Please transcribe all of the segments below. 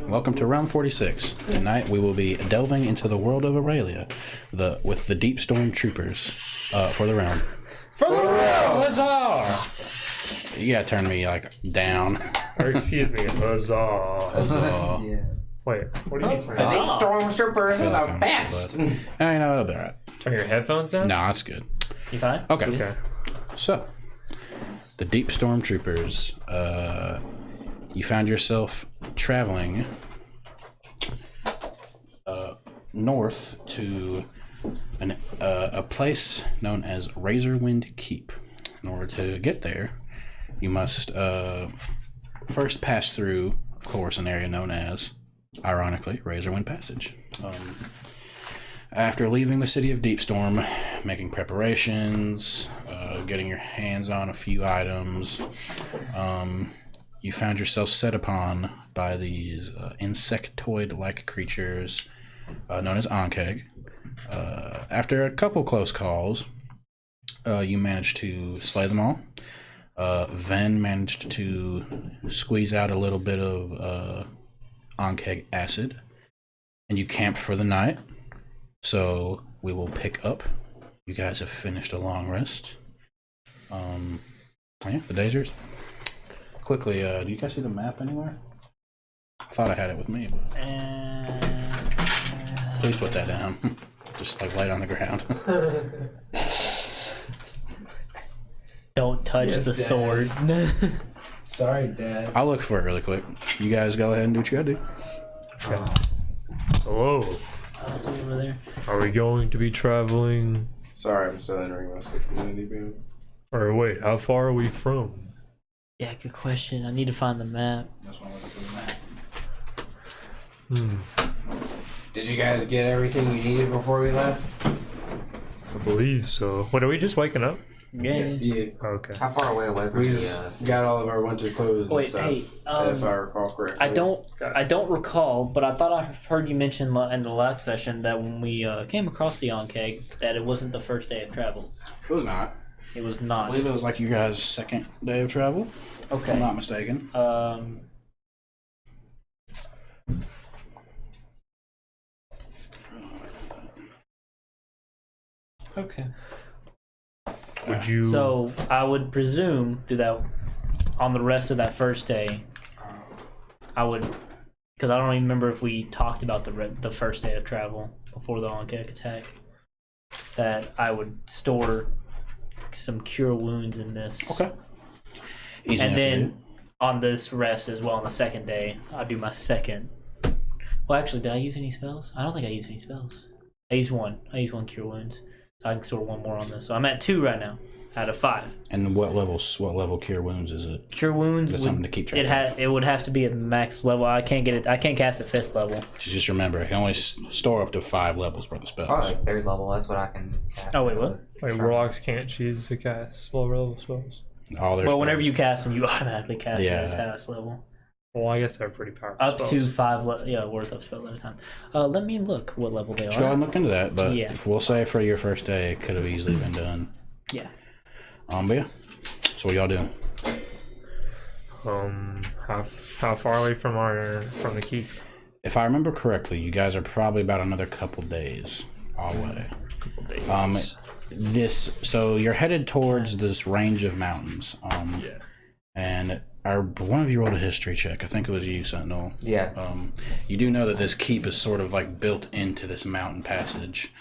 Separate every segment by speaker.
Speaker 1: Welcome to Realm4D6. Tonight we will be delving into the world of Eralia with the Deepstorm Troopers for the realm.
Speaker 2: For the realm, huzzah!
Speaker 1: You gotta turn me down.
Speaker 2: Or excuse me, huzzah.
Speaker 1: Huzzah.
Speaker 3: Yeah.
Speaker 2: Wait, what do you mean?
Speaker 3: The Deepstorm Troopers are the best.
Speaker 1: You know, it'll be alright.
Speaker 2: Turn your headphones down?
Speaker 1: No, that's good.
Speaker 4: You fine?
Speaker 1: Okay. So, the Deepstorm Troopers, you found yourself traveling north to a place known as Razorwind Keep. In order to get there, you must first pass through, of course, an area known as, ironically, Razorwind Passage. After leaving the city of Deepstorm, making preparations, getting your hands on a few items, you found yourself set upon by these insectoid-like creatures known as Ankeg. After a couple close calls, you managed to slay them all. Ven managed to squeeze out a little bit of Ankeg acid, and you camped for the night. So we will pick up. You guys have finished a long rest. Yeah, the day's yours. Quickly, do you guys see the map anywhere? I thought I had it with me, but please put that down. Just light on the ground.
Speaker 4: Don't touch the
Speaker 3: Dad.
Speaker 4: sword.
Speaker 3: Sorry, Dad.
Speaker 1: I'll look for it really quick. You guys go ahead and do what you gotta do.
Speaker 2: Okay. Hello.
Speaker 4: Over there.
Speaker 2: Are we going to be traveling?
Speaker 3: Sorry, I'm still entering my community boom.
Speaker 2: Or wait, how far are we from?
Speaker 4: Yeah, good question. I need to find the map.
Speaker 1: That's why I'm looking for the map.
Speaker 3: Did you guys get everything you needed before we left?
Speaker 2: I believe so. What, are we just waking up?
Speaker 4: Yeah.
Speaker 3: Yeah.
Speaker 2: Okay.
Speaker 5: How far away from
Speaker 3: We
Speaker 5: the
Speaker 3: just got all of our winter clothes and
Speaker 4: Wait,
Speaker 3: stuff.
Speaker 4: hey,
Speaker 3: if I recall correctly.
Speaker 4: I don't recall, but I thought I heard you mention in the last session that when we came across the Ankeg, that it wasn't the first day of travel.
Speaker 1: It was not.
Speaker 4: It was
Speaker 1: I
Speaker 4: not.
Speaker 1: believe it was your guys' second day of travel, if I'm
Speaker 4: Okay.
Speaker 1: not mistaken.
Speaker 4: Okay.
Speaker 2: Would you...
Speaker 4: So I would presume through that on the rest of that first day, I would, because I don't even remember if we talked about the first day of travel before the Ankeg attack, that I would store some cure wounds in this.
Speaker 1: Okay. Easy
Speaker 4: And
Speaker 1: enough to
Speaker 4: then
Speaker 1: do.
Speaker 4: on this rest as well on the second day, I'll do my second. Well, actually, did I use any spells? I don't think I used any spells. I used one one cure wounds. So I can store one more on this. So I'm at 2 right now out of 5.
Speaker 1: And what level cure wounds is it?
Speaker 4: Cure wounds.
Speaker 1: That's something to keep track of.
Speaker 4: It would have to be at max level. I can't get it. I can't cast at 5th level.
Speaker 1: Just remember, I can only store up to 5 levels worth of spells.
Speaker 5: Probably like 3rd level, that's what I can cast.
Speaker 4: Oh wait, what?
Speaker 2: Wait, warlocks can't choose to cast lower level spells.
Speaker 1: All their
Speaker 4: Well, whenever
Speaker 1: spells.
Speaker 4: you cast them, you automatically cast it
Speaker 1: Yeah.
Speaker 4: at highest level.
Speaker 2: Well, I guess they're pretty powerful
Speaker 4: Up
Speaker 2: spells.
Speaker 4: to 5 worth of spells at a time. Let me look what level they
Speaker 1: Go ahead
Speaker 4: are.
Speaker 1: and look into that, but
Speaker 4: Yeah.
Speaker 1: if we'll say for your first day, it could have easily been done.
Speaker 4: Yeah.
Speaker 1: But yeah. So what y'all doing?
Speaker 2: How far away from the keep?
Speaker 1: If I remember correctly, you guys are probably about another couple days away. So you're headed towards this range of mountains.
Speaker 2: Yeah.
Speaker 1: And one of you rolled a history check. I think it was you, Sentinel.
Speaker 5: Yeah.
Speaker 1: You do know that this keep is sort of built into this mountain passage.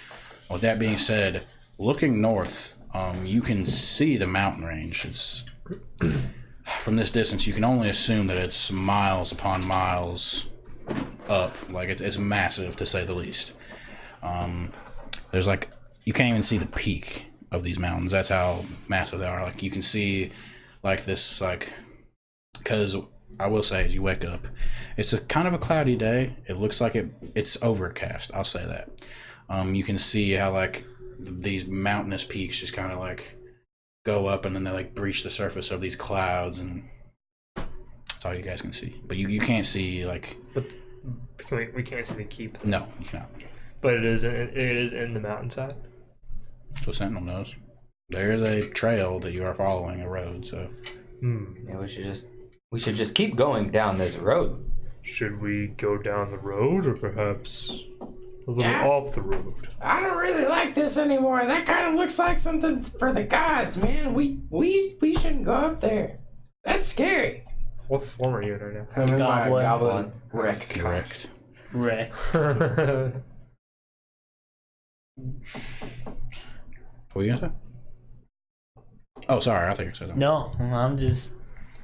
Speaker 1: With that being said, looking north, you can see the mountain range. It's from this distance, you can only assume that it's miles upon miles up. It's massive, to say the least. There's you can't even see the peak of these mountains. That's how massive they are. You can see this because I will say, as you wake up, it's a kind of a cloudy day. It looks like it's overcast. I'll say that. You can see how these mountainous peaks just kind of go up and then they breach the surface of these clouds, and that's all you guys can see. But you can't see
Speaker 2: But we can't see the keep.
Speaker 1: No, you cannot.
Speaker 2: But it is in the mountainside.
Speaker 1: So Sentinel knows. There is a trail that you are following, a road, so...
Speaker 5: Yeah, we should just keep going down this road.
Speaker 2: Should we go down the road or perhaps a little off the road?
Speaker 3: I don't really like this anymore. That kind of looks like something for the gods, man. We shouldn't go up there. That's scary.
Speaker 2: What form are you in right now?
Speaker 3: I'm in my
Speaker 4: Goblin.
Speaker 3: goblin wrecked.
Speaker 1: Correct.
Speaker 4: Wrecked.
Speaker 1: What were you gonna say? Oh, sorry. I think I said that.
Speaker 4: No, I'm just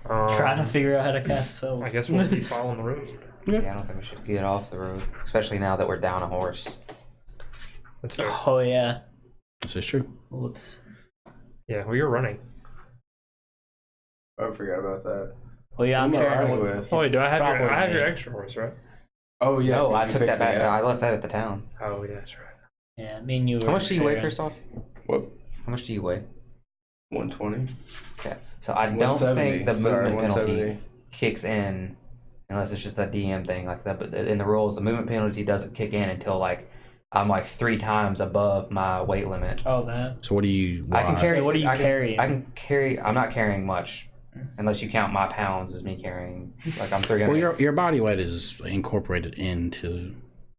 Speaker 4: trying to figure out how to cast spells.
Speaker 2: I guess we'll keep following the road.
Speaker 5: Yeah, I don't think we should get off the road, especially now that we're down a horse.
Speaker 2: That's fair.
Speaker 4: Oh yeah.
Speaker 1: This is true.
Speaker 4: Whoops.
Speaker 2: Yeah, well, you're running.
Speaker 3: I forgot about that.
Speaker 4: Well, yeah, I'm
Speaker 3: Who am I
Speaker 4: sure.
Speaker 3: riding
Speaker 4: everyone-
Speaker 3: with?
Speaker 2: Oh, wait, do I have
Speaker 4: Probably
Speaker 2: your? I have your
Speaker 4: me.
Speaker 2: extra horse, right?
Speaker 3: Oh yeah.
Speaker 5: No,
Speaker 3: 'cause
Speaker 5: I
Speaker 3: you
Speaker 5: took
Speaker 3: picked
Speaker 5: that back.
Speaker 3: me up.
Speaker 5: I left that at the town.
Speaker 2: Oh, yeah, that's right.
Speaker 4: Yeah, me and you.
Speaker 5: How
Speaker 4: were
Speaker 5: much do you weigh,
Speaker 4: sharing.
Speaker 5: Christoph?
Speaker 3: What?
Speaker 5: How much do you weigh?
Speaker 3: 120.
Speaker 5: Okay. So I don't
Speaker 3: 170.
Speaker 5: think the
Speaker 3: Sorry,
Speaker 5: movement
Speaker 3: 170.
Speaker 5: penalty kicks in unless it's just a DM thing like that. But in the rules, the movement penalty doesn't kick in until like I'm like 3 times above my weight limit.
Speaker 4: Oh, that.
Speaker 1: So what do you?
Speaker 5: I can
Speaker 1: why-
Speaker 5: carry.
Speaker 4: What are you
Speaker 5: I can-
Speaker 4: carrying?
Speaker 5: I can carry. I'm not carrying much, unless you count my pounds as me carrying. Like I'm 300.
Speaker 1: Well, your body weight is incorporated into,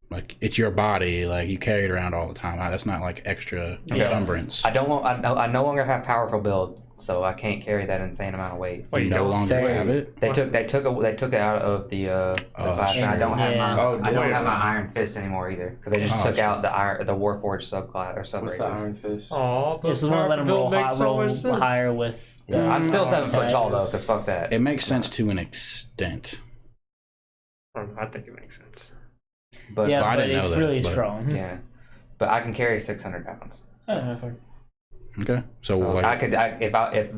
Speaker 1: like, it's your body. Like, you carry it around all the time. That's not like extra encumbrance.
Speaker 5: I don't want. I no longer have powerful build, so I can't carry that insane amount of weight.
Speaker 1: You no longer
Speaker 4: fair.
Speaker 1: have it.
Speaker 5: They took it out of the class, and I don't have
Speaker 4: Yeah.
Speaker 5: my
Speaker 3: Oh,
Speaker 5: I don't
Speaker 3: yeah.
Speaker 5: have my Iron Fist anymore either because they just
Speaker 1: Oh,
Speaker 5: took
Speaker 1: sure.
Speaker 5: out the Warforged subclass or sub
Speaker 3: What's
Speaker 5: races.
Speaker 3: the Iron Fist?
Speaker 2: Oh, but
Speaker 4: It's the one that let him roll,
Speaker 2: makes
Speaker 4: roll higher with.
Speaker 5: Yeah, I'm still 7 foot
Speaker 4: attack.
Speaker 5: tall though, because fuck that.
Speaker 1: It makes sense to an extent.
Speaker 2: I think it makes sense.
Speaker 5: But
Speaker 4: Yeah,
Speaker 1: I
Speaker 4: but
Speaker 1: didn't know
Speaker 4: it's
Speaker 1: that,
Speaker 4: really
Speaker 1: but-
Speaker 4: strong.
Speaker 5: yeah, but I can carry 600 pounds.
Speaker 4: I don't know if I-
Speaker 1: Okay, so,
Speaker 5: So
Speaker 1: like,
Speaker 5: if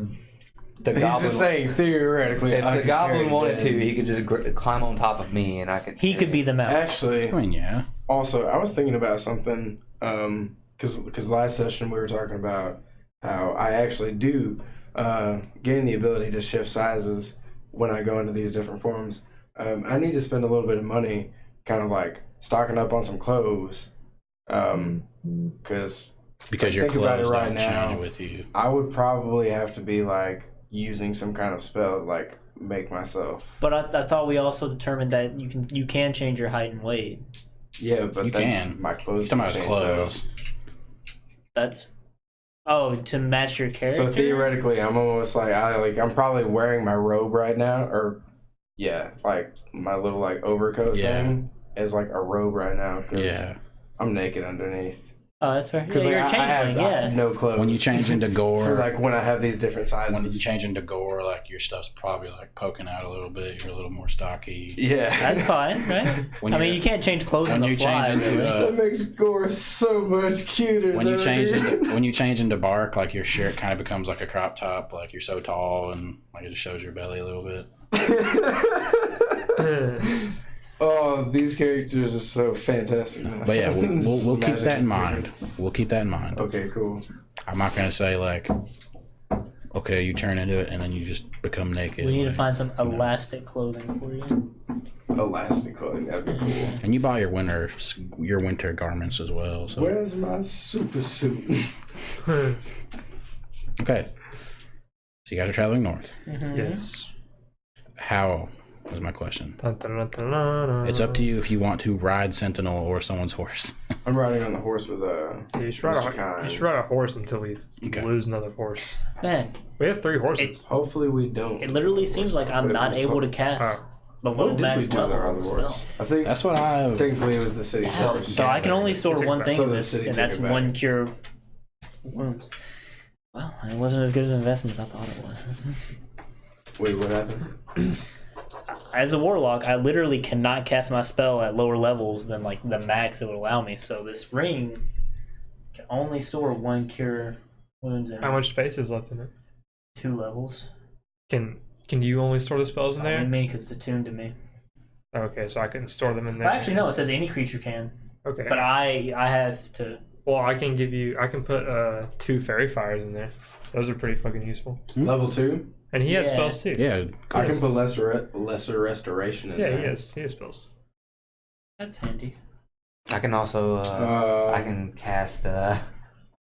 Speaker 5: the
Speaker 3: He's
Speaker 5: goblin
Speaker 3: just saying theoretically.
Speaker 5: if
Speaker 3: I
Speaker 5: the
Speaker 3: could
Speaker 5: goblin
Speaker 3: carry
Speaker 5: wanted
Speaker 3: that.
Speaker 5: to, he could just climb on top of me, and I could.
Speaker 4: He could be the mount.
Speaker 3: Actually,
Speaker 1: I mean, yeah.
Speaker 3: also, I was thinking about something. Because last session we were talking about how I actually do gain the ability to shift sizes when I go into these different forms. I need to spend a little bit of money, kind of like stocking up on some clothes, because
Speaker 1: Because your
Speaker 3: think about it
Speaker 1: clothes
Speaker 3: right
Speaker 1: don't
Speaker 3: now.
Speaker 1: change with you.
Speaker 3: I would probably have to be like using some kind of spell to like make myself.
Speaker 4: But I thought we also determined that you can change your height and weight.
Speaker 3: Yeah, but
Speaker 1: You
Speaker 3: then
Speaker 1: can.
Speaker 3: my clothes.
Speaker 1: He's talking about
Speaker 3: can
Speaker 1: his
Speaker 3: change, though.
Speaker 1: clothes.
Speaker 4: That's to match your character.
Speaker 3: So theoretically, I'm almost like I'm probably wearing my robe right now, or like my little like overcoat thing is like a robe right now because
Speaker 1: Yeah.
Speaker 3: I'm naked underneath.
Speaker 4: Oh, that's fair. Yeah,
Speaker 3: Because
Speaker 4: you're a
Speaker 3: I
Speaker 4: changeling.
Speaker 3: have
Speaker 4: Yeah.
Speaker 3: no clothes.
Speaker 1: When you change into gore,
Speaker 3: for like when I have these different sizes.
Speaker 1: when you change into gore, like, your stuff's probably like poking out a little bit. You're a little more stocky.
Speaker 3: Yeah,
Speaker 4: That's fine, right?
Speaker 1: When
Speaker 4: I mean,
Speaker 1: you're-
Speaker 4: you can't change clothes on
Speaker 1: when
Speaker 4: the
Speaker 1: you
Speaker 4: fly.
Speaker 1: change into
Speaker 4: really.
Speaker 3: that makes gore so much cuter.
Speaker 1: when you
Speaker 3: than
Speaker 1: change
Speaker 3: it is.
Speaker 1: when you change into bark, like, your shirt kind of becomes like a crop top. Like, you're so tall and like it just shows your belly a little bit.
Speaker 3: Oh, these characters are so fantastic.
Speaker 1: But yeah, we'll keep
Speaker 3: Magic
Speaker 1: that in
Speaker 3: is
Speaker 1: mind.
Speaker 3: different.
Speaker 1: We'll keep that in mind.
Speaker 3: Okay, cool.
Speaker 1: I'm not gonna say like, okay, you turn into it and then you just become naked.
Speaker 4: We need to
Speaker 1: like,
Speaker 4: find some elastic clothing for you.
Speaker 3: Elastic clothing, that'd be cool.
Speaker 1: And you buy your winter garments as well. So
Speaker 3: Where's my super suit?
Speaker 1: okay, so you guys are traveling north.
Speaker 2: Yes.
Speaker 1: How is my question?
Speaker 2: Dun, dun, dun, dun, dun, dun.
Speaker 1: It's up to you if you want to ride Sentinel or someone's horse.
Speaker 3: I'm riding on the horse with
Speaker 2: Yeah, you should
Speaker 3: Mr.
Speaker 2: ride
Speaker 3: Kind.
Speaker 2: you should ride a horse until we
Speaker 1: Okay.
Speaker 2: lose another horse.
Speaker 4: Man,
Speaker 2: We have 3 horses.
Speaker 3: Hopefully we don't.
Speaker 4: it literally seems like I'm
Speaker 3: Wait,
Speaker 4: not
Speaker 3: so-
Speaker 4: able to cast the
Speaker 3: What
Speaker 4: low
Speaker 3: did we
Speaker 4: max
Speaker 3: do with
Speaker 4: level
Speaker 3: our
Speaker 4: on
Speaker 3: other
Speaker 4: the
Speaker 3: horse?
Speaker 4: spell.
Speaker 3: I think
Speaker 1: That's what I.
Speaker 3: thankfully it was the city.
Speaker 4: So I can only store
Speaker 2: Take it
Speaker 4: one
Speaker 2: back.
Speaker 4: thing
Speaker 3: So
Speaker 4: in
Speaker 3: the
Speaker 4: this,
Speaker 3: city
Speaker 4: and
Speaker 3: took
Speaker 4: that's
Speaker 3: it back.
Speaker 4: one cure wounds. Well, it wasn't as good as an investment as I thought it was.
Speaker 3: Wait, what happened?
Speaker 4: As a warlock, I literally cannot cast my spell at lower levels than like the max it would allow me. So this ring can only store one cure wounds in
Speaker 2: How much space is left in it?
Speaker 4: 2 levels.
Speaker 2: Can you only store the spells in
Speaker 4: I
Speaker 2: there?
Speaker 4: mean, because it's attuned to me.
Speaker 2: Okay, so I can store them in there.
Speaker 4: Well, actually, no. It says any creature can,
Speaker 2: Okay.
Speaker 4: but I have to.
Speaker 2: Well, I can put 2 fairy fires in there. Those are pretty fucking useful.
Speaker 3: Level 2?
Speaker 2: And he has
Speaker 4: Yeah.
Speaker 2: spells too.
Speaker 1: Yeah,
Speaker 3: I can
Speaker 1: Chris.
Speaker 3: put lesser restoration in
Speaker 2: Yeah,
Speaker 3: there.
Speaker 2: he has spells.
Speaker 4: That's handy.
Speaker 5: I can also I can cast
Speaker 3: I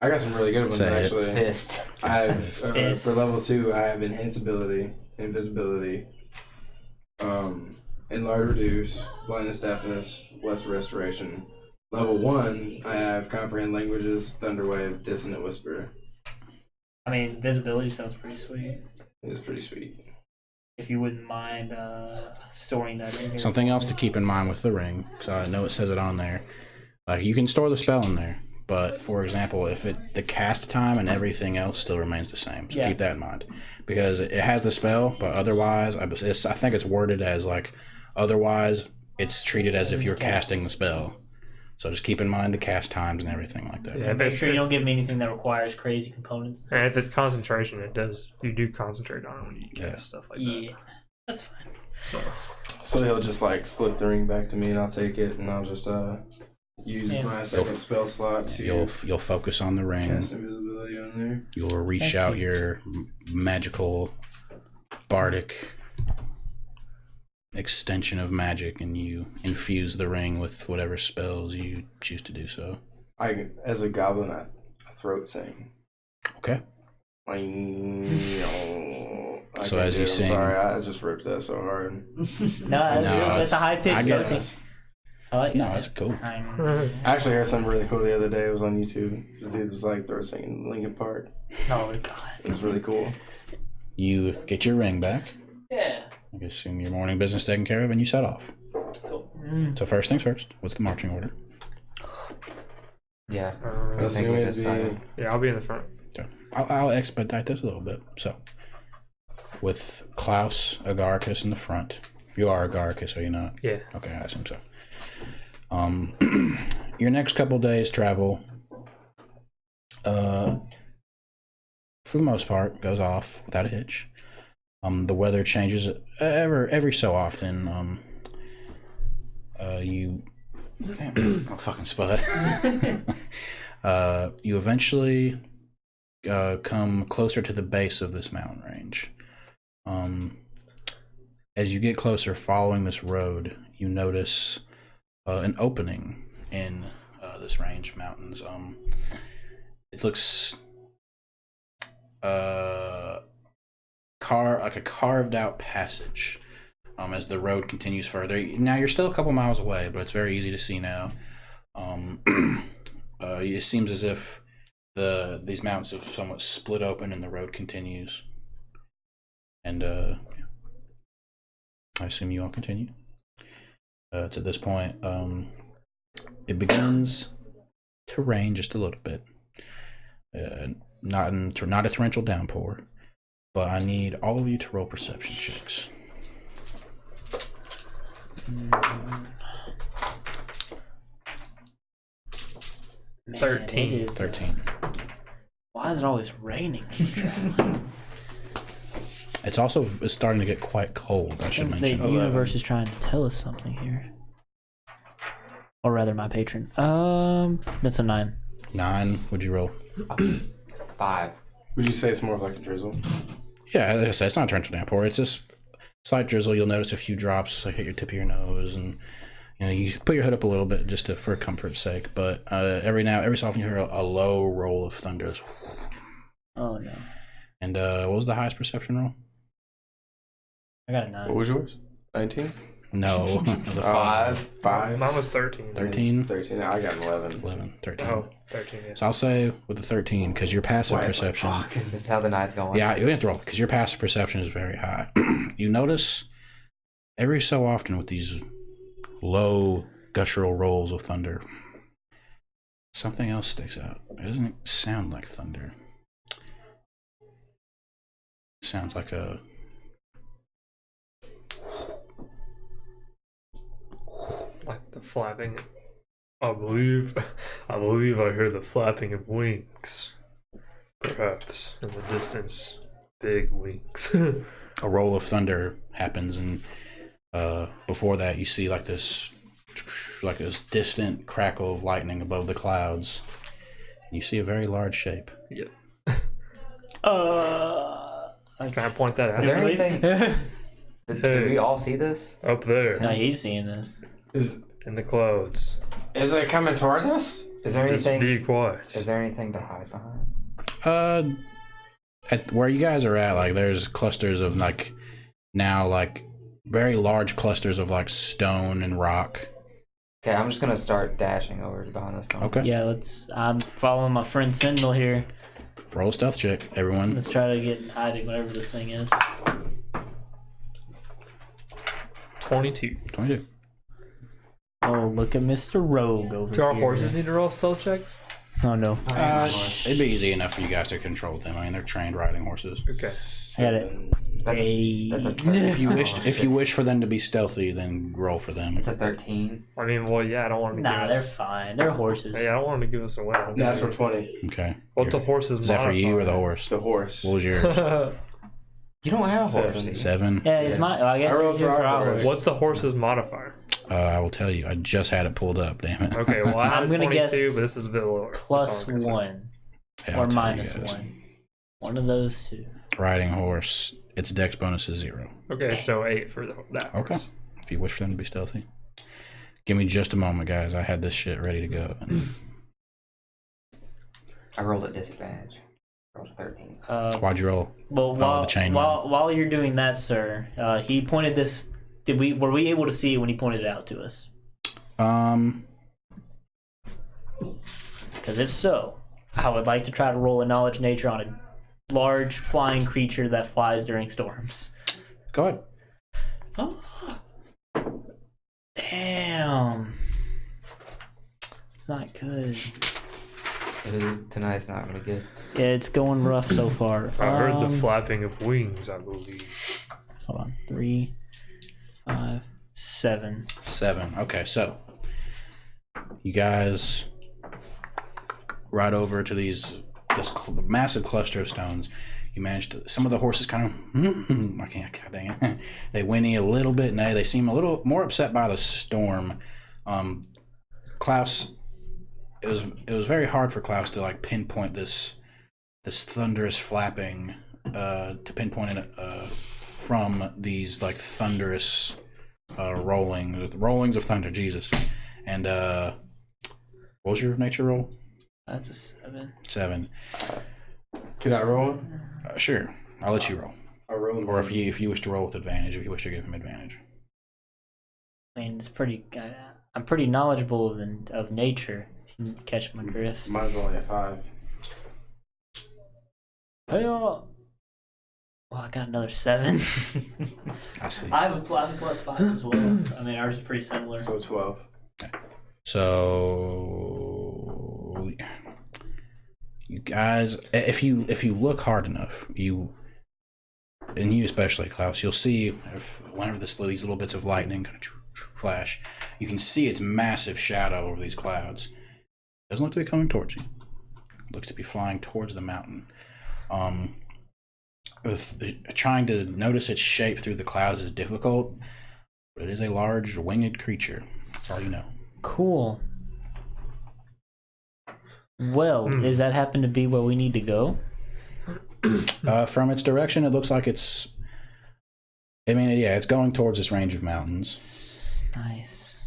Speaker 3: got some really good ones
Speaker 1: Say it.
Speaker 3: actually.
Speaker 5: fist.
Speaker 3: I have
Speaker 4: Fist.
Speaker 3: for level 2. I have invincibility, Enlarge Reduce, Blindness Deafness, Lesser Restoration. Level 1, I have Comprehend Languages, Thunderwave, Dissonant Whisper.
Speaker 4: I mean, visibility sounds pretty sweet.
Speaker 3: It's pretty sweet.
Speaker 4: If you wouldn't mind storing that in here.
Speaker 1: Something else to keep in mind with the ring, because I know it says it on there. You can store the spell in there, but for example, if the cast time and everything else still remains the same, so keep that in mind, because it has the spell, but otherwise, I think it's worded as like, otherwise, it's treated as if you're casting the spell. So just keep in mind the cast times and everything like that.
Speaker 2: Yeah,
Speaker 4: make sure you don't give me anything that requires crazy components.
Speaker 2: And if it's concentration, you do concentrate on it when you cast stuff like that.
Speaker 4: Yeah, that's fine.
Speaker 3: So he'll just like slip the ring back to me and I'll take it and I'll just use my second spell slot to
Speaker 1: You'll focus on the ring.
Speaker 3: cast invisibility on there.
Speaker 1: You'll reach out your magical bardic extension of magic and you infuse the ring with whatever spells you choose to do so.
Speaker 3: As a goblin, I throat sing.
Speaker 1: Okay.
Speaker 3: So
Speaker 1: as you sing,
Speaker 3: sorry, I just ripped that so hard.
Speaker 4: That's a high pitch.
Speaker 1: I get it.
Speaker 4: I like
Speaker 1: No,
Speaker 4: that.
Speaker 1: that's cool.
Speaker 3: I actually heard something really cool the other day. It was on YouTube. This dude was like throat singing Linkin Park.
Speaker 4: Oh god.
Speaker 3: It was really cool.
Speaker 1: You get your ring back.
Speaker 4: Yeah.
Speaker 1: I assume your morning business taken care of, and you set off. So first things first. What's the marching order?
Speaker 5: Yeah.
Speaker 3: I assume it'd be...
Speaker 2: Yeah, I'll be in the front.
Speaker 1: Okay. I'll expedite this a little bit. So, with Klaus Agaricus in the front. You are Agaricus, are you not?
Speaker 2: Yeah.
Speaker 1: Okay, I assume so. Your next couple days travel, for the most part, goes off without a hitch. The weather changes every so often. You fucking spud. You eventually come closer to the base of this mountain range. As you get closer, following this road, you notice an opening in this range of mountains. It looks like a carved out passage as the road continues further. Now you're still a couple miles away, but it's very easy to see now. It seems as if these mountains have somewhat split open and the road continues. And I assume you all continue. To this point, it begins to rain just a little bit. Not a torrential downpour, but I need all of you to roll perception checks.
Speaker 4: Man,
Speaker 2: 13.
Speaker 1: 13.
Speaker 4: Why is it always raining?
Speaker 1: It's starting to get quite cold, I should mention.
Speaker 4: The universe is trying to tell us something here. Or rather, my patron. That's a 9.
Speaker 1: 9, would you roll?
Speaker 5: 5.
Speaker 3: Would you say it's more of like a drizzle?
Speaker 1: Yeah, like I said, it's not a torrential downpour. It's just slight drizzle. You'll notice a few drops hit your tip of your nose, and you put your hood up a little bit just for comfort's sake. But every so often you hear a low roll of thunder.
Speaker 4: Oh no!
Speaker 1: And what was the highest perception roll?
Speaker 4: I got a 9.
Speaker 3: What was yours? 19?
Speaker 1: No, it was a 5.
Speaker 3: 5?
Speaker 2: Mine was 13.
Speaker 1: 13.
Speaker 3: 13. I got an 11.
Speaker 1: 11, 13.
Speaker 2: Oh, 13, yeah.
Speaker 1: So I'll say with the 13 because your passive perception.
Speaker 5: This is how the night's going.
Speaker 1: Yeah, you have to roll because your passive perception is very high. You notice every so often with these low guttural rolls of thunder, something else sticks out. It doesn't sound like thunder. It sounds like a
Speaker 2: Like the flapping. I believe I hear the flapping of wings. Perhaps in the distance, big wings.
Speaker 1: a roll of thunder happens, and before that, you see like this distant crackle of lightning above the clouds. You see a very large shape.
Speaker 2: Yep.
Speaker 4: Can
Speaker 2: I point that out?
Speaker 5: Is there anything? Did we all see this?
Speaker 2: Up there
Speaker 4: No, he's seeing this.
Speaker 2: in the clouds?
Speaker 3: Is it coming towards us?
Speaker 5: Is there
Speaker 2: Just
Speaker 5: anything?
Speaker 2: be quiet.
Speaker 5: Is there anything to hide behind?
Speaker 1: At where you guys are at, like there's clusters of like very large clusters of like stone and rock.
Speaker 5: Okay, I'm just gonna start dashing over to behind this stone.
Speaker 1: Okay.
Speaker 4: Yeah, I'm following my friend Sentinel here.
Speaker 1: Roll a stealth check, everyone.
Speaker 4: Let's try to get in hiding, whatever this thing is.
Speaker 2: 22.
Speaker 1: 22.
Speaker 4: Oh, look at Mr. Rogue over
Speaker 2: Do our
Speaker 4: here.
Speaker 2: horses need to roll stealth checks?
Speaker 4: Oh no.
Speaker 1: It'd be easy enough for you guys to control them. I mean, they're trained riding horses.
Speaker 2: Okay.
Speaker 4: I got it.
Speaker 5: That's a
Speaker 1: If you wish for them to be stealthy, then roll for them.
Speaker 5: It's a 13.
Speaker 2: I mean, well, yeah, I don't want them to
Speaker 4: Nah,
Speaker 2: give
Speaker 4: they're
Speaker 2: us...
Speaker 4: fine. They're horses.
Speaker 2: Yeah, I don't want them to give us away.
Speaker 3: Natural 20.
Speaker 1: Okay.
Speaker 2: What the horses
Speaker 1: Is that for you or the horse?
Speaker 3: The horse.
Speaker 1: What was yours?
Speaker 5: You don't have a horse.
Speaker 3: 7.
Speaker 5: do you?
Speaker 1: 7.
Speaker 4: Yeah, it's my. Well, I guess
Speaker 3: I
Speaker 4: we
Speaker 3: rolled
Speaker 4: do it
Speaker 3: for
Speaker 4: for
Speaker 3: our
Speaker 4: ours.
Speaker 3: horse.
Speaker 2: What's the horse's modifier?
Speaker 1: I will tell you. I just had it pulled up. Damn it.
Speaker 2: Okay, well, I had
Speaker 4: I'm
Speaker 2: a
Speaker 4: gonna
Speaker 2: 22,
Speaker 4: guess
Speaker 2: but this is a bit lower.
Speaker 4: Plus
Speaker 2: That's all I'm gonna say.
Speaker 4: 1
Speaker 1: Yeah,
Speaker 4: or
Speaker 1: I'll tell you
Speaker 4: minus
Speaker 1: guys.
Speaker 4: 1. One of those two.
Speaker 1: Riding horse. Its dex bonus is 0.
Speaker 2: Okay, so 8 for that horse.
Speaker 1: Okay. If you wish for them to be stealthy. Give me just a moment, guys. I had this shit ready to go.
Speaker 5: I rolled at disadvantage. Rolled a 13.
Speaker 1: Why'd you roll?
Speaker 4: Well,
Speaker 1: the chain
Speaker 4: while you're doing that, sir, he pointed this. Were we able to see it when he pointed it out to us? Because if so, I would like to try to roll a knowledge nature on a large flying creature that flies during storms.
Speaker 1: Go ahead.
Speaker 4: Oh. Damn. It's not good.
Speaker 5: Tonight's not gonna be good.
Speaker 4: Yeah, it's going rough so far.
Speaker 2: I heard the flapping of wings, I believe.
Speaker 4: Hold on. 3, 5, 7.
Speaker 1: 7. Okay, so you guys ride over to this massive cluster of stones. You manage to. Some of the horses kind of. I can't. God dang it. They whinny a little bit. Nay, they seem a little more upset by the storm. Klaus. It was very hard for Klaus to like pinpoint this thunderous flapping. To pinpoint it from these like thunderous rollings of thunder. Jesus. And what was your nature roll?
Speaker 4: That's a 7.
Speaker 1: 7.
Speaker 3: Can I roll?
Speaker 1: Sure. I'll let you roll.
Speaker 3: I rolled.
Speaker 1: Or if you wish to roll with advantage, if you wish to give him advantage.
Speaker 4: I mean, it's pretty. I'm pretty knowledgeable of nature. If you catch my drift.
Speaker 3: Mine's only a 5.
Speaker 4: Hey, well, I got another 7.
Speaker 1: I see.
Speaker 4: I have a plus 5 as well. I mean, ours is pretty similar.
Speaker 3: So 12.
Speaker 1: So you guys, if you look hard enough, you especially Klaus, you'll see whenever these little bits of lightning kind of flash, you can see its massive shadow over these clouds. Doesn't look to be coming towards you. It looks to be flying towards the mountain. Trying to notice its shape through the clouds is difficult, but it is a large winged creature. That's all you know.
Speaker 4: Cool. Well, does that happen to be where we need to go?
Speaker 1: From its direction, it looks like it's. I mean, yeah, it's going towards this range of mountains.
Speaker 4: Nice.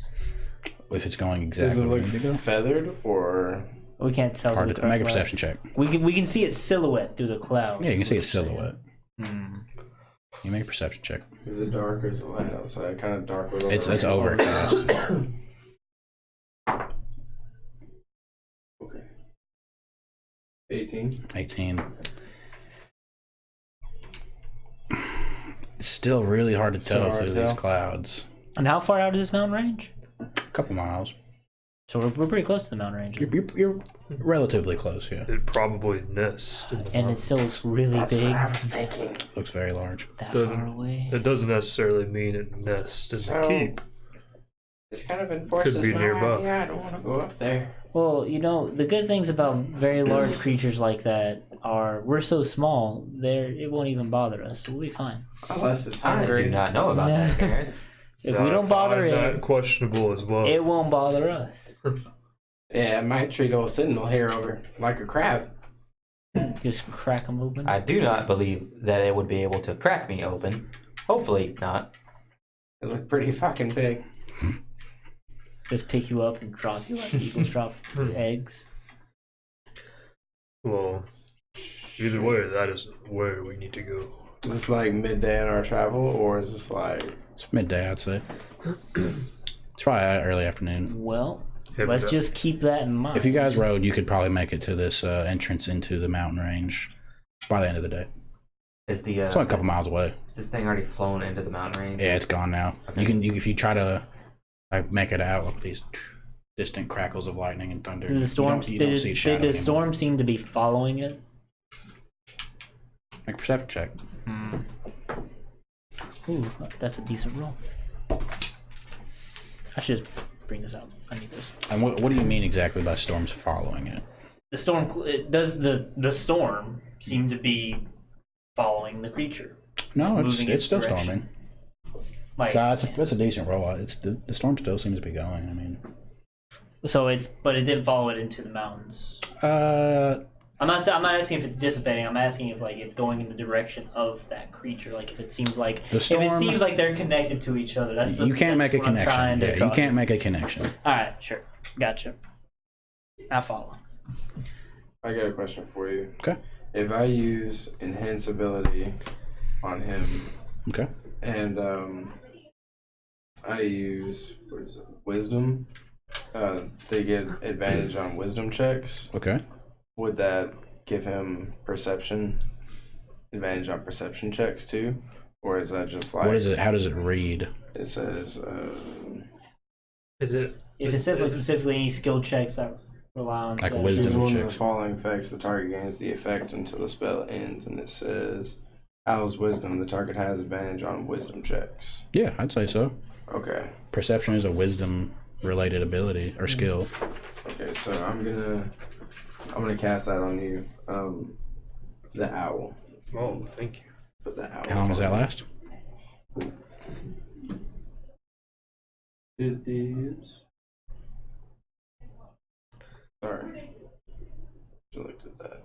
Speaker 1: If it's going
Speaker 3: Does
Speaker 1: exactly
Speaker 3: it
Speaker 1: where we
Speaker 3: look
Speaker 1: need to go,
Speaker 3: feathered or?
Speaker 4: We can't tell.
Speaker 1: hard
Speaker 4: through
Speaker 1: to
Speaker 4: the
Speaker 1: make a
Speaker 4: clouds.
Speaker 1: perception check.
Speaker 4: We can see its silhouette through the clouds.
Speaker 1: Yeah, you can see its silhouette.
Speaker 4: Hmm.
Speaker 1: You make a perception check.
Speaker 3: Is it dark or is it light outside? Kind of dark with over.
Speaker 1: It's overcast.
Speaker 3: Okay. 18.
Speaker 1: 18. It's still really hard to
Speaker 3: Still
Speaker 1: tell
Speaker 3: hard
Speaker 1: through
Speaker 3: to
Speaker 1: these
Speaker 3: tell.
Speaker 1: clouds.
Speaker 4: And how far out is this mountain range?
Speaker 1: A couple miles.
Speaker 4: So we're pretty close to the mountain range.
Speaker 1: You're relatively close, yeah.
Speaker 2: It probably nests in the
Speaker 4: And it
Speaker 2: mountain.
Speaker 4: still looks really
Speaker 3: That's
Speaker 4: big.
Speaker 3: what I was thinking.
Speaker 1: Looks very large.
Speaker 4: That
Speaker 2: Doesn't-
Speaker 4: far away.
Speaker 2: It doesn't necessarily mean it nests in the
Speaker 3: So-
Speaker 2: keep.
Speaker 3: This kind of enforces
Speaker 2: Could be
Speaker 3: my
Speaker 2: nearby.
Speaker 3: idea. I don't want to go up there.
Speaker 4: Well, you know, the good things about very large creatures like that are we're so small, it won't even bother us. So we'll be fine.
Speaker 3: Unless it's
Speaker 5: I do
Speaker 3: hungry.
Speaker 5: not know about that, Garrett.
Speaker 4: If we don't bother
Speaker 2: that
Speaker 4: it,
Speaker 2: questionable as well.
Speaker 4: it won't bother us.
Speaker 3: Yeah, I might treat old Sentinel here over like a crab.
Speaker 4: Just crack them open.
Speaker 5: I do not believe that it would be able to crack me open. Hopefully not.
Speaker 3: They look pretty fucking big.
Speaker 4: Just pick you up and drop you like eagles drop eggs.
Speaker 2: Well, either way, that is where we need to go.
Speaker 3: Is this like midday in our travel, or is this like...
Speaker 1: It's midday, I'd say. It's probably early afternoon.
Speaker 4: Well,
Speaker 2: Hit
Speaker 4: let's
Speaker 2: it up.
Speaker 4: just keep that in mind.
Speaker 1: If you guys rode, you could probably make it to this entrance into the mountain range by the end of the day.
Speaker 5: Is the
Speaker 1: It's only a couple miles away.
Speaker 5: is this thing already flown into the mountain range?
Speaker 1: Yeah, it's gone now.
Speaker 5: Okay.
Speaker 1: You if you try to like make it out with these distant crackles of lightning and thunder.
Speaker 4: Did the storm?
Speaker 1: You don't see shadow
Speaker 4: Did the
Speaker 1: anymore.
Speaker 4: storm seem to be following it?
Speaker 1: Make a perception check.
Speaker 4: Ooh, that's a decent roll. I should just bring this out. I need this.
Speaker 1: And what do you mean exactly by storms following it?
Speaker 4: The storm. Does the storm seem to be following the creature?
Speaker 1: No,
Speaker 4: Moving
Speaker 1: it's still
Speaker 4: direction.
Speaker 1: storming.
Speaker 4: Like,
Speaker 1: That's a decent roll. The storm still seems to be going. I mean,
Speaker 4: so but it didn't follow it into the mountains. I'm not asking if it's dissipating. I'm asking if like it's going in the direction of that creature. Like if it seems like
Speaker 1: The storm-
Speaker 4: if it seems like they're connected to each other. That's
Speaker 1: you can't make a
Speaker 4: what I'm
Speaker 1: connection.
Speaker 4: trying to
Speaker 1: Yeah, you
Speaker 4: draw.
Speaker 1: can't make a connection.
Speaker 4: All right, sure, gotcha. I follow.
Speaker 3: I got a question for you.
Speaker 1: Okay.
Speaker 3: If I use enhance ability on him,
Speaker 1: Okay.
Speaker 3: and I use wisdom, they get advantage on wisdom checks.
Speaker 1: Okay.
Speaker 3: Would that give him advantage on perception checks too, or is that just like
Speaker 1: What is it? How does it read?
Speaker 3: It says
Speaker 2: Is it?
Speaker 4: If it says like specifically any skill checks that rely on
Speaker 1: Like
Speaker 4: such-
Speaker 1: wisdom
Speaker 3: choose one of the
Speaker 1: checks.
Speaker 3: following effects. The target gains the effect until the spell ends, and it says Owl's wisdom. The target has advantage on wisdom checks.
Speaker 1: Yeah, I'd say so.
Speaker 3: Okay.
Speaker 1: Perception is a wisdom related ability or skill.
Speaker 3: Okay, so I'm gonna cast that on you. The owl.
Speaker 2: Oh, thank you.
Speaker 3: Put the owl.
Speaker 1: How long does that last?
Speaker 3: It is. Sorry. Just looked at that.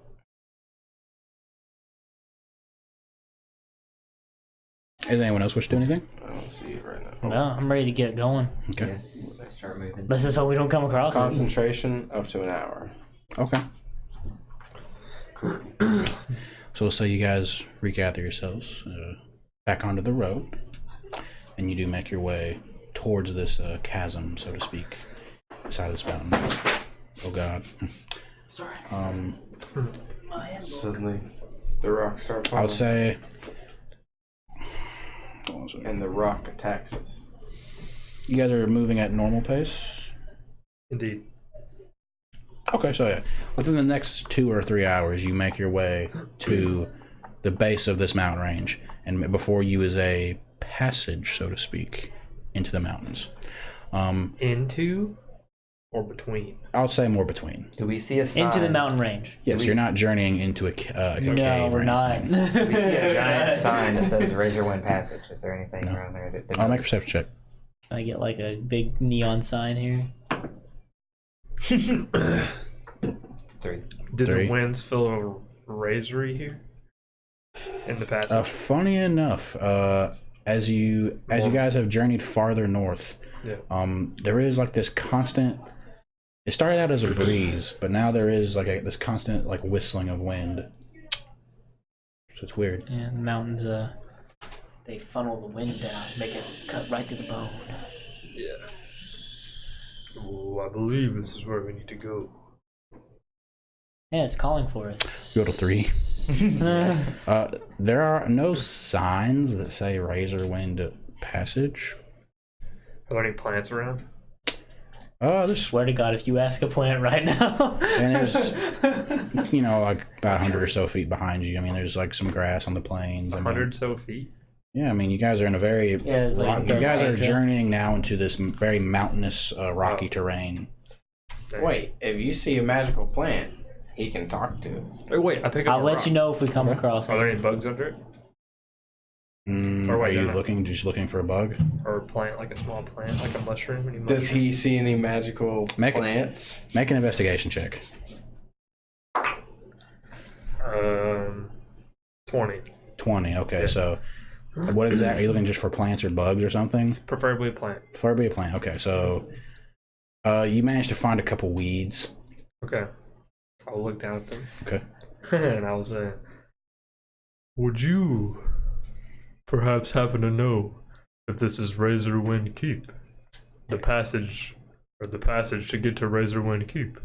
Speaker 1: Does anyone else wish to do anything?
Speaker 3: I don't see it right now.
Speaker 4: No, I'm ready to get going.
Speaker 1: Okay.
Speaker 5: Yeah, start moving.
Speaker 4: This is so we don't come across it.
Speaker 3: Concentration up to an hour.
Speaker 1: Okay. So we'll say you guys regather yourselves back onto the road, and you do make your way towards this chasm, so to speak, side of this mountain. Oh God.
Speaker 4: Sorry.
Speaker 3: Suddenly, the rocks start falling.
Speaker 1: I would say.
Speaker 3: And the rock attacks us.
Speaker 1: You guys are moving at normal pace.
Speaker 2: Indeed.
Speaker 1: Okay, so yeah, within the next 2 or 3 hours, you make your way to the base of this mountain range, and before you is a passage, so to speak, into the mountains.
Speaker 2: Into or between?
Speaker 1: I would say more between.
Speaker 5: Do we see a sign?
Speaker 4: Into the mountain range.
Speaker 1: Yes, you're not journeying into a
Speaker 4: No,
Speaker 1: cave or
Speaker 4: we're not.
Speaker 1: anything.
Speaker 5: Do we see a giant sign that says Razorwind Passage? Is there anything
Speaker 1: No.
Speaker 5: around there?
Speaker 1: I'll make a perception check.
Speaker 4: I get like a big neon sign here.
Speaker 5: 3.
Speaker 2: Did
Speaker 1: 3.
Speaker 2: the winds feel a razory here in the passage?
Speaker 1: Funny enough, as you guys have journeyed farther north,
Speaker 2: Yeah.
Speaker 1: there is like this constant. It started out as a breeze, but now there is like this constant like whistling of wind. So it's weird.
Speaker 4: Yeah, the mountains, they funnel the wind down, make it cut right to the bone.
Speaker 2: Yeah. Oh, I believe this is where we need to go.
Speaker 4: Yeah, it's calling for us.
Speaker 1: Go to 3. There are no signs that say Razorwind Passage.
Speaker 2: Are there any plants around?
Speaker 1: There's
Speaker 4: Swear to God, if you ask a plant right now.
Speaker 1: and there's like about 100 or so feet behind you. I mean, there's like some grass on the plains. I mean,
Speaker 2: 100 so feet?
Speaker 1: Yeah, I mean, you guys are in a very
Speaker 4: Yeah, it's like
Speaker 1: you guys are
Speaker 4: dirt.
Speaker 1: journeying now into this very mountainous, rocky terrain.
Speaker 2: Dang.
Speaker 3: Wait, if you see a magical plant, he can talk to it.
Speaker 2: Oh, wait, I pick up
Speaker 4: I'll
Speaker 2: a
Speaker 4: let
Speaker 2: rock.
Speaker 4: you know if we come
Speaker 1: Okay.
Speaker 4: across
Speaker 2: Are
Speaker 4: it.
Speaker 2: there any bugs under it? Or
Speaker 1: Are
Speaker 2: wait,
Speaker 1: you
Speaker 2: no.
Speaker 1: just looking for a bug?
Speaker 2: Or a plant, like a small plant, like a mushroom? Any
Speaker 3: Does
Speaker 2: mushroom?
Speaker 3: he see any magical
Speaker 1: Make it-
Speaker 3: plants?
Speaker 1: Make an investigation check.
Speaker 2: 20.
Speaker 1: 20. Okay,
Speaker 2: Yeah.
Speaker 1: so what exactly are you looking just for plants or bugs or something?
Speaker 2: Preferably a plant.
Speaker 1: Preferably a plant. Okay, so you managed to find a couple weeds.
Speaker 2: Okay. I'll look down at them.
Speaker 1: Okay.
Speaker 2: And I will say, would you perhaps happen to know if this is Razorwind Keep? The passage to get to Razorwind Keep,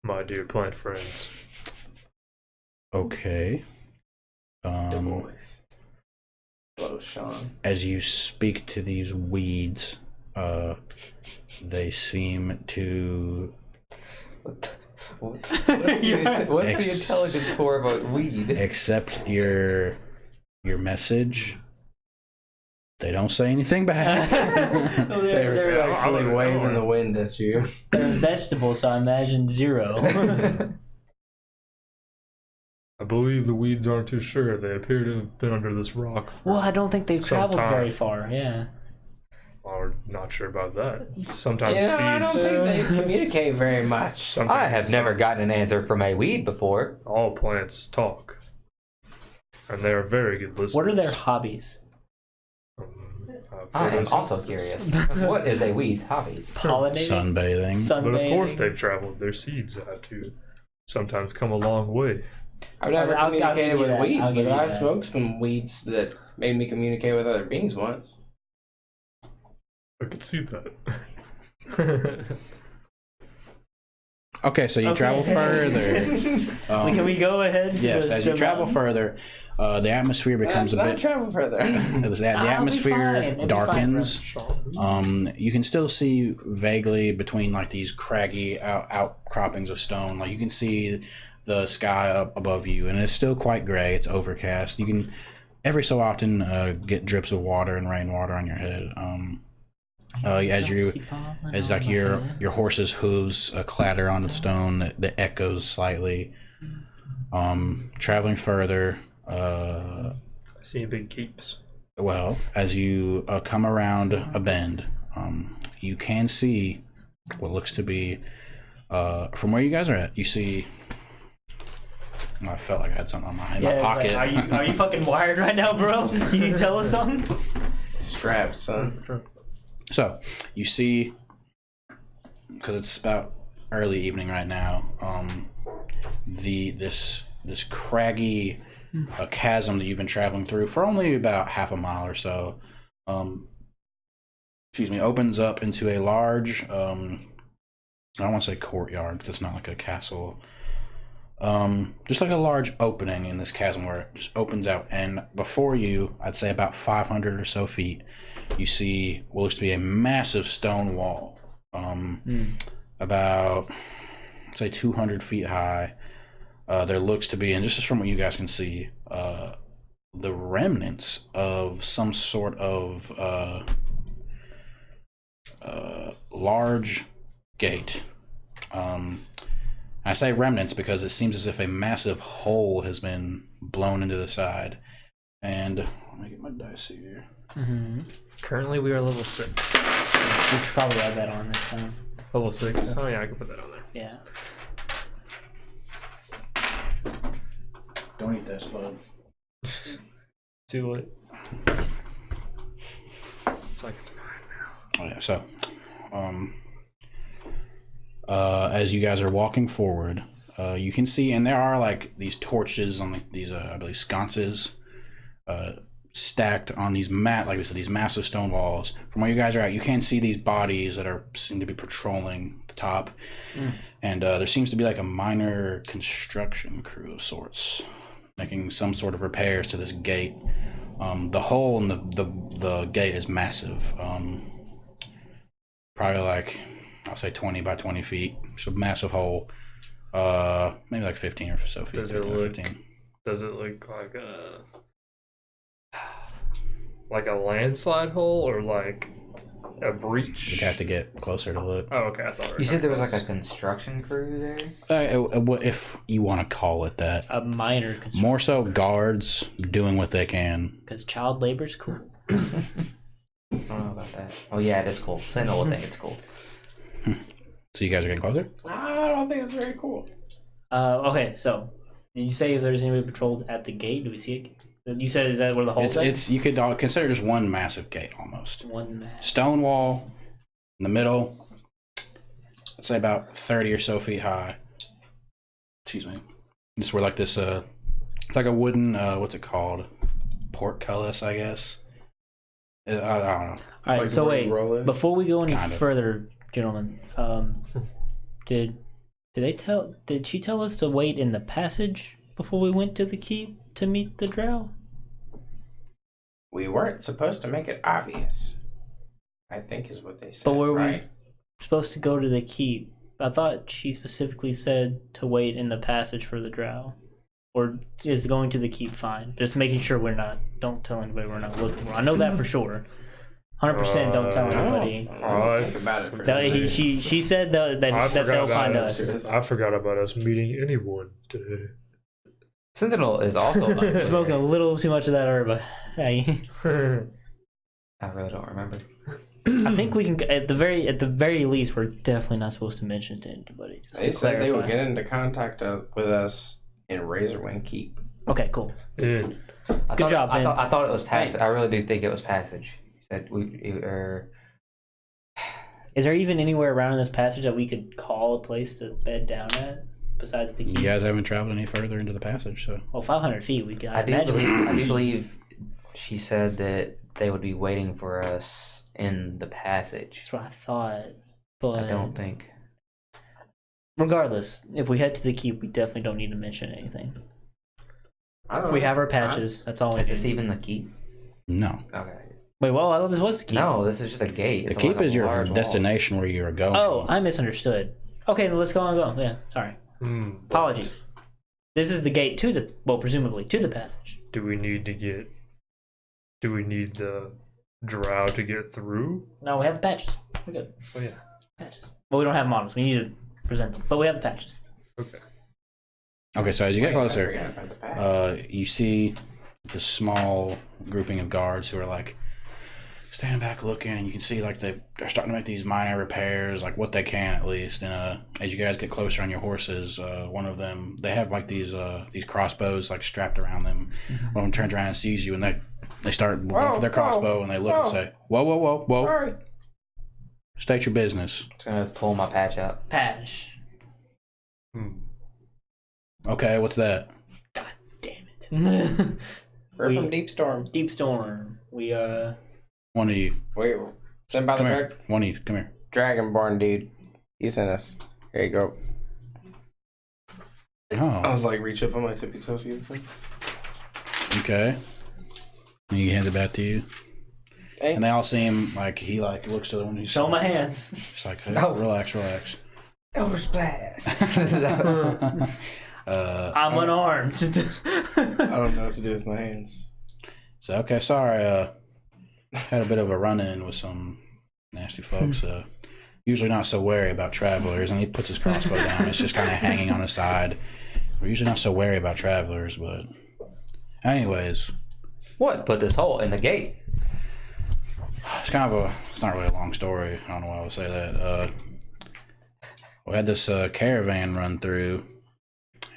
Speaker 2: my dear plant friends.
Speaker 1: Okay.
Speaker 3: The voice. Hello, Sean.
Speaker 1: As you speak to these weeds, they seem to
Speaker 5: What's the intelligence score of a weed?
Speaker 1: accept your message. They don't say anything back.
Speaker 3: They respectfully
Speaker 2: I'm-
Speaker 3: wave in the wind at you.
Speaker 4: They're vegetables, so I imagine 0.
Speaker 2: I believe the weeds aren't too sure. They appear to have been under this rock.
Speaker 4: Well, I don't think they've traveled
Speaker 2: Sometime.
Speaker 4: very far. Yeah.
Speaker 2: We're not sure about that. Sometimes
Speaker 3: I don't
Speaker 2: seeds.
Speaker 3: think they communicate very much.
Speaker 2: Sometimes
Speaker 5: I have never gotten an answer from a weed before.
Speaker 2: All plants talk, and they are very good listeners.
Speaker 4: What are their hobbies?
Speaker 5: I am also
Speaker 2: photosynthesis.
Speaker 5: curious. What is a weed's hobbies?
Speaker 4: Pollinating.
Speaker 1: Sunbathing.
Speaker 4: Sunbathing.
Speaker 2: But of course, they've traveled. Their seeds have to sometimes come a long way.
Speaker 3: I've never
Speaker 4: I'll give
Speaker 3: communicated
Speaker 4: you
Speaker 3: with
Speaker 4: that.
Speaker 3: weeds,
Speaker 4: I'll give
Speaker 3: but
Speaker 4: you
Speaker 3: I
Speaker 4: that.
Speaker 3: smoked some weeds that made me communicate with other beings once.
Speaker 2: I could see that.
Speaker 1: Okay, so you travel further.
Speaker 4: Can we go ahead?
Speaker 1: Yes,
Speaker 4: to
Speaker 1: as you
Speaker 4: the
Speaker 1: travel
Speaker 4: mountains?
Speaker 1: further, the atmosphere becomes a
Speaker 3: Let's not
Speaker 1: bit.
Speaker 3: travel further.
Speaker 1: The
Speaker 4: I'll be fine.
Speaker 1: atmosphere
Speaker 4: It'll be
Speaker 1: darkens.
Speaker 2: Sean,
Speaker 1: You can still see vaguely between like these craggy outcroppings of stone. Like you can see the sky up above you, and it's still quite gray. It's overcast. You can every so often get drips of water and rainwater on your head. As like your horse's hooves clatter on the stone that echoes slightly. Traveling further.
Speaker 2: I see big keeps.
Speaker 1: Well, as you come around a bend, you can see what looks to be, from where you guys are at, you see. I felt like I had something in my
Speaker 4: it's like,
Speaker 1: pocket.
Speaker 4: are you fucking wired right now, bro? Can you tell us something?
Speaker 3: Straps, son.
Speaker 1: So, you see, because it's about early evening right now, this craggy chasm that you've been traveling through for only about half a mile or so, opens up into a large, I don't want to say courtyard because it's not like a castle, just like a large opening in this chasm where it just opens out, and before you, I'd say about 500 or so feet, you see what looks to be a massive stone wall, about, say, 200 feet high. There looks to be, and just from what you guys can see, the remnants of some sort of large gate. I say remnants because it seems as if a massive hole has been blown into the side. And let me get my dice here.
Speaker 4: Mm-hmm.
Speaker 2: Currently, we are level 6.
Speaker 4: We should probably add that on this time.
Speaker 2: Level 6? Oh, yeah, I can put that on there.
Speaker 4: Yeah.
Speaker 1: Don't eat this, bud.
Speaker 2: Too late. It's like it's mine now.
Speaker 1: Oh, yeah, so, as you guys are walking forward, you can see, and there are like these torches on like these, I believe, sconces, stacked on these like I said, these massive stone walls. From where you guys are at, you can see these bodies that seem to be patrolling the top, and there seems to be like a minor construction crew of sorts, making some sort of repairs to this gate. The hole in the gate is massive. Probably like, I'll say 20 by 20 feet. It's a massive hole. Maybe like 15 or so feet.
Speaker 2: Does it
Speaker 1: 15 or
Speaker 2: look
Speaker 1: 15.
Speaker 2: Does it look like a landslide hole or like a breach?
Speaker 1: You'd have to get closer to look.
Speaker 2: Oh, okay. I thought we were
Speaker 5: You said there was like
Speaker 2: close.
Speaker 5: a construction crew there?
Speaker 1: If you want to call it that.
Speaker 4: A minor construction.
Speaker 1: More so guards doing what they can.
Speaker 4: Because child labor's cool.
Speaker 5: I don't know about that. Oh yeah, it is cool. Sentinel will think it's cool.
Speaker 1: So you guys are getting closer?
Speaker 3: I don't think it's very cool.
Speaker 4: Okay, so did you say if there's anybody patrolled at the gate? Do we see it? You said, is that where the hole is?
Speaker 1: It's you could consider just one massive gate almost.
Speaker 4: One man.
Speaker 1: Stone wall in the middle. Let's say about 30 or so feet high. Excuse me. This where like this it's like a wooden what's it called? Portcullis, I guess. I don't know.
Speaker 4: All right,
Speaker 3: like
Speaker 4: so
Speaker 3: the way
Speaker 4: wait,
Speaker 3: you roll it.
Speaker 4: before we go any
Speaker 1: Kind of.
Speaker 4: further, gentlemen, did she tell us to wait in the passage before we went to the keep to meet the drow?
Speaker 3: We weren't supposed to make it obvious, I think is what they said.
Speaker 4: But were
Speaker 3: right?
Speaker 4: we supposed to go to the keep? I thought she specifically said to wait in the passage for the drow. Or is going to the keep fine? Just making sure don't tell anybody we're not looking for. I know that for sure. 100% don't tell anybody.
Speaker 3: Think about it.
Speaker 4: She said that they'll find us.
Speaker 2: I forgot about us meeting anyone today.
Speaker 5: Sentinel is also not
Speaker 4: Smoking a little too much of that herb. Hey.
Speaker 5: I really don't remember.
Speaker 4: I think we can at the very least we're definitely not supposed to mention it to anybody. Just
Speaker 3: They
Speaker 4: to
Speaker 3: said they would
Speaker 4: clarify.
Speaker 3: get into contact with us in Razorwind Keep.
Speaker 4: Okay, cool.
Speaker 2: And
Speaker 4: Good job, Ben.
Speaker 5: I thought it was passage.
Speaker 3: Thanks.
Speaker 5: I really do think it was passage. He said
Speaker 4: Is there even anywhere around in this passage that we could call a place to bed down at besides the keep?
Speaker 1: You guys haven't traveled any further into the passage, so.
Speaker 4: Well, 500 feet. We can.
Speaker 5: I do believe she said that they would be waiting for us in the passage.
Speaker 4: That's what I thought. But
Speaker 5: I don't think.
Speaker 4: Regardless, if we head to the keep, we definitely don't need to mention anything.
Speaker 3: I don't know.
Speaker 4: We have our patches. That's all we
Speaker 5: Is
Speaker 4: need.
Speaker 5: this even the keep?
Speaker 1: No.
Speaker 5: Okay.
Speaker 4: Wait, well, I thought this was the keep.
Speaker 5: No, this is just a gate.
Speaker 1: The
Speaker 5: It's
Speaker 1: keep
Speaker 5: like a
Speaker 1: is your
Speaker 5: large wall.
Speaker 1: destination where you are going.
Speaker 4: Oh,
Speaker 1: from.
Speaker 4: I misunderstood. Okay, then let's go on. Go. Yeah, sorry. Apologies. This is the gate to the presumably to the passage.
Speaker 2: do we need the drow to get through?
Speaker 4: No, we have the patches. We're good.
Speaker 2: Oh yeah.
Speaker 4: Patches. Well, we don't have models. We need to present them, but we have the patches.
Speaker 2: Okay.
Speaker 1: Okay, so as you get
Speaker 3: I
Speaker 1: closer,
Speaker 3: forgot about the pack.
Speaker 1: you see the small grouping of guards who are like standing back looking, and you can see like they're starting to make these minor repairs, like what they can at least. And as you guys get closer on your horses, one of them, they have like these crossbows like strapped around them. One of them turns around and sees you, and they start going for their crossbow, and they look and say, "Whoa, whoa, whoa, whoa!
Speaker 3: Sorry.
Speaker 1: State your business."
Speaker 5: Just gonna pull my patch out.
Speaker 4: Patch.
Speaker 1: Okay, what's that?
Speaker 4: God damn it.
Speaker 3: We're
Speaker 4: We-
Speaker 3: from Deepstorm.
Speaker 4: Deepstorm. We
Speaker 1: One of you,
Speaker 3: Wait, sent by the
Speaker 1: come here. One of you, come here.
Speaker 3: Dragonborn dude. He sent us. Here you go. I
Speaker 1: Oh,
Speaker 3: was like, reach up on my tippy toes. You
Speaker 1: okay. And he hands it back to you. And they all seem like he like looks to the one who's
Speaker 4: show my hands.
Speaker 1: just like, hey,
Speaker 5: No.
Speaker 1: relax.
Speaker 5: Elder Blast.
Speaker 4: I'm unarmed.
Speaker 3: I don't know what to do with my hands.
Speaker 1: So okay, sorry. Had a bit of a run-in with some nasty folks. Usually not so wary about travelers, and he puts his crossbow down. It's just kind of hanging on his side. We're usually not so wary about travelers, but anyways,
Speaker 5: What? Put this hole in the gate.
Speaker 1: it's kind of it's not really a long story. I don't know why I would say that. We had this caravan run through,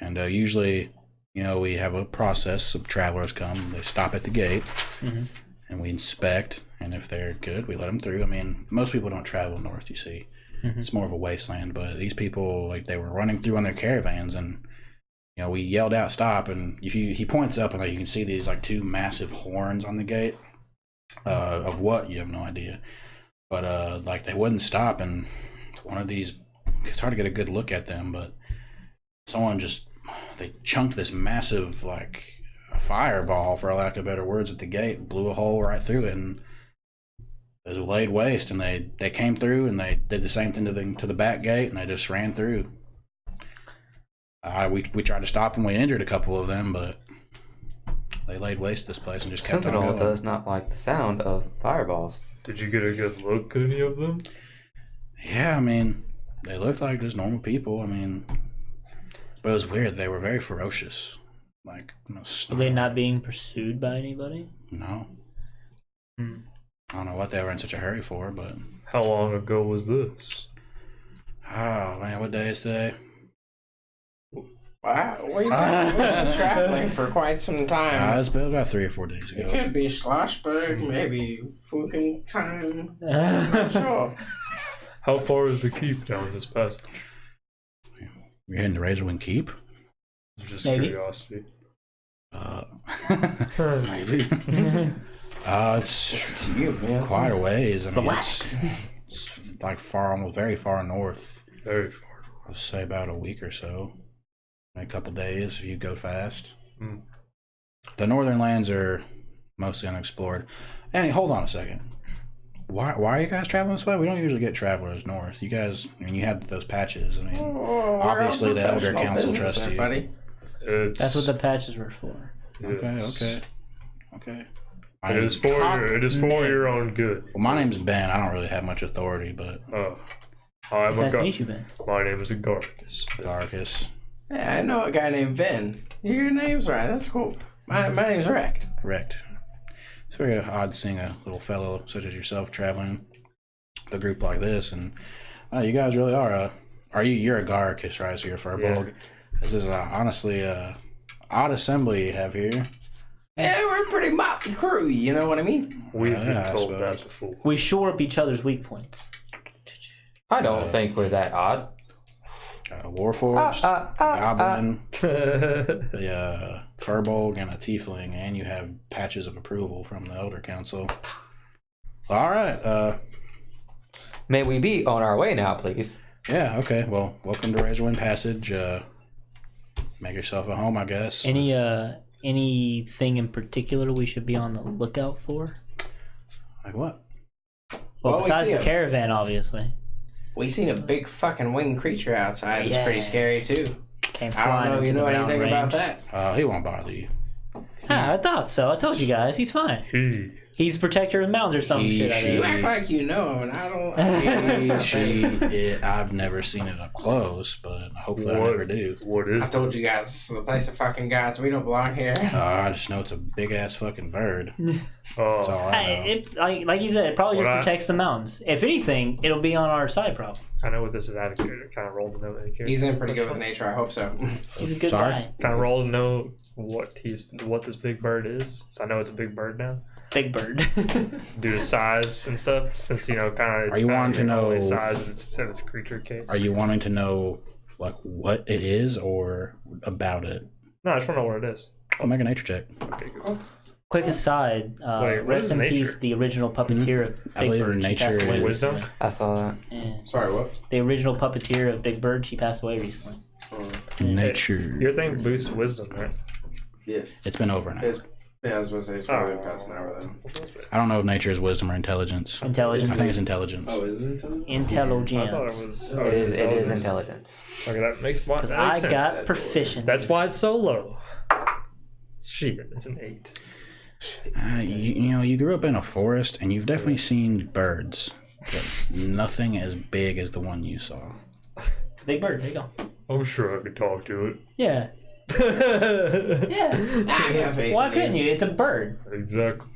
Speaker 1: and usually, we have a process of travelers come. They stop at the gate, and we inspect, and if they're good, we let them through. I mean, most people don't travel north, you see. It's more of a wasteland, but these people, like, they were running through on their caravans, and, we yelled out, stop, and he points up, and like, you can see these, like, two massive horns on the gate. Of what, you have no idea. But, like, they wouldn't stop, and one of these, it's hard to get a good look at them, but someone they chunked this massive, like, a fireball, for lack of better words, at the gate, blew a hole right through it, and it was laid waste. And they came through, and they did the same thing to the back gate, and they just ran through. We tried to stop them. We injured a couple of them, but they laid waste this place and just kept on
Speaker 5: Sentinel
Speaker 1: going.
Speaker 5: does not like the sound of fireballs.
Speaker 2: Did you get a good look at any of them?
Speaker 1: Yeah, I mean, they looked like just normal people. I mean, but it was weird. They were very ferocious. Like,
Speaker 4: Are they not being pursued by anybody?
Speaker 1: No. I don't know what they were in such a hurry for, but
Speaker 2: How long ago was this?
Speaker 1: oh man, what day is today?
Speaker 3: Wow, we've been traveling for quite some time.
Speaker 1: It's been about 3 or 4 days
Speaker 3: It
Speaker 1: ago.
Speaker 3: could be Schlossberg, maybe Fugen time. I'm not sure.
Speaker 2: How far is the keep down this passage?
Speaker 1: You're heading to Razorwind Keep?
Speaker 2: It's just
Speaker 4: Maybe.
Speaker 2: curiosity.
Speaker 1: Maybe. It's
Speaker 3: To you, man.
Speaker 1: quite a ways. I mean,
Speaker 4: Relax.
Speaker 1: it's like far, almost very far north.
Speaker 2: Very far.
Speaker 1: I'd say about a week or so. A couple days if you go fast.
Speaker 2: Mm.
Speaker 1: The northern lands are mostly unexplored. And hold on a second. Why are you guys traveling this way? We don't usually get travelers north. You guys, I mean, you had those patches. I mean, obviously the Elder Council trusts you.
Speaker 3: buddy.
Speaker 4: That's what the patches were for.
Speaker 1: Okay. My
Speaker 2: It
Speaker 1: name's-
Speaker 2: is for your own good.
Speaker 1: Well, my name's Ben. I don't really have much authority, but
Speaker 2: I'm
Speaker 4: It's
Speaker 2: a
Speaker 4: nice to
Speaker 2: gar-
Speaker 4: meet you, Ben.
Speaker 2: My name is Garcus.
Speaker 1: Darkus.
Speaker 3: Yeah, I know a guy named Ben. Your name's right. That's cool. My name's Wrecked.
Speaker 1: Wrecked. It's very odd seeing a little fellow such as yourself traveling a group like this, and you guys really are. You're a Garcus, right? So you're a Furbolg.
Speaker 2: Yeah.
Speaker 1: This is honestly a odd assembly you have here.
Speaker 3: Yeah, we're a pretty motley crew. You know what I mean?
Speaker 2: We've
Speaker 1: I
Speaker 2: been told
Speaker 1: suppose.
Speaker 2: that before.
Speaker 4: We shore up each other's weak points.
Speaker 5: I don't think we're that odd.
Speaker 1: Warforged, Goblin, the Furbolg, and a Tiefling, and you have patches of approval from the Elder Council. All right.
Speaker 5: May we be on our way now, please?
Speaker 1: Yeah. Okay. Well, welcome to Razorwind Passage. Make yourself at home, I guess.
Speaker 4: Anything in particular we should be on the lookout for?
Speaker 1: Like what?
Speaker 4: Well,
Speaker 3: Well, we
Speaker 4: besides
Speaker 3: see
Speaker 4: the
Speaker 3: a-
Speaker 4: caravan, obviously.
Speaker 3: We seen a big fucking winged creature outside. It's
Speaker 4: Yeah.
Speaker 3: pretty scary too.
Speaker 4: Came
Speaker 3: I
Speaker 4: flying
Speaker 3: don't know.
Speaker 4: into
Speaker 3: You know
Speaker 4: the mountain
Speaker 3: anything
Speaker 4: range.
Speaker 3: about that?
Speaker 1: He won't bother you.
Speaker 4: Ah, I thought so. I told you guys. He's fine. He's protector of the mountains or some
Speaker 1: He,
Speaker 4: shit. I
Speaker 1: she-
Speaker 3: You
Speaker 4: think.
Speaker 3: act like you know him, and I don't.
Speaker 1: I've never seen it up close, but hopefully I never do.
Speaker 2: What is
Speaker 3: I told you guys, this is the place of fucking gods. We don't belong here.
Speaker 1: I just know it's a big ass fucking bird.
Speaker 2: Oh,
Speaker 1: That's all I know.
Speaker 4: Like you said, it probably
Speaker 2: What
Speaker 4: just
Speaker 2: I-
Speaker 4: protects the mountains. If anything, it'll be on our side, probably.
Speaker 2: I know what this is out of character. Kind of rolled to know that character.
Speaker 3: He's in pretty good with nature. I hope so.
Speaker 4: He's a good
Speaker 1: Sorry?
Speaker 4: guy.
Speaker 2: Kind of rolled to know what this big bird is. So I know it's a big bird now.
Speaker 4: Big bird.
Speaker 2: Due to size and stuff, since kind of.
Speaker 1: Are you wanting to know-
Speaker 2: size instead of its creature case?
Speaker 1: Are you wanting to know like what it is or about it?
Speaker 2: No, I just want to know what it is.
Speaker 1: I'll make a nature check.
Speaker 2: Okay, cool.
Speaker 4: Quick aside,
Speaker 2: Wait, what
Speaker 4: rest
Speaker 2: is
Speaker 4: in
Speaker 2: nature?
Speaker 4: peace, the original puppeteer of
Speaker 1: I
Speaker 4: Big
Speaker 1: believe
Speaker 4: Bird. She
Speaker 1: nature
Speaker 4: passed away
Speaker 1: is-
Speaker 2: Wisdom?
Speaker 4: recently.
Speaker 5: I saw that.
Speaker 4: Yeah.
Speaker 3: Sorry, what?
Speaker 4: The original puppeteer of Big Bird, she passed away recently.
Speaker 1: Nature.
Speaker 2: Your thing boosts wisdom, right?
Speaker 3: Yes.
Speaker 1: It's been over now.
Speaker 3: Yeah, I was going to say it's probably been past an hour then.
Speaker 1: I don't know if nature is wisdom or intelligence.
Speaker 4: Intelligence.
Speaker 1: I think it's intelligence.
Speaker 3: Oh, is it?
Speaker 2: I thought it
Speaker 4: Intelligence.
Speaker 2: was.
Speaker 5: It is intelligence.
Speaker 2: Okay, that makes
Speaker 4: Because
Speaker 2: that
Speaker 4: I
Speaker 2: makes sense.
Speaker 4: got proficient.
Speaker 2: That's why it's so low. Shit, it's an 8.
Speaker 1: You grew up in a forest and you've definitely seen birds, but nothing as big as the one you saw.
Speaker 4: It's a Big Bird. There you go.
Speaker 2: I'm sure I could talk to it.
Speaker 4: Yeah. Yeah.
Speaker 3: I have faith
Speaker 4: Why
Speaker 3: in
Speaker 4: couldn't
Speaker 3: you.
Speaker 4: you? It's a bird.
Speaker 2: Exactly.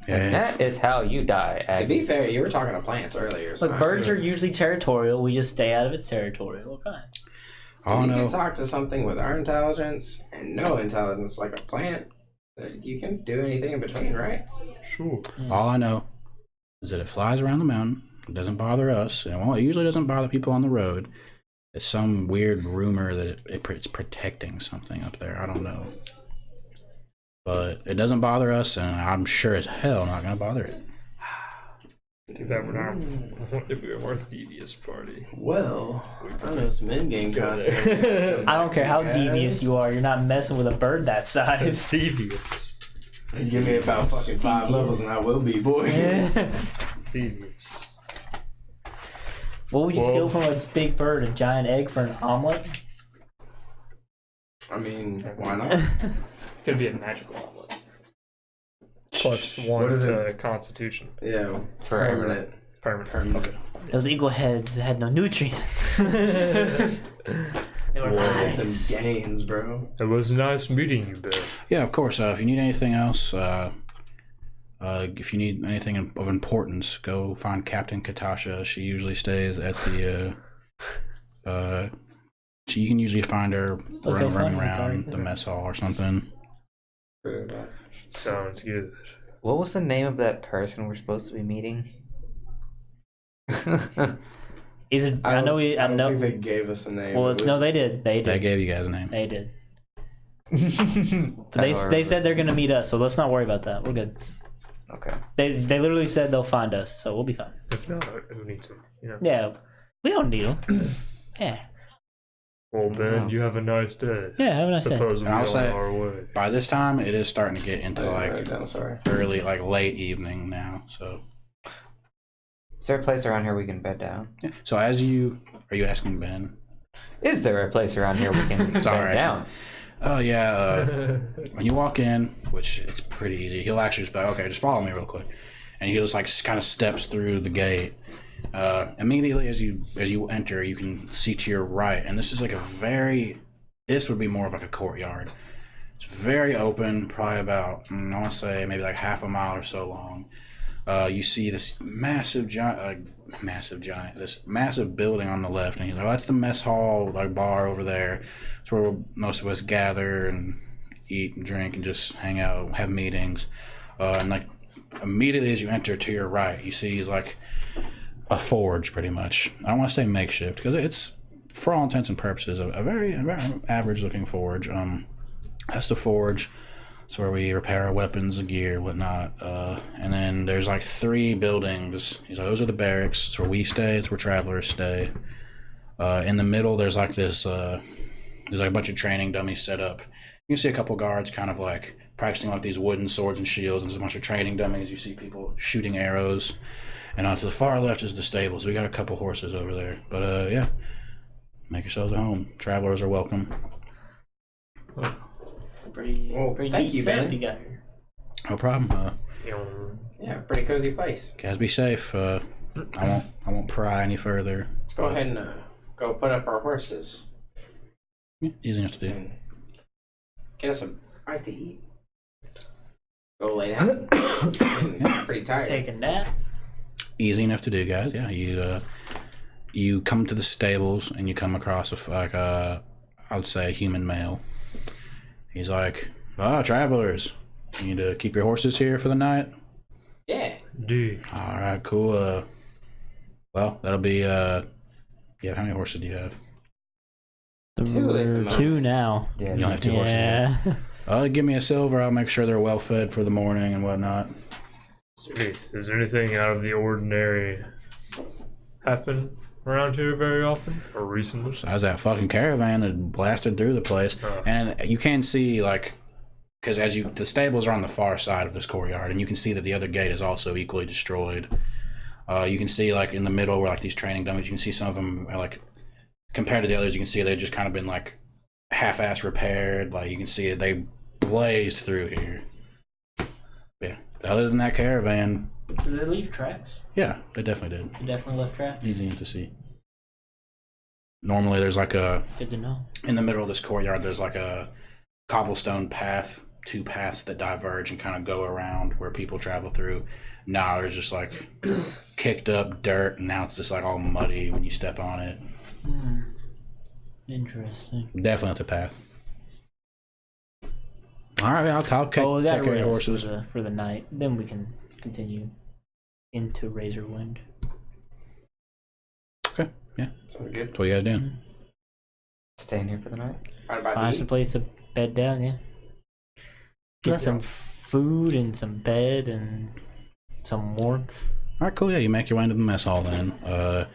Speaker 5: And
Speaker 1: Yeah,
Speaker 5: that is how you die,
Speaker 3: To be
Speaker 5: Aggie.
Speaker 3: fair, you were talking to plants earlier. So
Speaker 4: Look, birds are usually territorial. We just stay out of its territory. We're fine.
Speaker 1: all I
Speaker 3: You can
Speaker 1: know.
Speaker 3: talk to something with our intelligence and no intelligence, like a plant. You can do anything in between, right?
Speaker 2: Sure.
Speaker 1: All I know is that it flies around the mountain. It doesn't bother us, and well, it usually doesn't bother people on the road. It's some weird rumor that it's protecting something up there. I don't know, but it doesn't bother us, and I'm sure as hell not gonna bother it.
Speaker 2: Too bad we're not. I wonder if we were more devious party.
Speaker 3: Well, I know some in-game
Speaker 2: Go
Speaker 3: content.
Speaker 2: there.
Speaker 4: I don't care how devious you are. You're not messing with a bird that
Speaker 2: It's
Speaker 4: size.
Speaker 2: devious.
Speaker 3: Give me about fucking 5 levels and I will be, boy.
Speaker 2: Devious.
Speaker 4: What would you steal from a big bird? A giant egg for an omelet?
Speaker 3: I mean, why not?
Speaker 2: Could be a magical omelet. Plus
Speaker 3: What
Speaker 2: 1
Speaker 3: is
Speaker 2: to Constitution.
Speaker 3: Yeah,
Speaker 5: Forever.
Speaker 3: permanent.
Speaker 2: Okay.
Speaker 4: Those eagle heads had no nutrients. They were
Speaker 3: Them
Speaker 4: nice.
Speaker 3: gains, bro.
Speaker 2: It was nice meeting you, Bill.
Speaker 1: Yeah, of course. If you need anything else, if you need anything of importance, go find Captain Katasha. She usually stays at the. You can usually find her
Speaker 4: Oh, so
Speaker 1: running
Speaker 4: funny,
Speaker 1: around
Speaker 4: okay.
Speaker 1: the mess hall or something.
Speaker 2: Sounds good.
Speaker 5: What was the name of that person we're supposed to be meeting?
Speaker 4: Is it? I
Speaker 3: don't-
Speaker 4: know.
Speaker 3: I don't
Speaker 4: know.
Speaker 3: think they gave us a name.
Speaker 4: Well,
Speaker 3: It was-
Speaker 4: no, they did. They
Speaker 1: They
Speaker 4: did.
Speaker 1: gave you guys a name.
Speaker 4: They did. But they said they're gonna meet us, so let's not worry about that. We're good.
Speaker 5: Okay.
Speaker 4: They literally said they'll find us, so we'll be fine.
Speaker 2: If not, who needs them? You know.
Speaker 4: Yeah, we don't need them. Yeah.
Speaker 2: Well, Ben, you have a nice day.
Speaker 4: Yeah, have a nice day.
Speaker 2: Suppose we're
Speaker 1: I'll
Speaker 2: on
Speaker 1: say-
Speaker 2: our way.
Speaker 1: By this time, it is starting to get into like
Speaker 3: down, sorry.
Speaker 1: early, like late evening now. So,
Speaker 5: Is there a place around here we can bed down?
Speaker 1: yeah. So are you asking Ben?
Speaker 5: Is there a place around here we can bed
Speaker 1: alright.
Speaker 5: down?
Speaker 1: Oh yeah. When you walk in, which it's pretty easy, he'll actually just be like, okay, just follow me real quick, and he just like kind of steps through the gate. Immediately as you enter, you can see to your right, and this is like this would be more of like a courtyard. It's very open, probably about I want to say maybe like half a mile or so long. You see this massive building on the left, and he's like, oh, that's the mess hall, like bar over there. It's where most of us gather and eat and drink and just hang out, have meetings. And like immediately as you enter to your right, you see is like a forge, pretty much. I don't want to say makeshift because it's, for all intents and purposes, a very average looking forge. That's the forge. It's where we repair our weapons and gear, whatnot. And then there's like 3 buildings. He's like, those are the barracks. It's where we stay. It's where travelers stay. In the middle, there's like this. There's like a bunch of training dummies set up. You can see a couple guards kind of like practicing like these wooden swords and shields. And there's a bunch of training dummies. You see people shooting arrows. And to the far left is the stables. We got a couple horses over there. But yeah, make yourselves at home. Travelers are welcome.
Speaker 4: Pretty
Speaker 3: thank
Speaker 4: neat
Speaker 3: you,
Speaker 4: setup
Speaker 3: Ben.
Speaker 4: you got here.
Speaker 1: No problem.
Speaker 3: Yeah, pretty cozy place.
Speaker 1: Guys, be safe. I won't pry any further.
Speaker 3: Let's go ahead and go put up our horses.
Speaker 1: Yeah, easy enough to do.
Speaker 3: And get us a bite to eat. Go lay down. I'm pretty tired.
Speaker 4: Take a nap.
Speaker 1: Easy enough to do, guys. Yeah, you come to the stables and you come across I would say a human male. He's like, travelers, you need to keep your horses here for the night?
Speaker 3: Yeah.
Speaker 2: Dude.
Speaker 1: All right, cool. Well, that'll be, yeah, how many horses do you have?
Speaker 3: Two
Speaker 4: 2 now.
Speaker 5: Yeah.
Speaker 1: You only have 2 horses.
Speaker 4: Yeah.
Speaker 1: Give me a silver. I'll make sure they're well fed for the morning and whatnot.
Speaker 2: Is there anything out of the ordinary happen around here very often or recently?
Speaker 1: So as that fucking caravan that blasted through the place, and you can see like, because the stables are on the far side of this courtyard, and you can see that the other gate is also equally destroyed. You can see like in the middle where like these training dummies, you can see some of them are, like, compared to the others, you can see they've just kind of been like half-ass repaired. Like you can see they blazed through here. Yeah. Other than that caravan,
Speaker 4: Do they leave tracks?
Speaker 1: yeah, they definitely did.
Speaker 4: They definitely left tracks.
Speaker 1: Easy to see. Normally, there's like
Speaker 4: Good to know.
Speaker 1: in the middle of this courtyard, there's like a cobblestone path, 2 paths that diverge and kind of go around where people travel through. Now there's just like kicked up dirt, and now it's just like all muddy when you step on it.
Speaker 4: Interesting.
Speaker 1: Definitely not the path. All right, I'll take
Speaker 4: We got
Speaker 1: care of the
Speaker 4: rest
Speaker 1: horses.
Speaker 4: for the night. Then we can continue into Razorwind.
Speaker 1: Okay, yeah.
Speaker 3: Sounds good.
Speaker 1: That's what you guys doing.
Speaker 5: Staying here for the night?
Speaker 4: Find some place to bed down. Yeah. Get some food and some bed and some warmth.
Speaker 1: All right, cool. Yeah, you make your way into the mess hall then.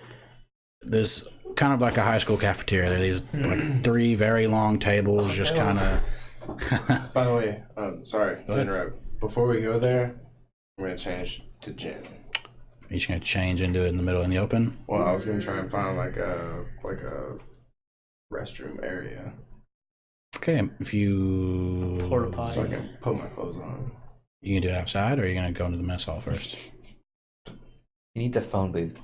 Speaker 1: There's kind of like a high school cafeteria. There are these like 3 very long tables, just kind of.
Speaker 3: By the way, sorry to
Speaker 1: ahead.
Speaker 3: interrupt. Before we go there, I'm gonna change to gin.
Speaker 1: You're just gonna change into it in the middle in the open.
Speaker 3: Well, I was gonna try and find like a restroom area
Speaker 1: Okay, if you
Speaker 4: Porta potty.
Speaker 3: so I can put my clothes on.
Speaker 1: you can do it outside, or are you gonna go into the mess hall first?
Speaker 5: You need the phone booth.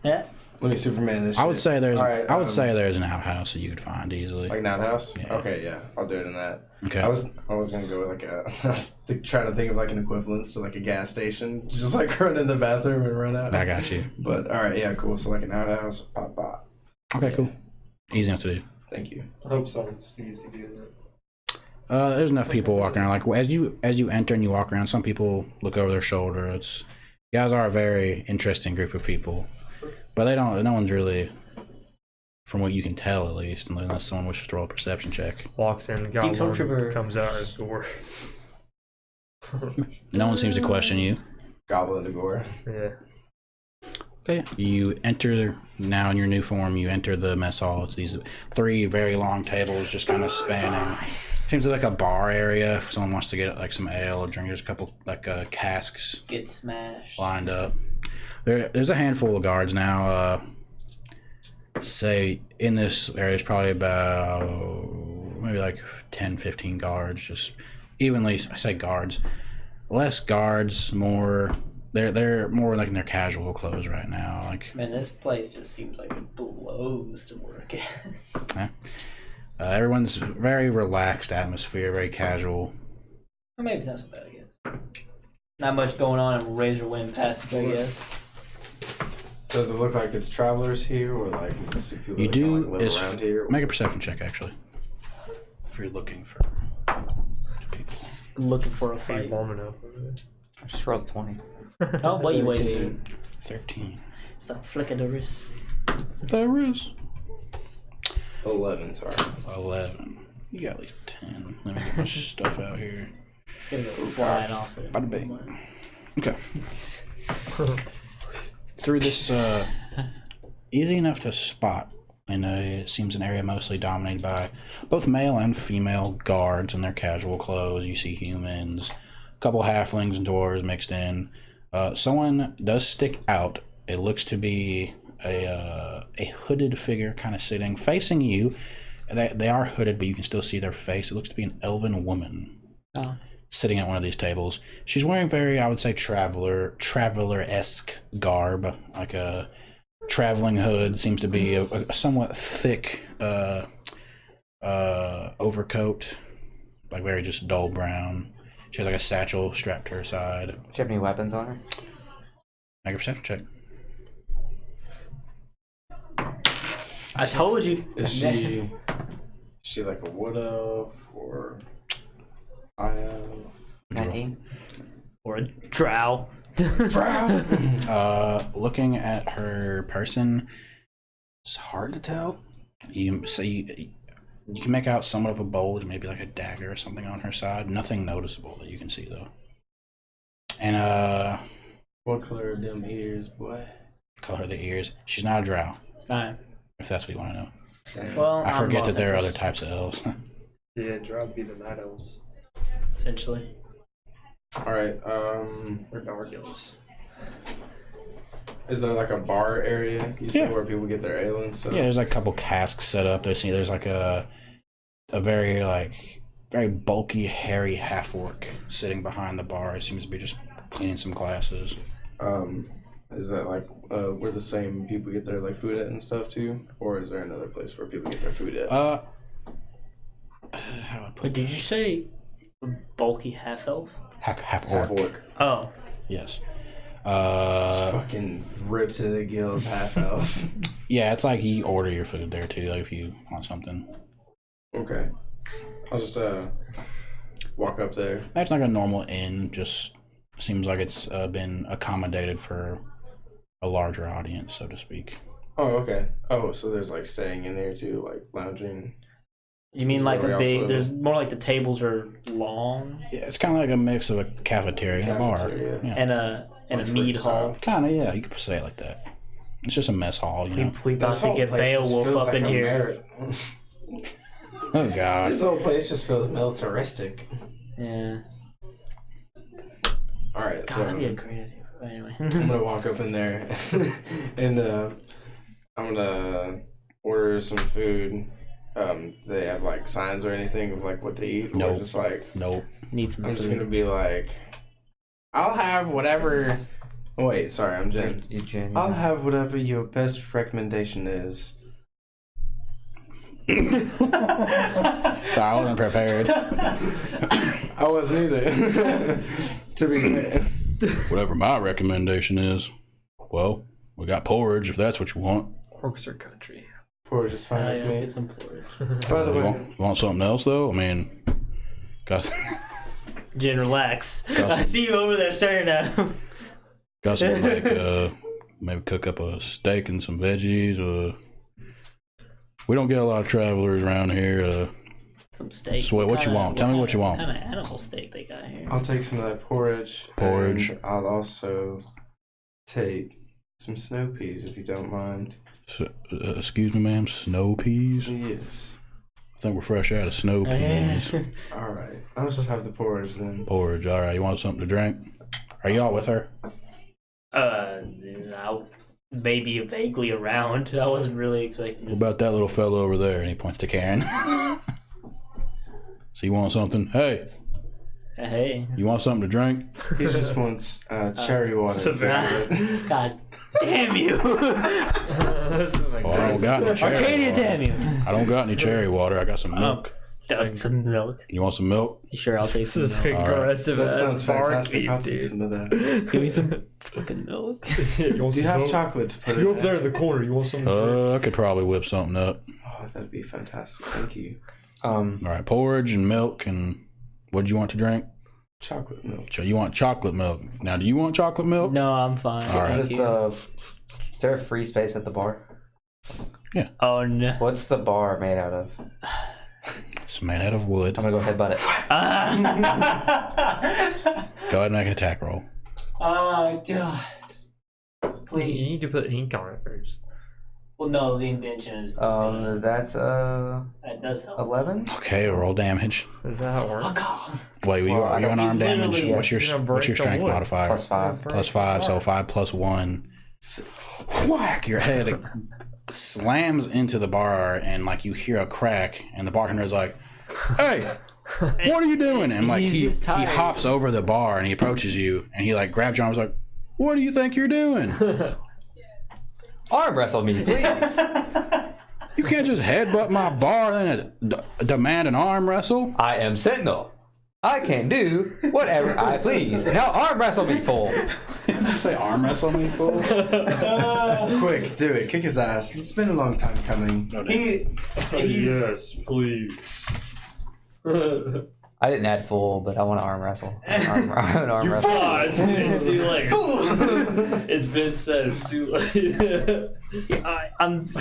Speaker 4: Yeah.
Speaker 3: Let me Superman this.
Speaker 1: I would
Speaker 3: shit.
Speaker 1: say there's.
Speaker 3: All right,
Speaker 1: I would say there's an outhouse that you could find easily.
Speaker 3: like an outhouse.
Speaker 1: Yeah.
Speaker 3: Okay, yeah, I'll do it in that.
Speaker 1: Okay.
Speaker 3: I was gonna go with like a. I was trying to think of like an equivalence to like a gas station, just like run in the bathroom and run out.
Speaker 1: I got you.
Speaker 3: But all right, yeah, cool. So like an outhouse, pop pop.
Speaker 1: Okay, cool. Easy enough to do.
Speaker 3: Thank you.
Speaker 2: I hope someone's easy to do that.
Speaker 1: There's enough people walking around. Like as you enter and you walk around, some people look over their shoulder. You guys are a very interesting group of people, but they don't. No one's really, from what you can tell at least, unless someone wishes to roll a perception check.
Speaker 2: Walks in,
Speaker 4: Deepstorm Trooper.
Speaker 2: Goblin comes out his door.
Speaker 1: No one seems to question you.
Speaker 3: Goblin Agora.
Speaker 2: Yeah.
Speaker 1: Okay, you enter now in your new form. You enter the mess hall. It's these 3 very long tables, just kind of spanning. Seems like a bar area if someone wants to get like some ale or drink. There's a couple like casks
Speaker 4: Get smashed.
Speaker 1: lined up. There's a handful of guards now. Say in this area, there's probably about maybe like 10, 15 guards, just evenly. I say guards, less guards, more. They're more like in their casual clothes right now. Like,
Speaker 4: Man, this place just seems like it blows to work at.
Speaker 1: everyone's very relaxed atmosphere, very casual.
Speaker 4: Or maybe it's not so bad, I guess. Not much going on in Razorwind Passage, I guess.
Speaker 3: Does it look like it's travelers here, or like see people
Speaker 1: You
Speaker 3: that
Speaker 1: do
Speaker 3: kinda, like, live around here?
Speaker 1: make a perception check actually, if you're looking for people.
Speaker 4: Looking for a
Speaker 2: Be
Speaker 4: fight.
Speaker 2: warm enough.
Speaker 5: I just rolled 20.
Speaker 4: Oh, what you wasting?
Speaker 1: 13.
Speaker 4: It's a flick of the wrist.
Speaker 1: There is
Speaker 3: 11. Sorry.
Speaker 1: 11. You got at least 10. Let me get my stuff out here.
Speaker 4: It's gonna go flying off it.
Speaker 1: Bada bing. Okay. Through this, easy enough to spot, and it seems an area mostly dominated by both male and female guards in their casual clothes. You see humans, a couple halflings and dwarves mixed in. Someone does stick out. It looks to be a hooded figure kind of sitting, facing you. They are hooded, but you can still see their face. It looks to be an elven woman.
Speaker 4: Oh.
Speaker 1: Sitting at one of these tables. She's wearing very, I would say, traveler-esque garb, like a traveling hood. Seems to be a somewhat thick overcoat, like very just dull brown. She has like a satchel strapped to her side.
Speaker 5: Do you have any weapons on her?
Speaker 1: Make a perception check.
Speaker 4: I told you.
Speaker 3: Is she like a wood elf or I
Speaker 5: 19.
Speaker 4: Or a drow.
Speaker 1: Looking at her person, it's hard to tell. You can make out somewhat of a bulge, maybe like a dagger or something on her side. Nothing noticeable that you can see though. And
Speaker 3: what color are them ears, boy?
Speaker 1: color the ears. She's not a drow,
Speaker 4: Alright.
Speaker 1: if that's what you want to know.
Speaker 3: Damn.
Speaker 4: Well,
Speaker 1: I forget
Speaker 4: I'm
Speaker 1: that there are
Speaker 4: lost
Speaker 1: other types of elves.
Speaker 2: Yeah, drow be the night elves
Speaker 4: essentially.
Speaker 3: All right.
Speaker 2: or dark elves.
Speaker 3: Is there like a bar area you see
Speaker 1: Yeah.
Speaker 3: where people get their ale and stuff?
Speaker 1: Yeah, there's like a couple casks set up. There's like a very very bulky, hairy half orc sitting behind the bar. It seems to be just cleaning some glasses.
Speaker 3: Is that like where the same people get their like food at and stuff too, or is there another place where people get their food at?
Speaker 1: How do I
Speaker 4: But
Speaker 1: put
Speaker 4: did you say bulky half elf?
Speaker 1: half
Speaker 3: Half
Speaker 1: orc?
Speaker 3: orc.
Speaker 4: Oh.
Speaker 1: Yes.
Speaker 3: Fucking ripped to the gills, half elf.
Speaker 1: Yeah, it's like you order your food there too, like if you want something.
Speaker 3: Okay. I'll just walk up there.
Speaker 1: It's like a normal inn, just seems like it's been accommodated for a larger audience, so to speak.
Speaker 3: Oh, okay. Oh, so there's like staying in there too, like lounging.
Speaker 4: You mean
Speaker 3: So
Speaker 4: like
Speaker 3: we
Speaker 4: a big?
Speaker 3: also-
Speaker 4: There's more like the tables are long
Speaker 1: Yeah, it's kind of like a mix of a cafeteria and a bar.
Speaker 3: Cafeteria.
Speaker 1: Yeah,
Speaker 4: and a
Speaker 3: Lunch
Speaker 4: mead
Speaker 3: break
Speaker 4: hall.
Speaker 1: kind of. Yeah, you could say it like that. It's just a mess hall, you know.
Speaker 4: We about
Speaker 3: This
Speaker 4: to
Speaker 3: whole
Speaker 4: get
Speaker 3: place just
Speaker 4: Beowulf
Speaker 3: feels
Speaker 4: up
Speaker 3: like
Speaker 4: in
Speaker 3: a
Speaker 4: here.
Speaker 1: Oh God.
Speaker 3: This whole place just feels militaristic.
Speaker 4: Yeah.
Speaker 3: All right,
Speaker 4: God,
Speaker 3: so
Speaker 4: that'd be a great idea. But anyway.
Speaker 3: I'm gonna walk up in there, and I'm gonna order some food. They have like signs or anything of like what to eat, or
Speaker 1: Nope.
Speaker 3: just like
Speaker 1: Nope.
Speaker 4: Need some
Speaker 3: I'm just
Speaker 4: food.
Speaker 3: gonna be like, I'll have whatever. Oh, wait, sorry, I'm Jen.
Speaker 5: You genuine.
Speaker 3: I'll have whatever your best recommendation is.
Speaker 1: Sorry, I wasn't prepared.
Speaker 3: I wasn't either. To be fair.
Speaker 1: Whatever my recommendation is. Well, we got porridge if that's what you want.
Speaker 2: Orcs are country.
Speaker 3: Porridge is fine
Speaker 4: Yeah, let's
Speaker 3: with
Speaker 4: get
Speaker 3: me.
Speaker 4: some porridge.
Speaker 3: By the
Speaker 1: You
Speaker 3: way,
Speaker 1: want something else though? I mean, got
Speaker 4: Jen, relax.
Speaker 1: Got
Speaker 4: I
Speaker 1: some-
Speaker 4: see you over there staring at him.
Speaker 1: got some like maybe cook up a steak and some veggies. We don't get a lot of travelers around here.
Speaker 4: Some steak.
Speaker 1: So what you want? Tell me what you want.
Speaker 4: What kind of animal steak they got here?
Speaker 3: I'll take some of that porridge.
Speaker 1: Porridge.
Speaker 3: And I'll also take some snow peas if you don't mind.
Speaker 1: So, excuse me, ma'am. Snow peas?
Speaker 3: Yes.
Speaker 1: I think we're fresh out of snow peas.
Speaker 3: All right. I'll just have the porridge then.
Speaker 1: Porridge. All right. You want something to drink? Are y'all with her?
Speaker 4: Maybe vaguely around. I wasn't really expecting
Speaker 1: What
Speaker 4: it.
Speaker 1: about that little fellow over there? And he points to Karen. So you want something? Hey,
Speaker 4: Hey.
Speaker 1: you want something to drink?
Speaker 3: He just wants cherry water.
Speaker 2: Savannah.
Speaker 4: God damn you.
Speaker 2: This is my
Speaker 1: Well, I don't got any cherry
Speaker 4: Arcadia,
Speaker 1: water.
Speaker 4: damn you.
Speaker 1: I don't got any cherry water. I got some milk.
Speaker 4: Some milk.
Speaker 1: You want some milk?
Speaker 4: Sure, I'll take
Speaker 2: This
Speaker 4: some
Speaker 2: is
Speaker 4: milk.
Speaker 2: aggressive
Speaker 3: That
Speaker 2: ass
Speaker 3: sounds fantastic. I'll
Speaker 2: barkeep,
Speaker 3: take some
Speaker 2: dude.
Speaker 3: of that.
Speaker 4: Give me some fucking milk.
Speaker 2: You
Speaker 3: Do you have chocolate to put in
Speaker 2: You over there in the corner. You want some?
Speaker 1: I could probably whip something up.
Speaker 3: Oh, that'd be fantastic. Thank you.
Speaker 1: All right, porridge and milk. And what do you want to drink?
Speaker 3: Chocolate milk.
Speaker 1: So you want chocolate milk. Now, do you want chocolate milk?
Speaker 4: No, I'm fine.
Speaker 1: All right.
Speaker 5: Is there a free space at the bar?
Speaker 4: Oh no.
Speaker 5: What's the bar made out of?
Speaker 1: It's made out of wood.
Speaker 5: I'm gonna go headbutt it.
Speaker 1: Go ahead and make an attack roll.
Speaker 4: Oh god.
Speaker 2: You
Speaker 4: Please.
Speaker 2: need to put ink on it first.
Speaker 4: Well, no, the intention is the same.
Speaker 5: That's
Speaker 4: That does help.
Speaker 5: 11.
Speaker 1: Okay, roll damage.
Speaker 2: Is that how it works?
Speaker 1: Wait,
Speaker 5: Well,
Speaker 1: are you
Speaker 5: I don't-
Speaker 1: unarmed
Speaker 4: He's
Speaker 1: damage?
Speaker 4: literally-
Speaker 1: What's your
Speaker 2: You're gonna break the
Speaker 1: strength
Speaker 2: wood.
Speaker 1: modifier?
Speaker 5: Plus 5.
Speaker 1: Plus 5, so 5 plus 1.
Speaker 3: 6.
Speaker 1: Whack! Your head slams into the bar, and like you hear a crack, and the bartender's like, "Hey, what are you doing?" And like
Speaker 4: He's
Speaker 1: he
Speaker 4: just tired.
Speaker 1: hops over the bar and he approaches you, and he like grabs your arm, and is like, "What do you think you're doing?
Speaker 5: Arm wrestle me, please.
Speaker 1: You can't just headbutt my bar and then demand an arm wrestle."
Speaker 5: I am Sentinel. I can do whatever I please. Now arm wrestle me, fool.
Speaker 1: Did you say arm wrestle me, fool?
Speaker 3: Quick, do it. Kick his ass. It's been a long time coming.
Speaker 2: Yes, please.
Speaker 5: I didn't add full, but I want to arm wrestle. Arm wrestle.
Speaker 2: It's too late. It's been said. It's too late.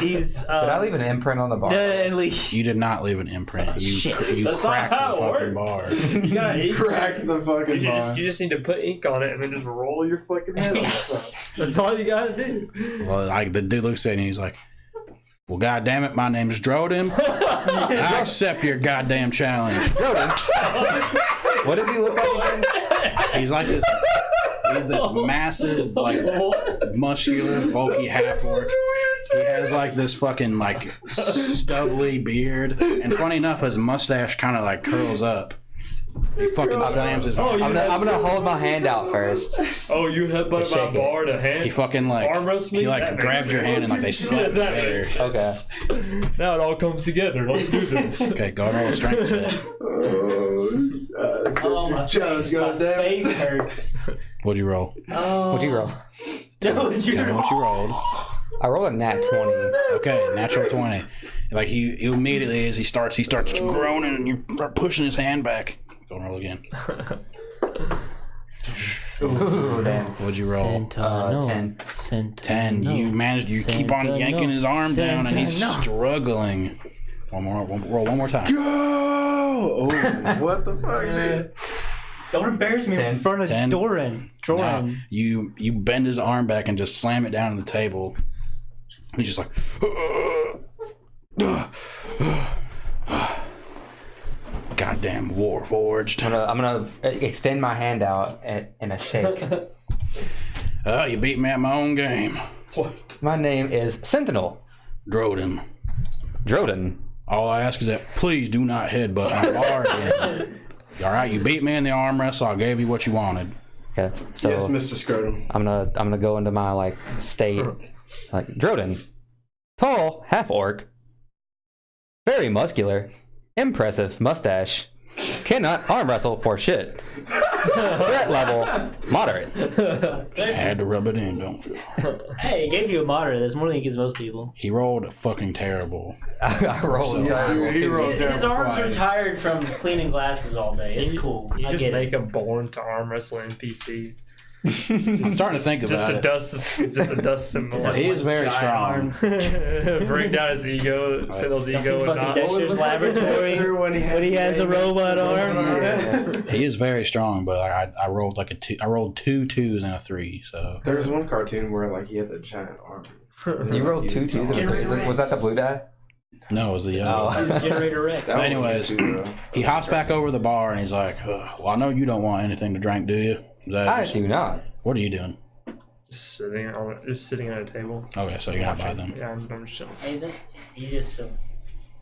Speaker 4: He's.
Speaker 5: Did I leave an imprint on the bar?
Speaker 1: You did not leave an imprint. You
Speaker 2: That's
Speaker 1: cracked
Speaker 2: not how
Speaker 1: the
Speaker 2: it
Speaker 1: fucking
Speaker 2: works.
Speaker 1: bar.
Speaker 2: You gotta ink.
Speaker 3: Crack the fucking bar.
Speaker 2: You just need to put ink on it and then just roll your fucking head on stuff. That's all you gotta do.
Speaker 1: Well, like the dude looks at it and he's like, "Well, goddamn it, my name is Droden. I accept your goddamn challenge."
Speaker 5: What does he look like again?
Speaker 1: He's like this. He's this massive, like muscular, bulky half orc. He has like this fucking like stubbly beard, and funny enough, his mustache kind of like curls up. He fucking slams his.
Speaker 2: Oh,
Speaker 5: I'm gonna hold my hand out first.
Speaker 2: Oh, you headbutted my
Speaker 5: Shake it.
Speaker 2: bar to hand.
Speaker 1: He fucking like
Speaker 2: Arm wrestle me?
Speaker 1: he like
Speaker 2: That
Speaker 1: grabs
Speaker 2: makes
Speaker 1: your hand and like they slap
Speaker 2: That
Speaker 1: together.
Speaker 2: makes
Speaker 5: Okay.
Speaker 2: Now it all comes together. Let's do this.
Speaker 1: Okay, go and roll a strength check.
Speaker 4: Oh, my face, my face hurts.
Speaker 1: What'd you roll?
Speaker 5: What'd you roll?
Speaker 1: Tell me what you rolled.
Speaker 5: I rolled a nat 20.
Speaker 1: Okay, natural 20. Like he immediately as he starts groaning and you start pushing his hand back. Go and roll again.
Speaker 5: Ooh, damn.
Speaker 1: What'd you roll?
Speaker 5: 10.
Speaker 1: 10. You managed. You keep on yanking his arm down, and he's struggling. Roll one more time.
Speaker 3: Go! Oh, what the fuck, dude?
Speaker 4: Don't embarrass me
Speaker 5: 10.
Speaker 4: in front of
Speaker 1: 10.
Speaker 4: Doran.
Speaker 1: Now, you bend his arm back and just slam it down on the table. He's just like, goddamn Warforged.
Speaker 5: I'm gonna extend my hand out in a shake.
Speaker 1: Oh, you beat me at my own game.
Speaker 5: My name is Sentinel
Speaker 1: Droden.
Speaker 5: Droden.
Speaker 1: All I ask is that please do not headbutt my bar again. All right, you beat me in the arm wrestle. I gave you what you wanted.
Speaker 5: Okay, so
Speaker 3: Yes, Mr. Scrotum.
Speaker 5: I'm gonna go into my like state, like Droden, tall, half orc, very muscular, impressive mustache, cannot arm wrestle for shit. Threat level moderate.
Speaker 1: Had to rub it in, don't you?
Speaker 4: Hey, he gave you a moderate. That's more than he gives most people.
Speaker 1: He rolled fucking terrible.
Speaker 5: I rolled terrible.
Speaker 3: He rolled
Speaker 4: His
Speaker 3: terrible
Speaker 4: arms are
Speaker 3: twice.
Speaker 4: tired from cleaning glasses all day. It's cool.
Speaker 2: You
Speaker 4: I
Speaker 2: just
Speaker 4: get
Speaker 2: make
Speaker 4: it.
Speaker 2: a born to arm wrestle NPC.
Speaker 1: I'm starting to think
Speaker 2: Just
Speaker 1: about
Speaker 2: a
Speaker 1: it.
Speaker 2: dust symbol.
Speaker 1: Well, he is very strong.
Speaker 2: Bring down his ego, Sinnoh's
Speaker 4: Y'all seen
Speaker 2: ego, and
Speaker 4: fucking
Speaker 2: not.
Speaker 4: Dexter's Laboratory
Speaker 3: when
Speaker 4: he has a robot arm?
Speaker 1: He is very strong, but I rolled like a 2. I rolled 2 2s and a 3. So
Speaker 3: There was one cartoon where like he had the giant arm.
Speaker 5: You rolled 2 2s. Was that the blue die?
Speaker 1: no, it was the yellow.
Speaker 5: Oh.
Speaker 4: Generator Rex.
Speaker 3: That one was
Speaker 1: Anyways,
Speaker 3: good too, bro.
Speaker 1: He hops back over the bar and he's like, "Well, I know you don't want anything to drink, do you? Is that
Speaker 5: I do not.
Speaker 1: what are you doing?"
Speaker 2: Just sitting at a table.
Speaker 1: Okay, so you're not by them.
Speaker 2: Yeah, I'm just chilling.
Speaker 4: He's just
Speaker 1: So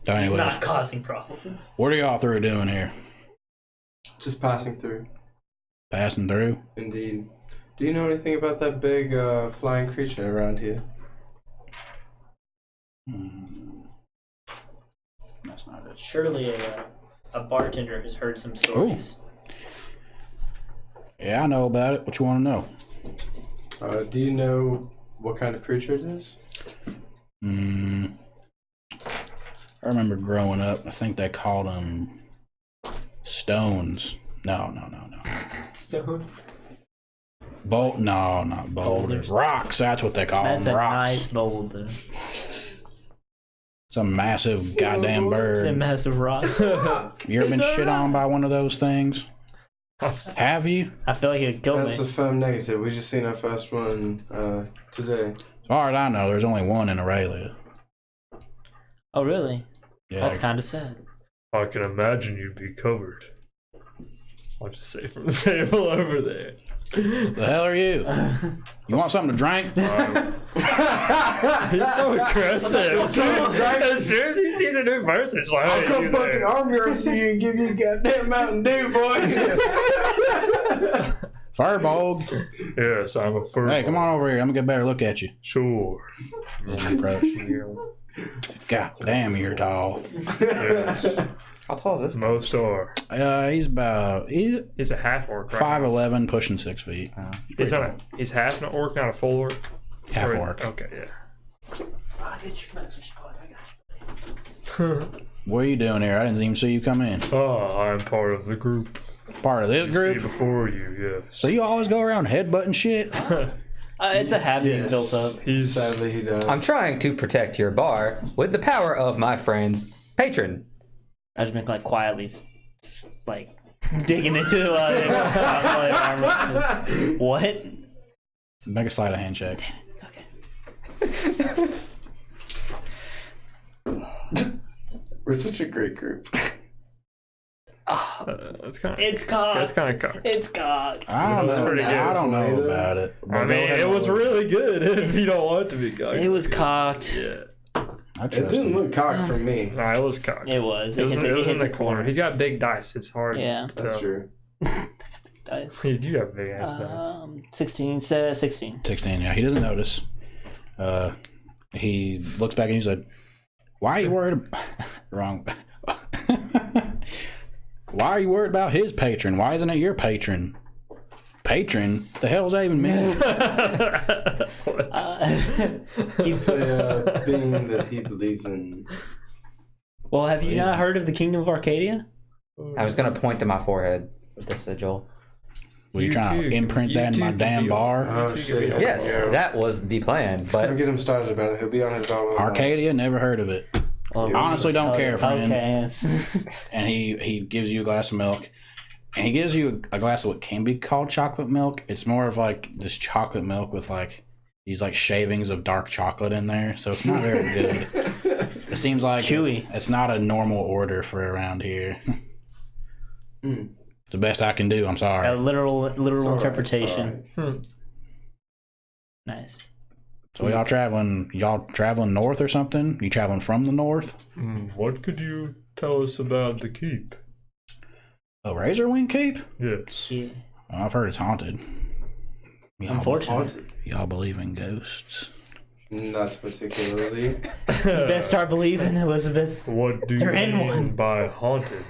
Speaker 4: he's
Speaker 1: anyways,
Speaker 4: not causing problems.
Speaker 1: what are y'all through doing here?
Speaker 3: Just passing through.
Speaker 1: Passing through?
Speaker 3: Indeed. Do you know anything about that big flying creature around here?
Speaker 1: That's not it.
Speaker 4: Surely a bartender has heard some stories.
Speaker 1: Yeah, I know about it. What you want to know?
Speaker 3: Do you know what kind of creature it is?
Speaker 1: I remember growing up. I think they called them stones. No.
Speaker 4: Stones.
Speaker 1: No, not boulders. Rocks. That's what they call
Speaker 4: That's
Speaker 1: them.
Speaker 4: a
Speaker 1: Rocks.
Speaker 4: nice boulder.
Speaker 1: It's a massive goddamn
Speaker 4: The
Speaker 1: bird.
Speaker 4: massive rocks.
Speaker 1: You ever been shit on by one of those things? Have you?
Speaker 4: I feel like it would kill
Speaker 3: That's
Speaker 4: me.
Speaker 3: a firm negative. We just seen our first one today.
Speaker 1: As far as I know, there's only one in Eralia.
Speaker 4: Oh, really?
Speaker 1: Yeah.
Speaker 4: That's kind of sad.
Speaker 2: I can imagine you'd be covered. I'll just say from the table over there.
Speaker 1: The hell are you? You want something to drink?
Speaker 2: He's so aggressive. As soon as he sees a new person, it's like,
Speaker 3: I'll
Speaker 2: hey,
Speaker 3: come
Speaker 2: you
Speaker 3: fucking
Speaker 2: there.
Speaker 3: arm wrestle you and give you a goddamn Mountain Dew, boy.
Speaker 1: Firbolg.
Speaker 2: Yes, I'm a fur.
Speaker 1: Hey, come on over here. I'm gonna get a better look at you.
Speaker 2: Sure.
Speaker 1: As you approach. God damn, you're tall.
Speaker 2: Yes.
Speaker 5: How tall is this?
Speaker 2: Most are.
Speaker 1: He's
Speaker 2: He's a half orc, right?
Speaker 1: 5'11", pushing 6 feet.
Speaker 2: He's half an orc, not a full orc.
Speaker 1: Half
Speaker 2: Or-
Speaker 1: orc.
Speaker 2: Okay, yeah.
Speaker 1: What are you doing here? I didn't even see you come in.
Speaker 2: Oh, I'm part of the group.
Speaker 1: Part of this
Speaker 2: See
Speaker 1: group.
Speaker 2: before you, yes.
Speaker 1: So you always go around headbutting shit?
Speaker 4: It's a habit he's built up.
Speaker 2: He's
Speaker 3: Sadly, he does.
Speaker 5: I'm trying to protect your bar with the power of my friend's patron.
Speaker 4: I just meant like quietly, like digging into armor. What?
Speaker 1: Make a sleight of hand check.
Speaker 3: We're such a great group.
Speaker 2: that's kind of.
Speaker 4: It's cocked.
Speaker 2: That's kind of cocked.
Speaker 4: It's cocked.
Speaker 1: I don't
Speaker 2: That's
Speaker 1: know.
Speaker 2: pretty good.
Speaker 1: I don't know about it.
Speaker 2: I mean, it was really good. If you don't want it to be cocked.
Speaker 4: It was cocked.
Speaker 2: Yeah.
Speaker 1: I
Speaker 3: It
Speaker 1: trust
Speaker 3: didn't
Speaker 1: you.
Speaker 3: look cocked from me.
Speaker 2: No, it was cocked.
Speaker 4: It was.
Speaker 2: It was,
Speaker 4: hit
Speaker 2: it was
Speaker 4: hit
Speaker 2: in the corner. He's got big dice. It's hard.
Speaker 4: Yeah.
Speaker 2: to
Speaker 3: That's
Speaker 2: tell.
Speaker 3: true.
Speaker 4: Dice.
Speaker 2: You do have big ass dice.
Speaker 4: 16 says 16.
Speaker 1: 16, yeah. He doesn't notice. He looks back and he's like, why are you worried wrong. Why are you worried about his patron? Why isn't it your patron? Patron? The hell does that even mean?
Speaker 3: It's a being that he believes in.
Speaker 4: Well, have you not heard of the Kingdom of Arcadia?
Speaker 5: I was going to point to my forehead with the sigil.
Speaker 1: Were you trying to imprint that in my damn bar?
Speaker 3: Oh shit!
Speaker 5: Yes, that was the plan,
Speaker 3: Don't
Speaker 5: but
Speaker 3: get him started about it. He'll be on his dog.
Speaker 1: Arcadia? Never heard of it.
Speaker 4: Well,
Speaker 1: Honestly, don't care, friend.
Speaker 4: Okay.
Speaker 1: And he gives you a glass of milk. And he gives you a glass of what can be called chocolate milk. It's more of like this chocolate milk with like these like shavings of dark chocolate in there. So it's not very good. It seems like
Speaker 4: Chewy.
Speaker 1: it's not a normal order for around here. It's the best I can do. I'm
Speaker 4: A
Speaker 1: sorry.
Speaker 4: literal
Speaker 3: It's all right,
Speaker 4: interpretation.
Speaker 3: it's all right.
Speaker 4: Nice.
Speaker 1: So y'all traveling north or something? You traveling from the north?
Speaker 2: What could you tell us about the keep?
Speaker 1: A Razorwind Keep?
Speaker 2: Yes.
Speaker 4: Yeah.
Speaker 1: Well, I've heard it's haunted.
Speaker 4: Unfortunately.
Speaker 3: Haunted?
Speaker 1: Y'all believe in ghosts?
Speaker 3: Not particularly.
Speaker 4: You best start believing, Elizabeth.
Speaker 2: What do you
Speaker 4: You're in
Speaker 2: mean
Speaker 4: one.
Speaker 2: by haunted?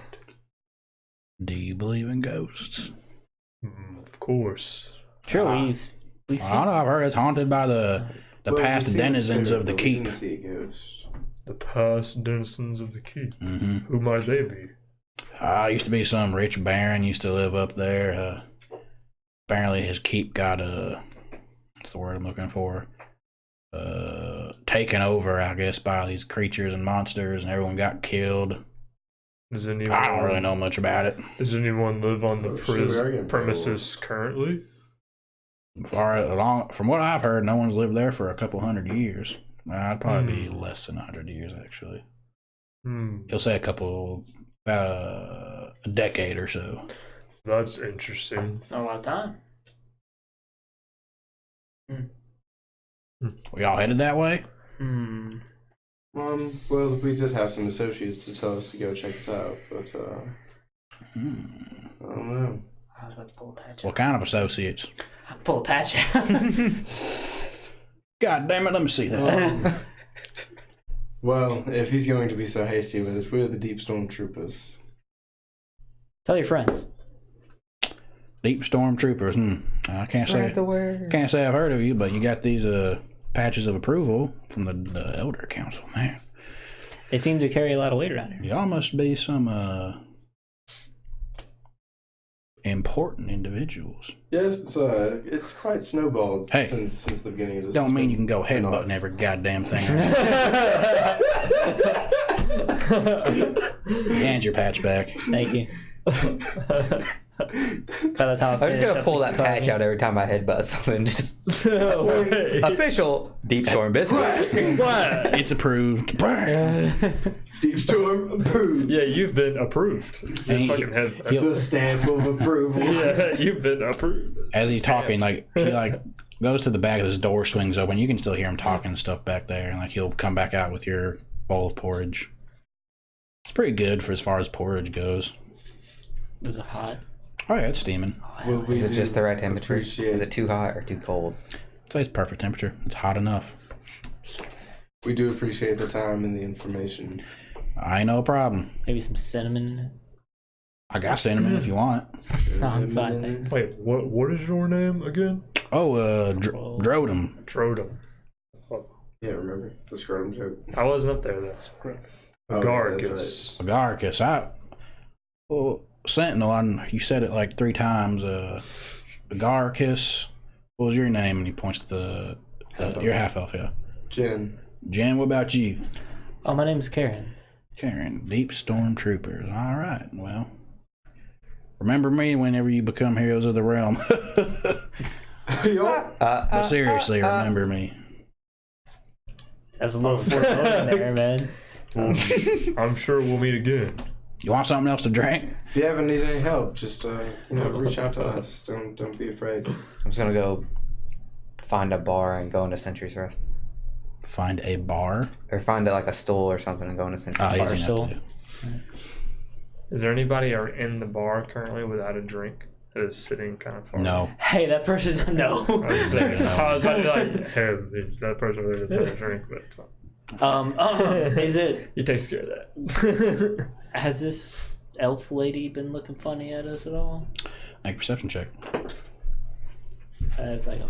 Speaker 1: Do you believe in ghosts?
Speaker 2: Of course.
Speaker 4: True, we've
Speaker 1: I don't know. I've heard it's haunted by the
Speaker 3: Well,
Speaker 1: past
Speaker 3: we've seen
Speaker 1: denizens
Speaker 3: spirit,
Speaker 1: of the
Speaker 3: but we
Speaker 1: keep.
Speaker 3: didn't see a ghost.
Speaker 2: The past denizens of the keep.
Speaker 1: Mm-hmm.
Speaker 2: Who might they be?
Speaker 1: I used to be some rich baron. Used to live up there. apparently his keep got what's the word I'm looking for? Taken over, I guess, by these creatures and monsters, and everyone got killed.
Speaker 2: Does anyone,
Speaker 1: I don't really know much about it.
Speaker 2: Does anyone live on the
Speaker 3: Sure, we are getting
Speaker 2: premises currently?
Speaker 1: From what I've heard, no one's lived there for a couple hundred years. I'd probably be less than 100 years, actually. He'll say a decade or so.
Speaker 2: That's interesting.
Speaker 4: It's not a lot of time.
Speaker 1: We all headed that way?
Speaker 3: Well, we did have some associates to tell us to go check it out, but I don't know.
Speaker 4: I was about to pull a patch
Speaker 1: What
Speaker 4: out.
Speaker 1: kind of associates?
Speaker 4: Pull a patch out.
Speaker 1: God damn it, let me see that.
Speaker 3: Well, if he's going to be so hasty with it, we're the Deepstorm Troopers.
Speaker 4: Tell your friends.
Speaker 1: Deepstorm Troopers. I can't say I've heard of you, but you got these patches of approval from the Elder Council, man.
Speaker 4: They seem to carry a lot of weight around here.
Speaker 1: Y'all must be some important individuals.
Speaker 3: Yes, it's quite snowballed
Speaker 1: Hey,
Speaker 3: since the beginning of this.
Speaker 1: Don't mean you can go headbutting every goddamn thing. Hand your patch back.
Speaker 4: Thank you. By the time
Speaker 5: I'm just gonna pull that patch out every time I headbutt something. Just official Deepstorm business.
Speaker 1: It's approved.
Speaker 3: Deepstorm approved.
Speaker 2: Yeah, you've been approved.
Speaker 1: And
Speaker 2: Just fucking head.
Speaker 3: The stamp of approval.
Speaker 2: Yeah, you've been approved.
Speaker 1: As he's talking, he goes to the back of his door, swings open. You can still hear him talking and stuff back there, and he'll come back out with your bowl of porridge. It's pretty good for as far as porridge goes.
Speaker 4: Was it hot?
Speaker 1: Oh yeah, it's steaming.
Speaker 5: Is it just the right temperature?
Speaker 3: appreciate-
Speaker 5: Is it too hot or too cold?
Speaker 1: I'd say it's perfect temperature. It's hot enough.
Speaker 3: We do appreciate the time and the information.
Speaker 1: I ain't no problem.
Speaker 4: Maybe some cinnamon in it.
Speaker 1: I got cinnamon if you want.
Speaker 4: No, I'm fine, thanks.
Speaker 2: Wait, what is your name again?
Speaker 1: Oh, Drodum.
Speaker 2: Trodum.
Speaker 3: Yeah, remember the scrotum joke?
Speaker 2: I wasn't up there. That's correct.
Speaker 3: Oh,
Speaker 2: Gargus.
Speaker 1: Agaricus. Sentinel, you said it like 3 times. Agaricus. What was your name? And he points to your half elf, yeah.
Speaker 3: Jen.
Speaker 1: Jen, what about you?
Speaker 4: Oh, my name's Karen.
Speaker 1: Karen, Deepstorm Troopers. All right, well. Remember me whenever you become heroes of the realm. But seriously, remember me.
Speaker 4: That's a little foreboding there, man.
Speaker 2: I'm sure we'll meet again.
Speaker 1: You want something else to drink?
Speaker 3: If you ever need any help, just reach out to us. Don't be afraid.
Speaker 5: I'm just gonna go find a bar and go into Sentry's Rest.
Speaker 1: Find a bar?
Speaker 5: Or find like a stool or something and go into Sentry's
Speaker 1: Oh,
Speaker 5: Rest.
Speaker 1: easy enough to do.
Speaker 2: Is there anybody in the bar currently without a drink that is sitting kind of far?
Speaker 1: No.
Speaker 4: Hey, that person's no.
Speaker 2: I was about to be like, hey, that person over there doesn't have a drink, but
Speaker 4: Is it?
Speaker 2: he takes care of that.
Speaker 4: Has this elf lady been looking funny at us at all?
Speaker 1: Make a perception check.
Speaker 4: That's like a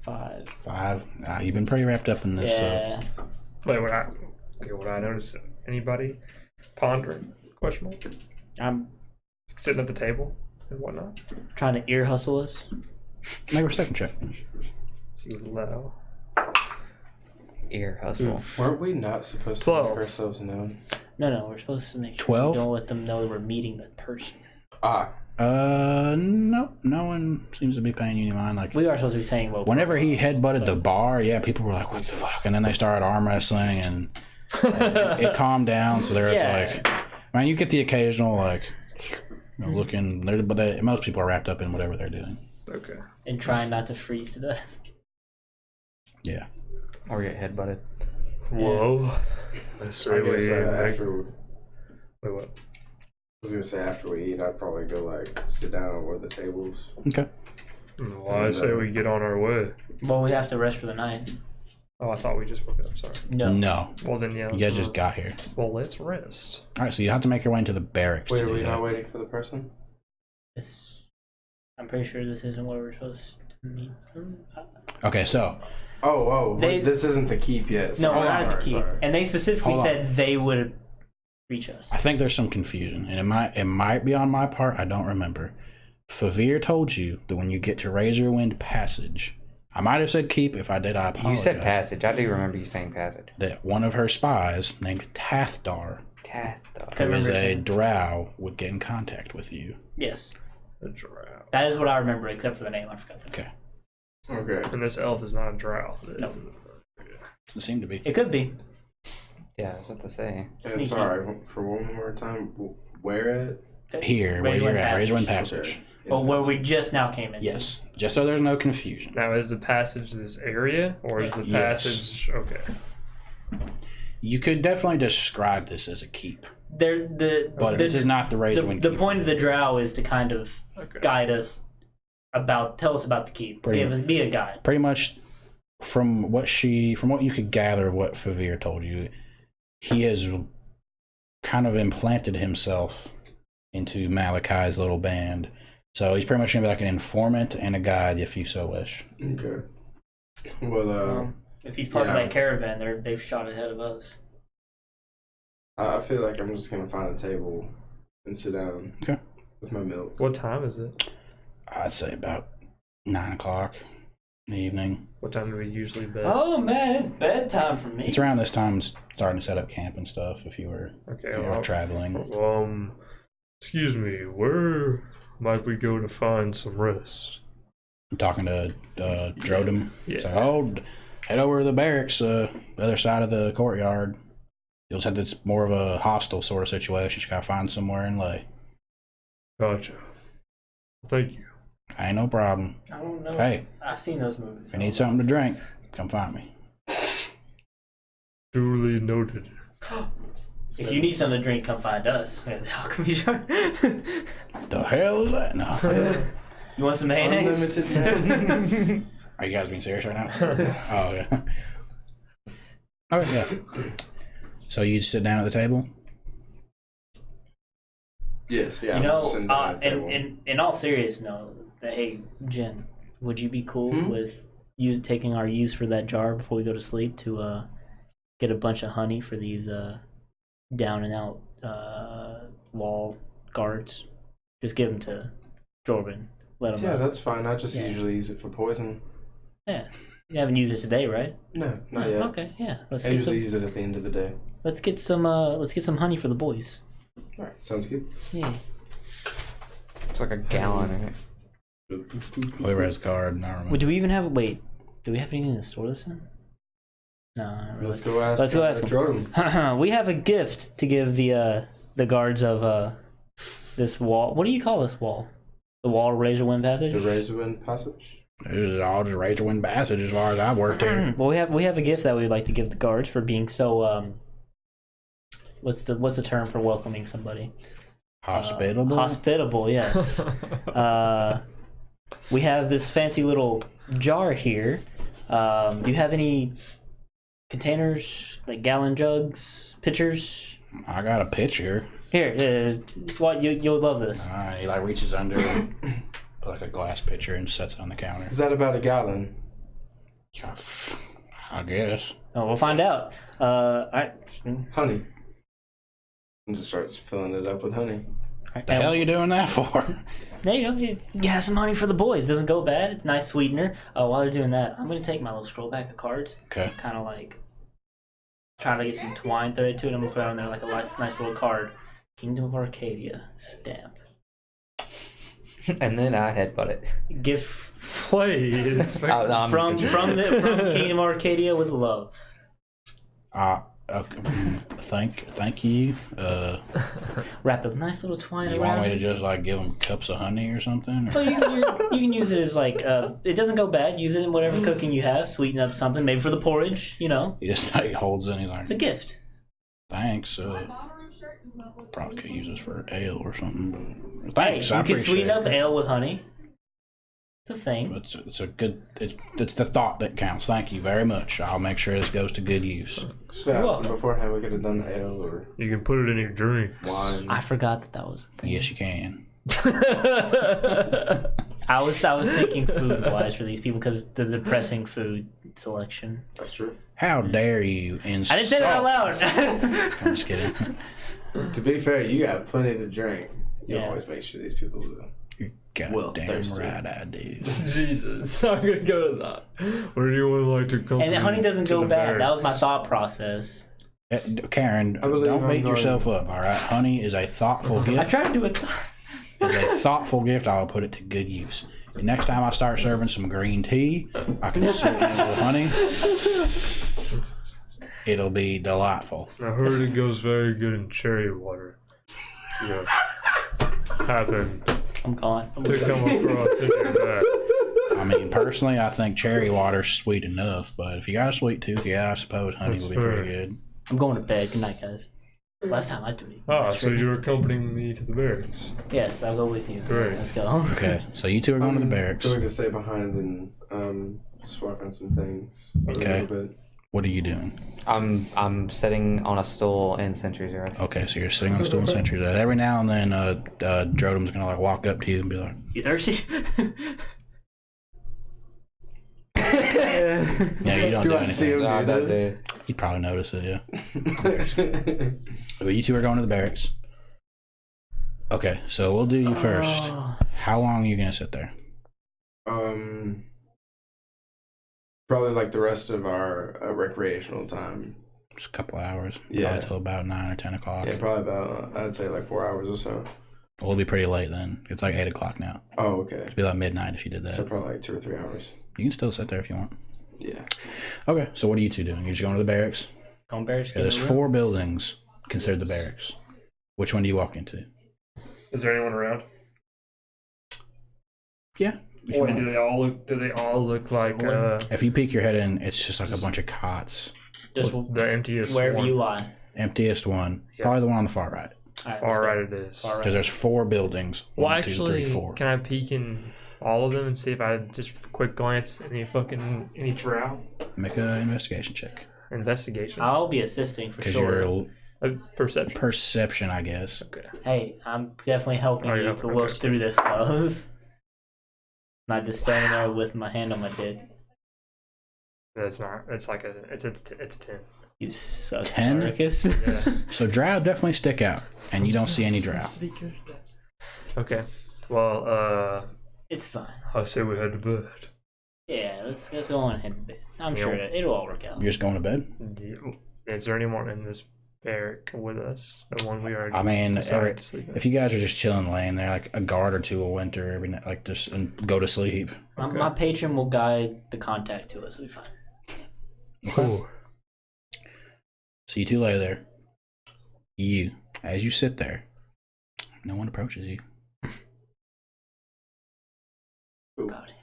Speaker 4: 5.
Speaker 1: 5. You've been pretty wrapped up in this.
Speaker 4: Yeah.
Speaker 2: Wait, what I notice? Anybody pondering? Question mark.
Speaker 4: I'm
Speaker 2: Sitting at the table and whatnot.
Speaker 4: trying to ear hustle us.
Speaker 1: Make a perception check.
Speaker 2: She was low.
Speaker 5: Ear hustle.
Speaker 3: Weren't we not supposed to
Speaker 2: 12.
Speaker 3: make ourselves known?
Speaker 4: No, we're supposed to make sure
Speaker 1: 12?
Speaker 4: we don't let them know that we're meeting the person.
Speaker 1: No. No one seems to be paying you any mind. Like,
Speaker 4: We are supposed to be saying, well,
Speaker 1: whenever he headbutted the bar, yeah, people were like, what the fuck? And then they started arm wrestling, and it calmed down. So there's like, man, you get the occasional, like, looking, but most people are wrapped up in whatever they're doing.
Speaker 2: Okay.
Speaker 4: and trying not to freeze to death.
Speaker 1: Yeah.
Speaker 5: Or get headbutted.
Speaker 2: Well, let's say
Speaker 3: I guess
Speaker 2: we
Speaker 3: after.
Speaker 2: wait, what?
Speaker 3: I was gonna say after we eat, I'd probably go sit down on one of the tables.
Speaker 1: Okay.
Speaker 2: Well, I say we get on our way.
Speaker 4: Well, we have to rest for the night.
Speaker 2: Oh, I thought we just woke up. Sorry.
Speaker 1: No.
Speaker 2: Well, then yeah.
Speaker 1: You guys just got here.
Speaker 2: Well, let's rest.
Speaker 1: All right, so you have to make your way into the barracks.
Speaker 3: Wait,
Speaker 1: to
Speaker 3: are
Speaker 1: do
Speaker 3: we
Speaker 1: that.
Speaker 3: not waiting for the person?
Speaker 4: I'm pretty sure this isn't where we're supposed to meet them.
Speaker 1: Okay, so
Speaker 3: This isn't the keep yet.
Speaker 4: No,
Speaker 3: Sorry,
Speaker 4: we're not at the keep.
Speaker 3: sorry.
Speaker 4: And they specifically
Speaker 1: Hold on.
Speaker 4: said they would reach us.
Speaker 1: I think there's some confusion, and it might be on my part. I don't remember. Favir told you that when you get to Razorwind Passage, I might have said keep. If I did, I apologize.
Speaker 5: You said passage. I do remember you saying passage.
Speaker 1: That one of her spies, named Tathdar, who is a drow, would get in contact with you.
Speaker 4: Yes.
Speaker 2: A drow.
Speaker 4: That is what I remember, except for the name. I forgot the name.
Speaker 3: Okay.
Speaker 2: And this elf is not a drow.
Speaker 4: No.
Speaker 1: It seemed to be.
Speaker 4: It could be.
Speaker 5: Yeah, I was about to say.
Speaker 3: And
Speaker 4: Sneaky.
Speaker 3: sorry, for one more time, where at?
Speaker 1: Here, where you're at, Razorwind Passage.
Speaker 3: Okay.
Speaker 4: Well, where we just now came into.
Speaker 1: Yes, just so there's no confusion.
Speaker 2: Now, is the passage this area, or is the
Speaker 1: Yes.
Speaker 2: passage okay?
Speaker 1: You could definitely describe this as a keep,
Speaker 4: But
Speaker 1: this is not the Razorwind
Speaker 4: the
Speaker 1: keep.
Speaker 4: point of the drow is to kind of
Speaker 2: Okay.
Speaker 4: guide us tell us about the keep. Be a guide.
Speaker 1: Pretty much, from what you could gather of what Favir told you, he has kind of implanted himself into Malachi's little band. So he's pretty much gonna be like an informant and a guide, if you so wish.
Speaker 3: Okay. Well,
Speaker 4: If he's part of
Speaker 3: yeah.
Speaker 4: that caravan, they've shot ahead of us.
Speaker 3: I feel like I'm just gonna find a table and sit down.
Speaker 1: Okay.
Speaker 3: With my milk.
Speaker 2: What time is it?
Speaker 1: I'd say about 9 o'clock in the evening.
Speaker 2: What time do we usually bed?
Speaker 4: Oh man, it's bedtime for me.
Speaker 1: It's around this time starting to set up camp and stuff. If you were
Speaker 2: Okay.
Speaker 1: traveling.
Speaker 2: Excuse me. Where might we go to find some rest?
Speaker 1: I'm talking to Drodum.
Speaker 2: Yeah.
Speaker 1: So, head over to the barracks, the other side of the courtyard. You'll have it's more of a hostile sort of situation. You gotta find somewhere and lay.
Speaker 2: Gotcha. Thank you.
Speaker 1: Ain't no problem.
Speaker 4: I don't know.
Speaker 1: Hey,
Speaker 4: I've seen those movies.
Speaker 1: if you need something to drink, come find me.
Speaker 2: Duly noted.
Speaker 4: If you need something to drink, come find us. Yeah, the alchemy jar.
Speaker 1: The hell is that? No.
Speaker 4: You want some mayonnaise?
Speaker 3: Unlimited mayonnaise.
Speaker 1: Are you guys being serious right now? Oh, yeah. Okay, yeah. So you sit down at the table?
Speaker 3: Yes, yeah.
Speaker 4: You
Speaker 3: I'm just
Speaker 4: know,
Speaker 3: sitting down at the table.
Speaker 4: in all seriousness, no. Hey, Jen, would you be cool with taking our use for that jar before we go to sleep to get a bunch of honey for these down and out wall guards? Just give them to Jordan. Let them
Speaker 3: Yeah,
Speaker 4: know.
Speaker 3: that's fine. I just
Speaker 4: Yeah.
Speaker 3: usually use it for poison.
Speaker 4: Yeah. You haven't used it today, right?
Speaker 3: No, not yet.
Speaker 4: Okay, yeah.
Speaker 3: I usually use it at the end of the day.
Speaker 4: Let's get some honey for the boys.
Speaker 3: Alright, sounds good.
Speaker 4: Yeah.
Speaker 5: It's like a gallon in it.
Speaker 1: Whoever has a card, I don't remember.
Speaker 4: Do we even have do we have anything to store this in? No, not really.
Speaker 3: Let's go ask.
Speaker 4: Let's go ask him.
Speaker 3: Jordan.
Speaker 4: We have a gift to give the guards of this wall. What do you call this wall? The wall of Razorwind Passage?
Speaker 3: The Razorwind Passage.
Speaker 1: This is all just Razorwind Passage as far as I worked here.
Speaker 4: Well, we have a gift that we'd like to give the guards for being so what's the term for welcoming somebody?
Speaker 1: Hospitable?
Speaker 4: Hospitable, yes. We have this fancy little jar here. Do you have any containers, like gallon jugs, pitchers?
Speaker 1: I got a pitcher.
Speaker 4: Here, you'll love this.
Speaker 1: He like reaches under, put like a glass pitcher and sets it on the counter.
Speaker 3: Is that about a gallon?
Speaker 1: I guess.
Speaker 4: Oh, we'll find out. All right.
Speaker 3: Honey. And just starts filling it up with honey.
Speaker 1: The hell are you doing that for?
Speaker 4: There you go. You have some honey for the boys. Doesn't go bad. It's a nice sweetener. While they're doing that, I'm gonna take my little scroll back of cards.
Speaker 1: Okay.
Speaker 4: Kind of like trying to get some twine threaded to it. I'm gonna put it on there like a nice little card. Kingdom of Arcadia stamp.
Speaker 5: And then I headbutt it.
Speaker 4: Gift
Speaker 2: Play. It's
Speaker 5: Oh, no, I'm
Speaker 4: from
Speaker 5: essentially-
Speaker 4: from Kingdom of Arcadia with love.
Speaker 1: Okay. Thank you.
Speaker 4: Wrap a nice little twine
Speaker 1: You
Speaker 4: around
Speaker 1: want me to
Speaker 4: it.
Speaker 1: just like give them cups of honey or something?
Speaker 4: So you can use it as like it doesn't go bad. Use it in whatever cooking you have. Sweeten up something, maybe for the porridge. You know,
Speaker 1: He just like holds it and he's like,
Speaker 4: it's a gift.
Speaker 1: thanks. Probably could use this for ale or something. But thanks, I
Speaker 4: you can
Speaker 1: appreciate
Speaker 4: sweeten up
Speaker 1: it.
Speaker 4: ale with honey. It's a thing.
Speaker 1: It's a good. It's the thought that counts. Thank you very much. I'll make sure this goes to good use.
Speaker 3: So beforehand we could have done the ale or
Speaker 2: You can put it in your drinks.
Speaker 3: wine.
Speaker 4: I forgot that was a thing.
Speaker 1: Yes, you can.
Speaker 4: I was thinking food wise for these people because the depressing food selection.
Speaker 3: That's true.
Speaker 1: How dare you insult?
Speaker 4: I didn't say that out loud.
Speaker 1: I'm just kidding.
Speaker 3: To be fair, you got plenty to drink. You
Speaker 4: Yeah.
Speaker 3: always make sure these people do.
Speaker 1: Goddamn
Speaker 3: thirsty.
Speaker 1: right I do.
Speaker 2: Jesus, I'm gonna go to that. Where do you would like to go?
Speaker 4: And honey doesn't go bad. That was my thought process.
Speaker 1: Karen,
Speaker 3: believe
Speaker 1: don't
Speaker 3: I'm
Speaker 1: beat
Speaker 3: going-
Speaker 1: yourself up, all right? Honey is a thoughtful
Speaker 4: I
Speaker 1: gift.
Speaker 4: tried to do it.
Speaker 1: Is a thoughtful gift. I will put it to good use. The next time I start serving some green tea, I can sip a little honey. It'll be delightful.
Speaker 2: I heard it goes very good in cherry water. Yeah. Happen
Speaker 4: I'm gone.
Speaker 2: to come across in your bag.
Speaker 1: I mean, personally, I think cherry water's sweet enough, but if you got a sweet tooth, yeah, I suppose honey
Speaker 2: That's
Speaker 1: will be pretty
Speaker 2: fair.
Speaker 1: good.
Speaker 4: I'm going to bed. Good night, guys. Last time I do it.
Speaker 2: Ah, so you're accompanying me to the barracks.
Speaker 4: Yes, I'll go with you.
Speaker 2: Great.
Speaker 4: Let's go.
Speaker 1: Okay, so you two are going to the barracks.
Speaker 3: Going to stay behind and swap in some things.
Speaker 1: Okay.
Speaker 3: A little bit.
Speaker 1: What are you doing?
Speaker 5: I'm sitting on a stool in Sentry's Rest.
Speaker 1: Okay, so you're sitting on the stool in sentries. Every now and then, Drodom's gonna like walk up to you and be like,
Speaker 4: You thirsty?
Speaker 1: "Yeah, you don't do,
Speaker 3: Do I see
Speaker 1: anything."
Speaker 3: him do this?
Speaker 1: You'd probably notice it, yeah. But you two are going to the barracks. Okay, so we'll do you first. How long are you gonna sit there?
Speaker 3: Probably like the rest of our recreational time.
Speaker 1: Just a couple of hours.
Speaker 3: Yeah.
Speaker 1: Probably till about 9 or 10 o'clock.
Speaker 3: Yeah, probably about I'd say like 4 hours or so.
Speaker 1: Well, it'll be pretty late then. It's like 8 o'clock now.
Speaker 3: Oh, okay.
Speaker 1: It'll be like midnight if you did that.
Speaker 3: So probably like 2 or 3 hours.
Speaker 1: You can still sit there if you want.
Speaker 3: Yeah.
Speaker 1: Okay, so what are you two doing? You're just going to the barracks?
Speaker 4: Don't barracks.
Speaker 1: Okay, there's 4 buildings considered the barracks. Which one do you walk into?
Speaker 2: Is there anyone around?
Speaker 1: Yeah. which
Speaker 2: Or
Speaker 1: one?
Speaker 2: do they all look like
Speaker 1: If you peek your head in, it's just like a bunch of cots.
Speaker 4: Just
Speaker 2: the emptiest
Speaker 4: wherever
Speaker 2: one?
Speaker 4: you lie.
Speaker 1: Emptiest one.
Speaker 2: Yeah.
Speaker 1: Probably the one on the far right.
Speaker 4: All right,
Speaker 2: Far
Speaker 4: let's
Speaker 2: right it is.
Speaker 4: go. Far right.
Speaker 1: Because there's 4 buildings.
Speaker 2: Well,
Speaker 1: 1, 2,
Speaker 2: actually,
Speaker 1: 3, 4.
Speaker 2: can I peek in all of them and see if I just quick glance any drow?
Speaker 1: Make an investigation check.
Speaker 2: Investigation.
Speaker 4: I'll be assisting for
Speaker 1: Because
Speaker 4: sure.
Speaker 1: you're
Speaker 2: Perception.
Speaker 1: perception, I guess.
Speaker 2: Okay.
Speaker 4: Hey, I'm definitely helping
Speaker 2: Oh,
Speaker 4: you
Speaker 2: yeah,
Speaker 4: to
Speaker 2: okay.
Speaker 4: look through this stuff. Not just standing there with my hand on my dick.
Speaker 2: That's not. It's like it's a 10.
Speaker 4: You suck,
Speaker 1: 10?
Speaker 4: Marcus.
Speaker 2: Yeah.
Speaker 1: So drow definitely stick out, and you don't see any drow.
Speaker 2: Okay. Well,
Speaker 4: It's fine.
Speaker 2: I say we head to bed.
Speaker 4: Yeah, let's go on ahead and bed. I'm
Speaker 2: Yeah.
Speaker 4: sure it'll all work out.
Speaker 1: You're just going to bed?
Speaker 2: Is there anyone in this barrack with us? The one we already
Speaker 1: I mean,
Speaker 2: decided to sleep in?
Speaker 1: if you guys are just chilling, laying there, like a guard or two will enter every night, like just and go to sleep.
Speaker 2: Okay.
Speaker 4: My patron will guide the contact to us. We'll be fine.
Speaker 2: Cool.
Speaker 1: So you two lay there. As you sit there, no one approaches you.
Speaker 4: About it.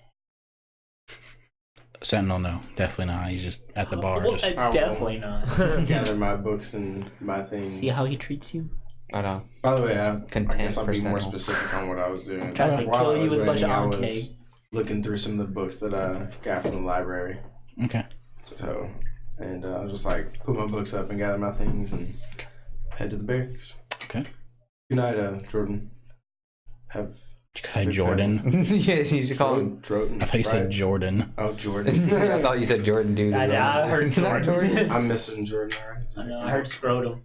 Speaker 1: Sentinel, no, definitely not. He's just at the bar.
Speaker 4: Well,
Speaker 1: Just
Speaker 4: definitely not.
Speaker 3: Gather my books and my things.
Speaker 4: See how he treats you?
Speaker 5: I know.
Speaker 3: By the way, I
Speaker 5: Content
Speaker 3: guess I'll
Speaker 5: for
Speaker 3: be more
Speaker 5: Sentinel.
Speaker 3: specific on what I was doing.
Speaker 4: Trying to
Speaker 3: While
Speaker 4: kill
Speaker 3: I
Speaker 4: you
Speaker 3: was
Speaker 4: with a bunch of
Speaker 3: waiting, I
Speaker 4: arm
Speaker 3: was
Speaker 4: cake.
Speaker 3: looking through some of the books that I got from the library.
Speaker 1: okay.
Speaker 3: So, and I was just like, put my books up and gather my things and head to the barracks.
Speaker 1: Okay.
Speaker 3: Good night, Jordan. Have
Speaker 1: Hi, Jordan.
Speaker 5: Yes, you should call him.
Speaker 3: Jordan.
Speaker 1: I thought you said
Speaker 3: right?
Speaker 1: Jordan.
Speaker 3: Oh, Jordan.
Speaker 5: I thought you said Jordan, dude.
Speaker 4: I heard
Speaker 5: Not
Speaker 4: Jordan.
Speaker 3: I'm missing Jordan. Alright.
Speaker 4: I know. I heard scrotum.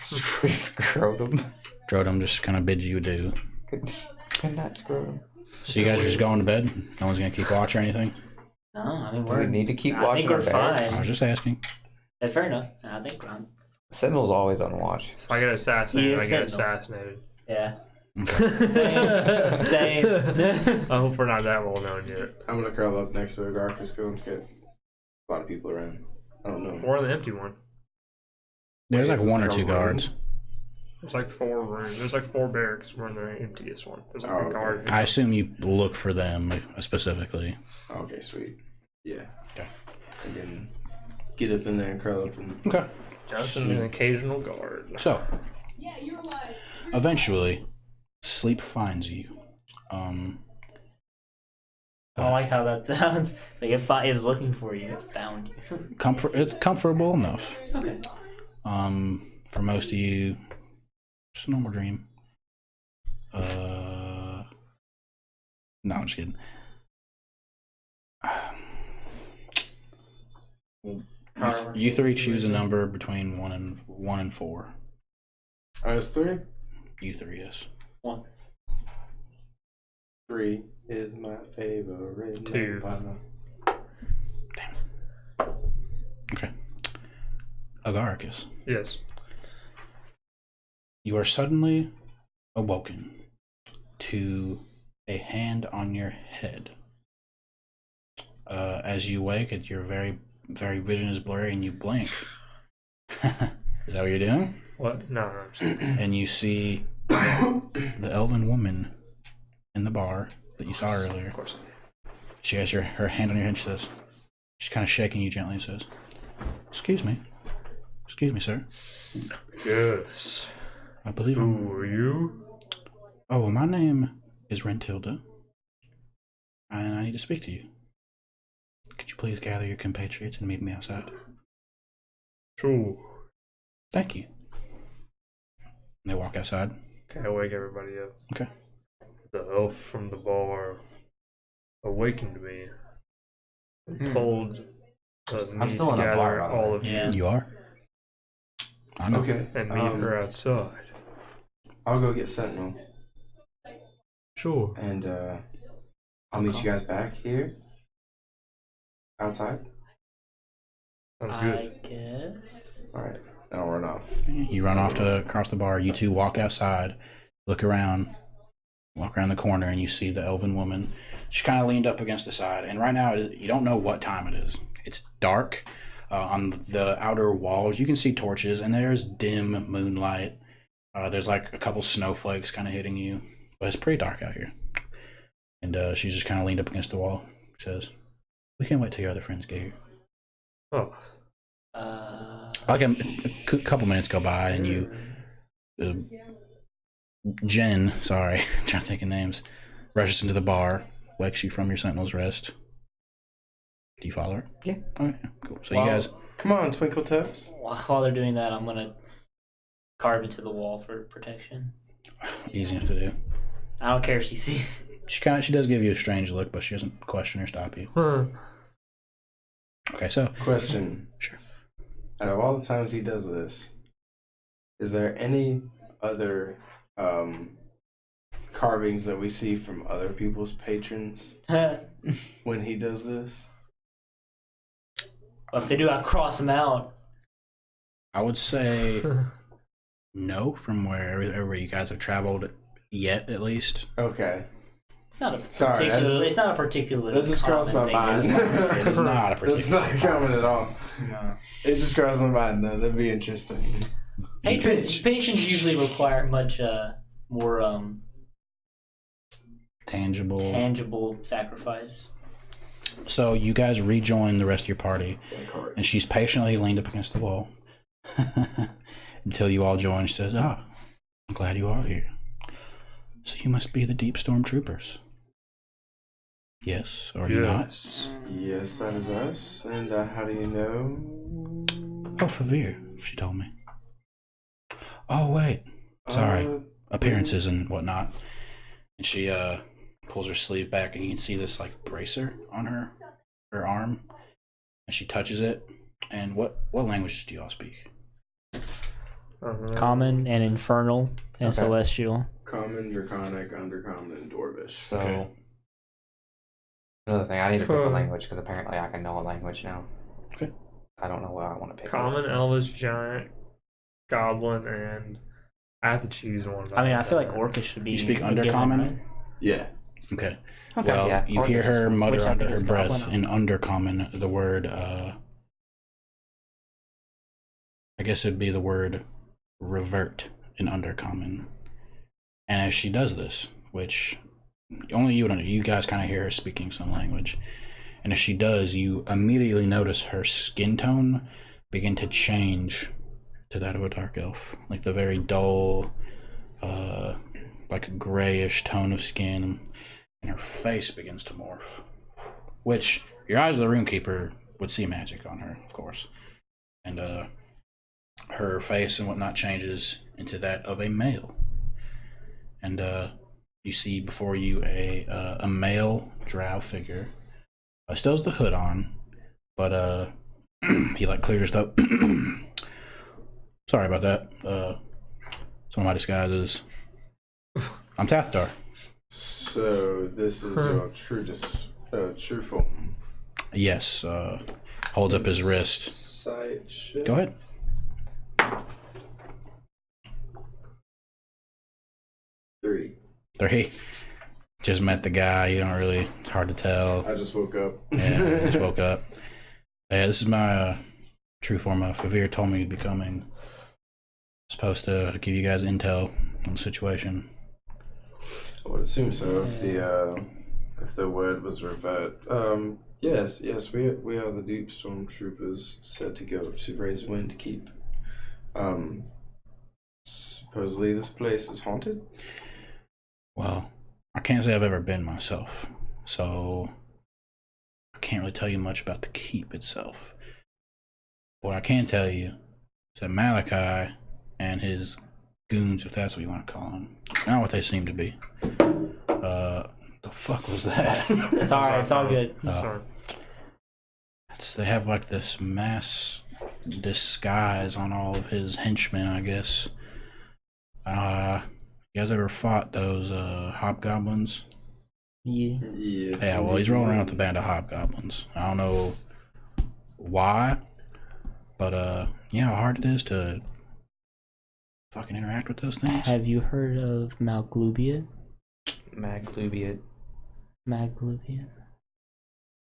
Speaker 5: Scrotum.
Speaker 1: Jordan just kind of bids you adieu.
Speaker 5: Good night, scrotum.
Speaker 1: So you guys are just going to bed? No one's going to keep watch or anything?
Speaker 4: No, I mean
Speaker 5: Do we
Speaker 4: we're.
Speaker 5: need to keep
Speaker 4: I
Speaker 5: watching
Speaker 4: think
Speaker 5: our
Speaker 4: we're
Speaker 5: barracks?
Speaker 4: fine.
Speaker 1: I was just asking.
Speaker 4: Fair enough. I think I'm.
Speaker 5: Sentinel's always on watch.
Speaker 2: If I get assassinated,
Speaker 4: He
Speaker 2: I
Speaker 4: is
Speaker 2: get
Speaker 4: Sentinel.
Speaker 2: assassinated.
Speaker 4: Yeah. Same. Same.
Speaker 2: I hope we're not that well known yet.
Speaker 3: I'm gonna curl up next to a Garcus go and get a lot of people around. I don't know.
Speaker 2: Or the empty one.
Speaker 1: There's like 1 or 2 guards.
Speaker 2: There's like 4 rooms. There's like 4 barracks. We're in the emptiest one. There's like
Speaker 3: Oh,
Speaker 2: a
Speaker 3: okay.
Speaker 2: guard.
Speaker 1: I assume you look for them specifically.
Speaker 3: Okay, sweet. Yeah.
Speaker 1: Okay.
Speaker 3: And then get up in there and curl up and
Speaker 1: Okay.
Speaker 2: Just an occasional guard.
Speaker 1: So, eventually, sleep finds you.
Speaker 4: I like how that sounds. Like if I is looking for you, it found you.
Speaker 1: It's comfortable enough.
Speaker 4: Okay.
Speaker 1: For most of you, it's a normal dream. No, I'm just kidding. You 3 choose a number between 1 and 4.
Speaker 3: it's 3?
Speaker 1: You 3, yes.
Speaker 4: 1.
Speaker 3: 3 is my favorite
Speaker 2: 2.
Speaker 3: number.
Speaker 1: Okay. Agaricus,
Speaker 2: Yes.
Speaker 1: you are suddenly awoken to a hand on your head. As you wake, your very vision is blurry, and you blink. Is that what you're doing?
Speaker 2: What? No. I'm sorry.
Speaker 1: And you see the elven woman in the bar that you saw earlier.
Speaker 2: Of course.
Speaker 1: She has her hand on your head. She says, she's kind of shaking you gently and says, "Excuse me, sir.
Speaker 2: Yes.
Speaker 1: I believe
Speaker 2: Who are you?
Speaker 1: Oh, well, my name is Rentilda, and I need to speak to you. Could you please gather your compatriots and meet me outside?
Speaker 2: Sure.
Speaker 1: Thank you." And they walk outside.
Speaker 2: Okay, I wake everybody up.
Speaker 1: Okay.
Speaker 2: The elf from the bar awakened me and told me
Speaker 5: still
Speaker 2: to
Speaker 5: in a
Speaker 2: gather
Speaker 5: bar, by the
Speaker 2: all
Speaker 5: way.
Speaker 2: of you
Speaker 4: Yeah.
Speaker 1: You are? I know.
Speaker 3: Okay.
Speaker 2: and meet her outside.
Speaker 3: I'll go get Sentinel,
Speaker 2: Sure.
Speaker 3: and I'll meet you guys back here. Outside.
Speaker 2: Sounds
Speaker 4: I
Speaker 2: good.
Speaker 4: guess.
Speaker 3: Alright. Then I'll run off.
Speaker 1: You run off to across the bar. You two walk outside, look around, walk around the corner, and you see the elven woman. She's kind of leaned up against the side. And right now, you don't know what time it is. It's dark. On the outer walls, you can see torches, and there's dim moonlight. There's like a couple snowflakes kind of hitting you. But it's pretty dark out here. And she's just kind of leaned up against the wall. She says, "We can't wait till your other friends get here."
Speaker 2: Oh.
Speaker 1: Like a couple minutes go by, and you, Jen, sorry, I'm trying to think of names, rushes into the bar, wakes you from your sentinel's rest. Do you follow her?
Speaker 5: Yeah.
Speaker 1: Okay, cool. So
Speaker 4: Well,
Speaker 1: you guys,
Speaker 3: Come on, Twinkle Toes.
Speaker 4: While they're doing that, I'm gonna carve into the wall for protection.
Speaker 1: easy enough to do.
Speaker 4: I don't care if she sees.
Speaker 1: She does give you a strange look, but she doesn't question or stop you.
Speaker 2: Huh.
Speaker 1: Okay, so
Speaker 3: Question.
Speaker 1: Sure.
Speaker 3: Out of all the times he does this, is there any other carvings that we see from other people's patrons when he does this?
Speaker 4: Well, if they do, I cross them out.
Speaker 1: I would say no from wherever you guys have traveled yet, at least.
Speaker 3: Okay.
Speaker 4: It's not a
Speaker 3: Sorry,
Speaker 4: particular. It's not a particular.
Speaker 3: That just crossed my mind.
Speaker 1: It is not a particular.
Speaker 3: That's not common at all.
Speaker 4: No.
Speaker 3: It just crossed my mind though. That'd be interesting.
Speaker 4: Patrons usually require much more tangible sacrifice.
Speaker 1: So you guys rejoin the rest of your party, and she's patiently leaned up against the wall until you all join. She says, "Ah, I'm glad you are here. So you must be the Deepstorm Troopers." Yes, or are you not?
Speaker 3: Yes, that is us. And how do you know?
Speaker 1: Oh, Favir, she told me. Oh, wait. Sorry. Appearances and whatnot. And she pulls her sleeve back, and you can see this like bracer on her arm. And she touches it. And what languages do you all speak?
Speaker 4: Common and infernal and
Speaker 5: Okay.
Speaker 4: celestial.
Speaker 3: Common, Draconic, Undercommon, and Dwarvish.
Speaker 5: So,
Speaker 1: Okay.
Speaker 5: another thing, I need to pick a language because apparently I can know a language now.
Speaker 1: Okay.
Speaker 5: I don't know what I want to pick.
Speaker 2: Common, Elvish, Giant, Goblin, and I have to choose one.
Speaker 4: I mean, I feel like Orcish should be.
Speaker 1: You speak
Speaker 4: a given,
Speaker 1: Undercommon?
Speaker 4: right?
Speaker 3: Yeah.
Speaker 1: Okay.
Speaker 5: Okay,
Speaker 1: Well,
Speaker 5: yeah.
Speaker 1: you hear her mutter
Speaker 4: Which I
Speaker 1: under
Speaker 4: think
Speaker 1: her
Speaker 4: is
Speaker 1: breath
Speaker 4: Goblin.
Speaker 1: in Undercommon the word, I guess it'd be the word revert in Undercommon. And as she does this, which only you guys kind of hear her speaking some language. And as she does, you immediately notice her skin tone begin to change to that of a dark elf. Like the very dull, like grayish tone of skin. And her face begins to morph. Which, your eyes of the Runekeeper would see magic on her, of course. And her face and whatnot changes into that of a male. And you see before you a male drow figure. Still has the hood on, but he like cleared his throat. Sorry about that. Some of my disguises. I'm Tathtar.
Speaker 3: So this is your true form.
Speaker 1: Yes. Holds up his wrist.
Speaker 3: Sight check.
Speaker 1: Go ahead.
Speaker 3: 3.
Speaker 1: 3. Just met the guy. You don't really. It's hard to tell.
Speaker 3: I just woke up.
Speaker 1: Yeah, just woke up. Yeah, this is my true form. Favir told me he'd be coming. Supposed to give you guys intel on the situation.
Speaker 3: I would assume so if the word was revert. Yes, we are the Deepstorm Troopers set to go to Razorwind Keep. Supposedly this place is haunted?
Speaker 1: Well, I can't say I've ever been myself, so I can't really tell you much about the keep itself. What I can tell you is that Malachi and his goons, if that's what you want to call them, not what they seem to be. The fuck was that?
Speaker 4: It's alright, it's all good.
Speaker 2: Sorry.
Speaker 1: They have like this mass disguise on all of his henchmen, I guess. You guys ever fought those hobgoblins?
Speaker 4: Yeah.
Speaker 3: Yes.
Speaker 1: Yeah, well, he's rolling around with a band of hobgoblins. I don't know why, but yeah, how hard it is to fucking interact with those things.
Speaker 4: Have you heard of Maglubiot?
Speaker 5: Maglubiot.
Speaker 4: Maglubiot?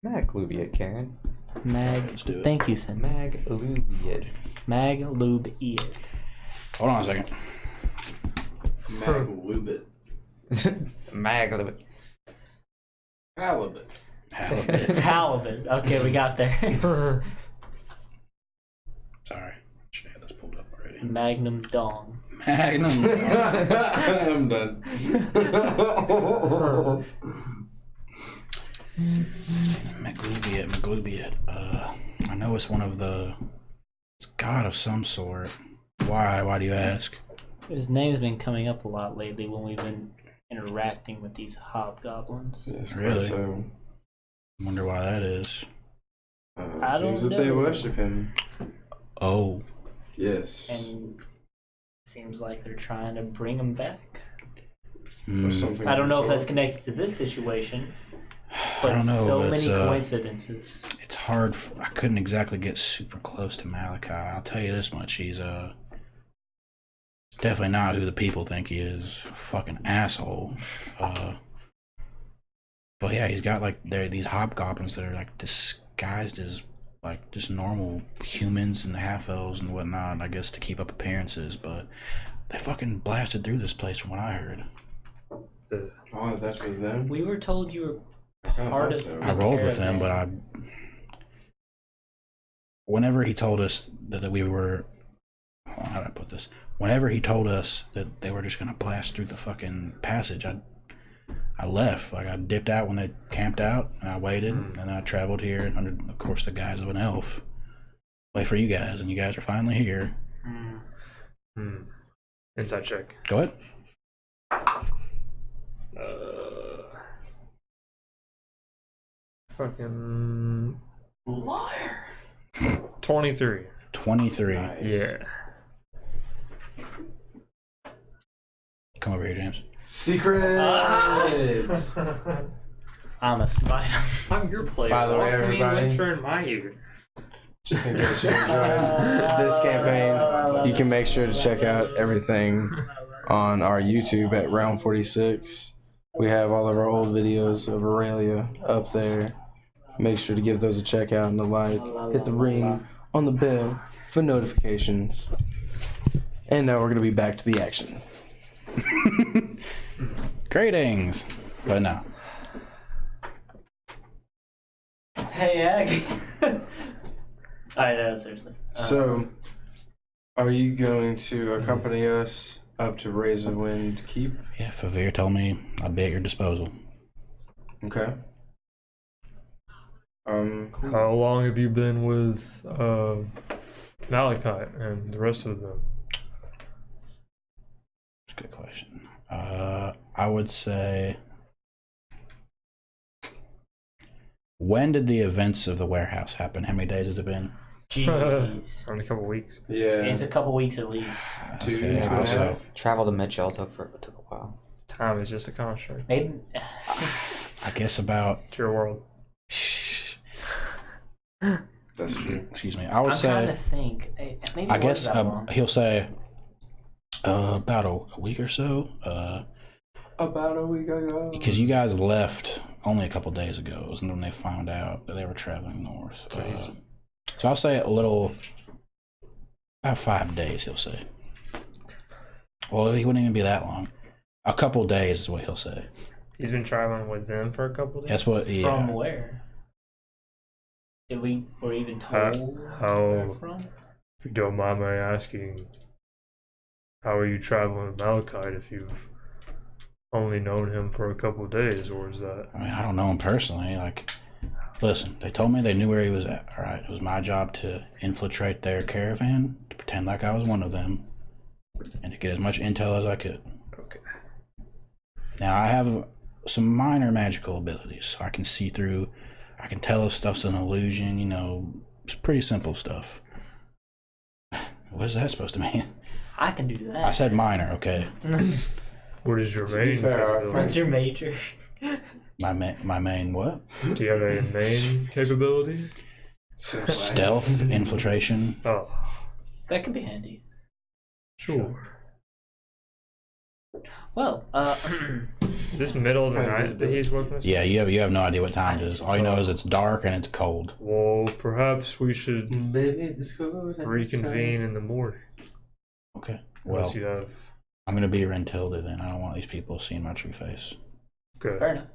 Speaker 5: Maglubiot, Karen.
Speaker 1: Let's do it.
Speaker 4: Thank you, Sin.
Speaker 5: Maglubiot.
Speaker 4: Maglubiot.
Speaker 1: Hold on a second.
Speaker 3: Maglubit.
Speaker 5: Maglubiot.
Speaker 3: Halibut.
Speaker 1: Halibut.
Speaker 4: Halibut. Okay, we got there.
Speaker 1: Sorry. Should have this pulled up already.
Speaker 4: Magnum Dong.
Speaker 1: Magnum.
Speaker 3: I'm done.
Speaker 1: Maglubiot. I know it's one of the. It's god of some sort. Why? Why do you ask?
Speaker 4: His name's been coming up a lot lately when we've been interacting with these hobgoblins.
Speaker 3: Yes,
Speaker 1: Really?
Speaker 3: So,
Speaker 1: Wonder why that is.
Speaker 4: I
Speaker 3: seems
Speaker 4: don't
Speaker 3: that they
Speaker 4: know.
Speaker 3: worship him.
Speaker 1: Oh.
Speaker 3: Yes.
Speaker 4: And seems like they're trying to bring him back.
Speaker 3: Or something
Speaker 4: I don't
Speaker 3: of
Speaker 4: know
Speaker 3: the
Speaker 4: if that's
Speaker 3: sort.
Speaker 4: connected to this situation,
Speaker 1: I
Speaker 4: but
Speaker 1: don't know.
Speaker 4: so
Speaker 1: but
Speaker 4: many
Speaker 1: it's,
Speaker 4: coincidences.
Speaker 1: It's hard. I couldn't exactly get super close to Malachi. I'll tell you this much: he's definitely not who the people think he is. Fucking asshole. But yeah, he's got like these hobgoblins that are like disguised as like just normal humans and half elves and whatnot. I guess to keep up appearances, but they fucking blasted through this place from what I heard.
Speaker 3: Oh, that was them?
Speaker 4: We were told you were
Speaker 3: kinda
Speaker 4: part
Speaker 3: thought
Speaker 4: of
Speaker 3: so.
Speaker 4: the
Speaker 1: I rolled with him,
Speaker 4: caravan.
Speaker 1: but whenever he told us that we were, how do I put this? Whenever he told us that they were just gonna blast through the fucking passage, I left. Like I dipped out when they camped out, and I waited, and I traveled here under, of course, the guise of an elf. Wait for you guys, and you guys are finally here.
Speaker 2: Inside check.
Speaker 1: Go ahead.
Speaker 2: Fucking
Speaker 4: Liar.
Speaker 2: 23.
Speaker 1: 23.
Speaker 3: Nice.
Speaker 2: Yeah.
Speaker 1: Come over here, James.
Speaker 3: Secrets!
Speaker 4: I'm a spider.
Speaker 2: I'm your player.
Speaker 3: By the way,
Speaker 2: Talk to me and
Speaker 3: everybody-
Speaker 2: whisper in my ear.
Speaker 3: Just in case you enjoyed this campaign, you can make sure to check out everything on our YouTube at Realm4D6. We have all of our old videos of Eralia up there. Make sure to give those a check out and a like. Hit the ring on the bell for notifications. And now we're going to be back to the action.
Speaker 1: Greetings. But no.
Speaker 4: Hey, Aggie. Alright, no, seriously.
Speaker 3: So, are you going to accompany us up to Razorwind Keep?
Speaker 1: Yeah, Favir told me I'd be at your disposal.
Speaker 3: Okay. Cool.
Speaker 2: How long have you been with Malachite and the rest of them?
Speaker 1: That's a good question. I would say, when did the events of the warehouse happen? How many days has it been?
Speaker 4: Jeez.
Speaker 2: Only a couple weeks.
Speaker 3: Yeah.
Speaker 4: It's a couple weeks at least.
Speaker 3: Two
Speaker 1: Okay,
Speaker 3: and a half.
Speaker 1: so
Speaker 5: Travel to Mitchell took a while.
Speaker 2: Time is just a construct.
Speaker 4: Maybe.
Speaker 1: I guess about.
Speaker 2: It's your world.
Speaker 3: That's true.
Speaker 1: Excuse me. I would
Speaker 4: I'm trying to
Speaker 1: say.
Speaker 4: think. Maybe
Speaker 1: I
Speaker 4: it
Speaker 1: guess
Speaker 4: was that long.
Speaker 1: he'll say about a week or so.
Speaker 3: About a week ago.
Speaker 1: Because you guys left only a couple days ago. It was when they found out that they were traveling north. So I'll say about 5 days, he'll say. Well, he wouldn't even be that long. A couple days is what he'll say.
Speaker 2: He's been traveling with them for a couple days.
Speaker 1: That's what, yeah.
Speaker 4: From where? Were we even told
Speaker 2: how-
Speaker 4: where from?
Speaker 2: If you don't mind my asking, how are you traveling with Malachite if you've only known him for a couple days, or is that?
Speaker 1: I mean, I don't know him personally. Like, listen, they told me they knew where he was at. All right, it was my job to infiltrate their caravan, to pretend like I was one of them, and to get as much intel as I could.
Speaker 2: Okay.
Speaker 1: Now, I have some minor magical abilities. So I can see through, I can tell if stuff's an illusion, you know, it's pretty simple stuff. What is that supposed to mean?
Speaker 4: I can do that.
Speaker 1: I said minor, okay.
Speaker 2: What is your
Speaker 3: To be
Speaker 2: main
Speaker 3: fair,
Speaker 2: capability?
Speaker 4: What's your major?
Speaker 1: My main what?
Speaker 2: Do you have a main capability?
Speaker 1: Stealth, infiltration.
Speaker 2: Oh,
Speaker 4: That could be handy.
Speaker 2: sure.
Speaker 4: Well,
Speaker 2: Is this middle of the night that he's working with?
Speaker 1: Yeah, you have no idea what time it is. All you know is it's dark and it's cold.
Speaker 2: Well, perhaps we should
Speaker 3: Baby, it's good.
Speaker 2: reconvene in the morning.
Speaker 1: Okay. Well,
Speaker 2: Unless you have.
Speaker 1: I'm gonna be Rentilda then. I don't want these people seeing my true face.
Speaker 2: Good.
Speaker 4: fair enough.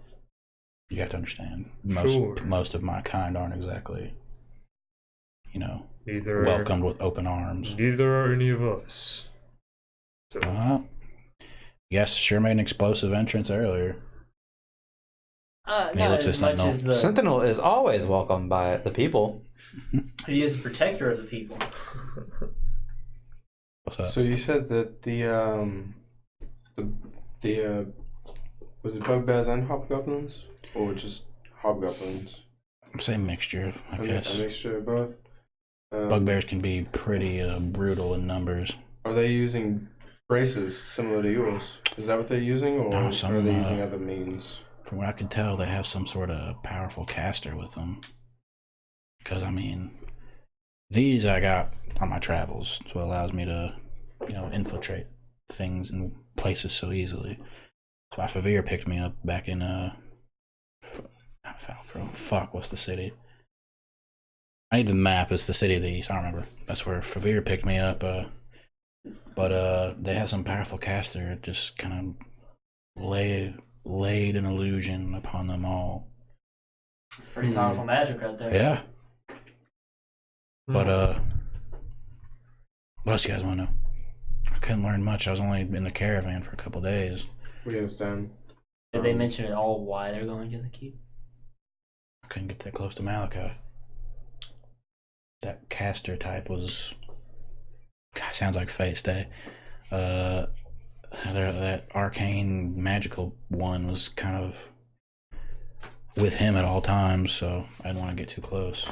Speaker 1: You have to understand.
Speaker 2: Sure.
Speaker 1: Most of my kind aren't exactly, you know,
Speaker 2: Neither
Speaker 1: welcomed with open arms.
Speaker 2: Neither are any of us. So,
Speaker 1: Yes, sure made an explosive entrance earlier. He
Speaker 4: Not
Speaker 1: looks
Speaker 4: as
Speaker 1: at
Speaker 4: much
Speaker 1: Sentinel.
Speaker 4: as the.
Speaker 5: Sentinel is always welcomed by the people.
Speaker 4: He is a protector of the people.
Speaker 1: What's up?
Speaker 3: So you said that the was it bugbears and hobgoblins, or just hobgoblins?
Speaker 1: Same mixture, I
Speaker 3: A
Speaker 1: guess.
Speaker 3: mixture of both.
Speaker 1: Bugbears can be pretty brutal in numbers.
Speaker 3: Are they using braces similar to yours? Is that what they're using, or
Speaker 1: No, some,
Speaker 3: are they using other means?
Speaker 1: From what I could tell, they have some sort of powerful caster with them. Because, I mean, these I got on my travels. It's what allows me to, you know, infiltrate things and places so easily. That's why Favir picked me up back in, fuck, what's the city? I need the map. It's the city of the east. I don't remember. That's where Favir picked me up. But they have some powerful caster. It just kind of laid an illusion upon them all.
Speaker 4: It's pretty powerful magic right there.
Speaker 1: Yeah. But what else you guys want to know? I couldn't learn much. I was only in the caravan for a couple days.
Speaker 3: We understand.
Speaker 4: Did they mention at all why they're going to the keep?
Speaker 1: I couldn't get that close to Malachi. That caster type was. God, sounds like Fate Stay. That arcane magical one was kind of with him at all times, so I didn't want to get too close.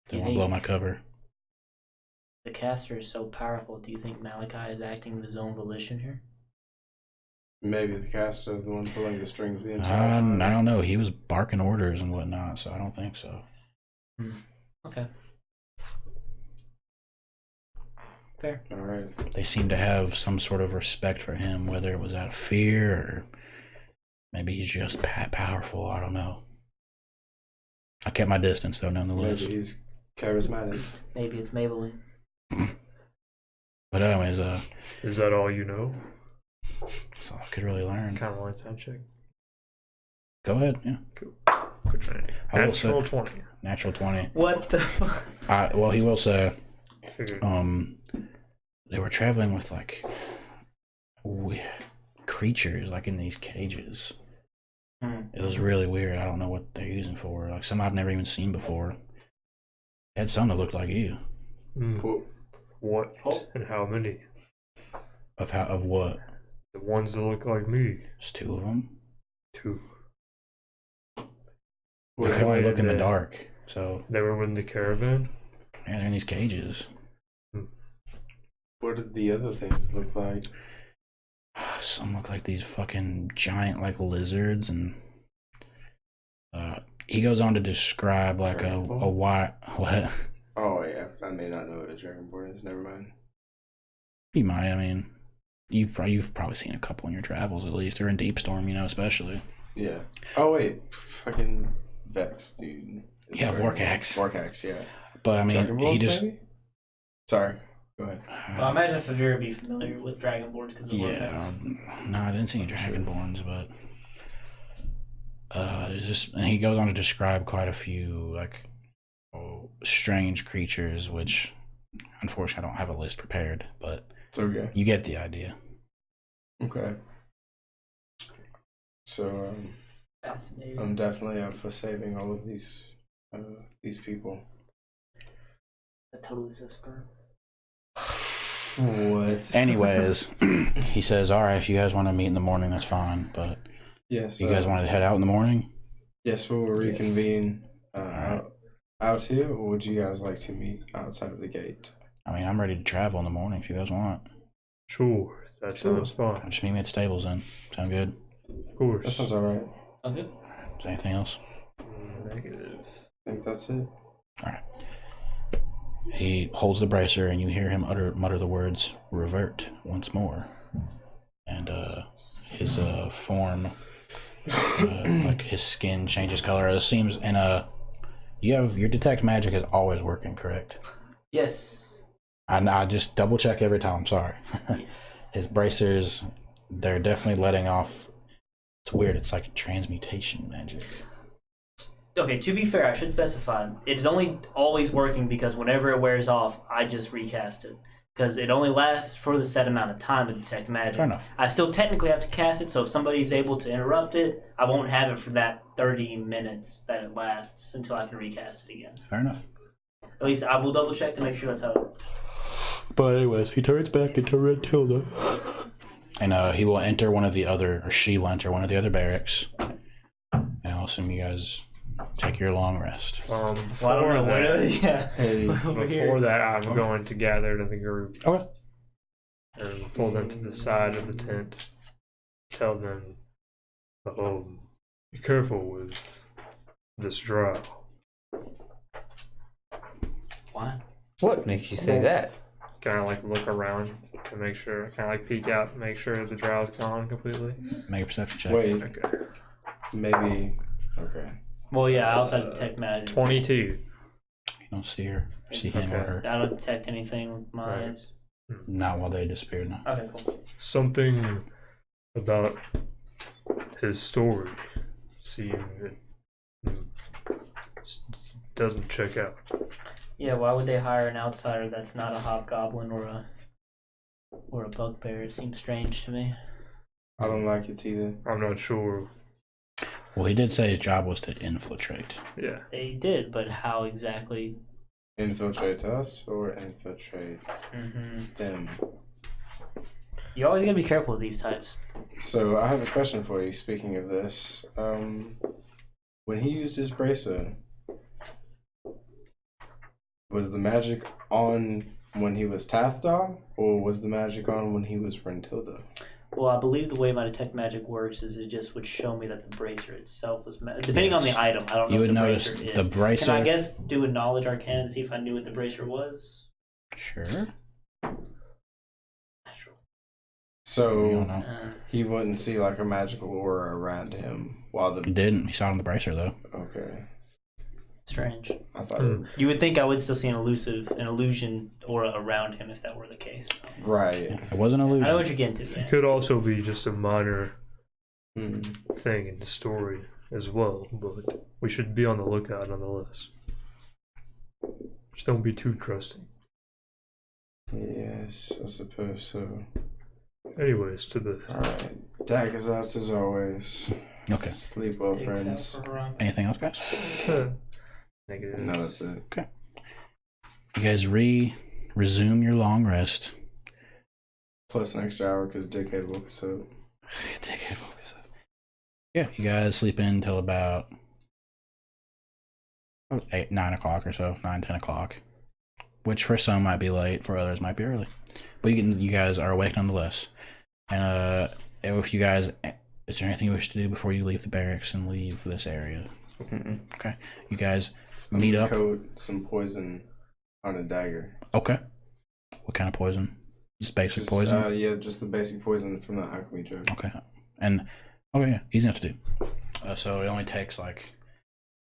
Speaker 1: Didn't want to blow my cover.
Speaker 4: The caster is so powerful. Do you think Malachi is acting with his own volition here?
Speaker 3: Maybe the caster is the one pulling the strings the
Speaker 1: I
Speaker 3: entire time.
Speaker 1: don't know. He was barking orders and whatnot, so I don't think so.
Speaker 4: Okay. Fair.
Speaker 3: All right.
Speaker 1: They seem to have some sort of respect for him, whether it was out of fear or maybe he's just powerful. I don't know. I kept my distance, though, nonetheless.
Speaker 3: Maybe he's charismatic.
Speaker 4: Maybe it's Maybelline.
Speaker 1: But anyways,
Speaker 2: is that all you know?
Speaker 1: that's all I could really learn.
Speaker 2: Kind of like that check.
Speaker 1: Go ahead, yeah.
Speaker 2: Good training.
Speaker 1: I will say-
Speaker 2: Natural 20.
Speaker 1: Natural 20.
Speaker 4: What the fuck?
Speaker 1: Well, he will say,
Speaker 2: Figured.
Speaker 1: they were traveling with, like, creatures, like, in these cages. It was really weird. I don't know what they're using for. Like, some I've never even seen before. Had some that looked like you.
Speaker 2: What
Speaker 4: Oh.
Speaker 2: and how many?
Speaker 1: Of what?
Speaker 2: The ones that look like me.
Speaker 1: There's two of them.
Speaker 2: 2.
Speaker 1: They can only look in the
Speaker 2: they-
Speaker 1: dark. So,
Speaker 2: They were in the caravan.
Speaker 1: yeah, they're in these cages.
Speaker 3: What did the other things look like?
Speaker 1: some look like these fucking giant like lizards, and he goes on to describe like a white what.
Speaker 3: Oh yeah, I may not know what a dragonborn is. Never mind.
Speaker 1: You might. I mean, you've probably seen a couple in your travels at least, or in Deepstorm, especially.
Speaker 3: Yeah. Oh wait, fucking Vex, dude.
Speaker 1: Yeah, Vorkax.
Speaker 3: Vorkax, yeah.
Speaker 1: But I mean,
Speaker 3: Dragonborns,
Speaker 1: he just.
Speaker 3: maybe? Sorry. Go ahead.
Speaker 4: Well, I imagine Favira would be familiar with Dragonborns because of
Speaker 1: Yeah, no, I didn't see any Dragonborns, but it's just, and he goes on to describe quite a few like strange creatures, which unfortunately I don't have a list prepared, but
Speaker 3: It's okay.
Speaker 1: you get the idea.
Speaker 3: Okay. So
Speaker 4: Fascinating.
Speaker 3: I'm definitely up for saving all of these people.
Speaker 4: That totally is a sperm.
Speaker 3: What?
Speaker 1: Anyways, he says, "All right, if you guys want to meet in the morning, that's fine. But
Speaker 3: Yes.
Speaker 1: you guys want to head out in the morning?
Speaker 3: Yes, we'll reconvene out here, or would you guys like to meet outside of the gate?
Speaker 1: I mean, I'm ready to travel in the morning if you guys want.
Speaker 2: Sure, that sounds fine.
Speaker 1: Just meet me at the stables then. Sound good?
Speaker 2: Of course.
Speaker 3: That sounds alright.
Speaker 4: Sounds good.
Speaker 1: Is there anything else?
Speaker 2: Negative.
Speaker 3: I think that's it.
Speaker 1: All right." He holds the bracer, and you hear him mutter the words "revert" once more, and his form, like his skin changes color. It seems in a. You have your detect magic is always working, correct?
Speaker 4: Yes.
Speaker 1: I just double check every time. I'm sorry. His bracers, they're definitely letting off. It's weird. It's like transmutation magic.
Speaker 4: Okay, to be fair, I should specify, it is only always working because whenever it wears off, I just recast it. Because it only lasts for the set amount of time to detect magic.
Speaker 1: Fair enough.
Speaker 4: I still technically have to cast it, so if somebody's able to interrupt it, I won't have it for that 30 minutes that it lasts until I can recast it again.
Speaker 1: Fair enough.
Speaker 4: At least I will double check to make sure that's how it works.
Speaker 1: But anyways, he turns back into Red Tilda. And he will enter one of the other, or she will enter one of the other barracks. And I'll assume you guys take your long rest.
Speaker 4: Well, I don't know where to, yeah.
Speaker 3: Hey,
Speaker 2: Before that, I'm going to gather to the group
Speaker 1: Okay.
Speaker 2: and pull them to the side of the tent. Tell them, be careful with this drow.
Speaker 4: Why?
Speaker 5: What makes you say that?
Speaker 2: Kind of like look around to make sure, kind of like peek out, make sure the drow's gone completely.
Speaker 1: Make a perception check.
Speaker 3: wait,
Speaker 2: Okay.
Speaker 3: maybe. Okay.
Speaker 4: Well, yeah, I also have detect magic.
Speaker 2: 22.
Speaker 1: You don't see her. See him or
Speaker 2: Okay.
Speaker 1: her.
Speaker 4: I don't detect anything with my
Speaker 2: Right.
Speaker 4: eyes.
Speaker 1: Not while they disappeared, no.
Speaker 4: Okay, cool.
Speaker 2: Something about his story seemed doesn't check out.
Speaker 4: Yeah, why would they hire an outsider that's not a hobgoblin or a bugbear? It seems strange to me.
Speaker 3: I don't like it either.
Speaker 2: I'm not sure.
Speaker 1: Well, he did say his job was to infiltrate.
Speaker 2: Yeah.
Speaker 4: They did, but how exactly?
Speaker 3: Infiltrate us or infiltrate
Speaker 4: Mm-hmm.
Speaker 3: them?
Speaker 4: You always gotta be careful with these types.
Speaker 3: So I have a question for you. Speaking of this, when he used his bracer, was the magic on when he was Tathdog, or was the magic on when he was Rentilda?
Speaker 4: Well, I believe the way my detect magic works is it just would show me that the bracer itself was depending on the
Speaker 1: Yes.
Speaker 4: item. I don't know.
Speaker 1: You
Speaker 4: if
Speaker 1: would
Speaker 4: the
Speaker 1: notice
Speaker 4: bracer
Speaker 1: the
Speaker 4: is.
Speaker 1: bracer.
Speaker 4: Can I guess do a knowledge arcana and see if I knew what the bracer was?
Speaker 1: Sure.
Speaker 4: Natural.
Speaker 1: You
Speaker 3: So
Speaker 1: don't know.
Speaker 3: he wouldn't see like a magical aura around him while
Speaker 1: He
Speaker 3: the.
Speaker 1: didn't. He saw it on the bracer though.
Speaker 3: Okay,
Speaker 4: Strange.
Speaker 3: I thought.
Speaker 4: You would think I would still see an illusion aura around him if that were the case.
Speaker 3: Right.
Speaker 1: It wasn't an illusion.
Speaker 4: I know what you're getting to.
Speaker 2: It
Speaker 4: Yeah.
Speaker 2: could also be just a minor
Speaker 3: Hmm.
Speaker 2: thing in the story as well, but we should be on the lookout nonetheless. Just don't be too trusting.
Speaker 3: Yes, I suppose so.
Speaker 2: Anyways, to the
Speaker 3: All right. Daggers out as always.
Speaker 1: Okay.
Speaker 3: Sleep well,
Speaker 4: Takes out
Speaker 3: friends.
Speaker 4: for Haran.
Speaker 1: Anything else, guys?
Speaker 2: negative.
Speaker 3: No, that's it.
Speaker 1: You guys resume your long rest.
Speaker 3: Plus an extra hour because Dickhead woke us up.
Speaker 1: Yeah, you guys sleep in until about 9 o'clock or so, 9, 10 o'clock. Which for some might be late, for others might be early. But you guys are awake nonetheless. And if you guys, is there anything you wish to do before you leave the barracks and leave this area?
Speaker 5: Mm-mm.
Speaker 1: Okay. You guys meet up.
Speaker 3: Coat some poison on a dagger.
Speaker 1: Okay. What kind of poison? Just basic poison?
Speaker 3: Yeah, just the basic poison from the alchemy joke.
Speaker 1: Okay. And, okay, yeah, easy enough to do. So it only takes like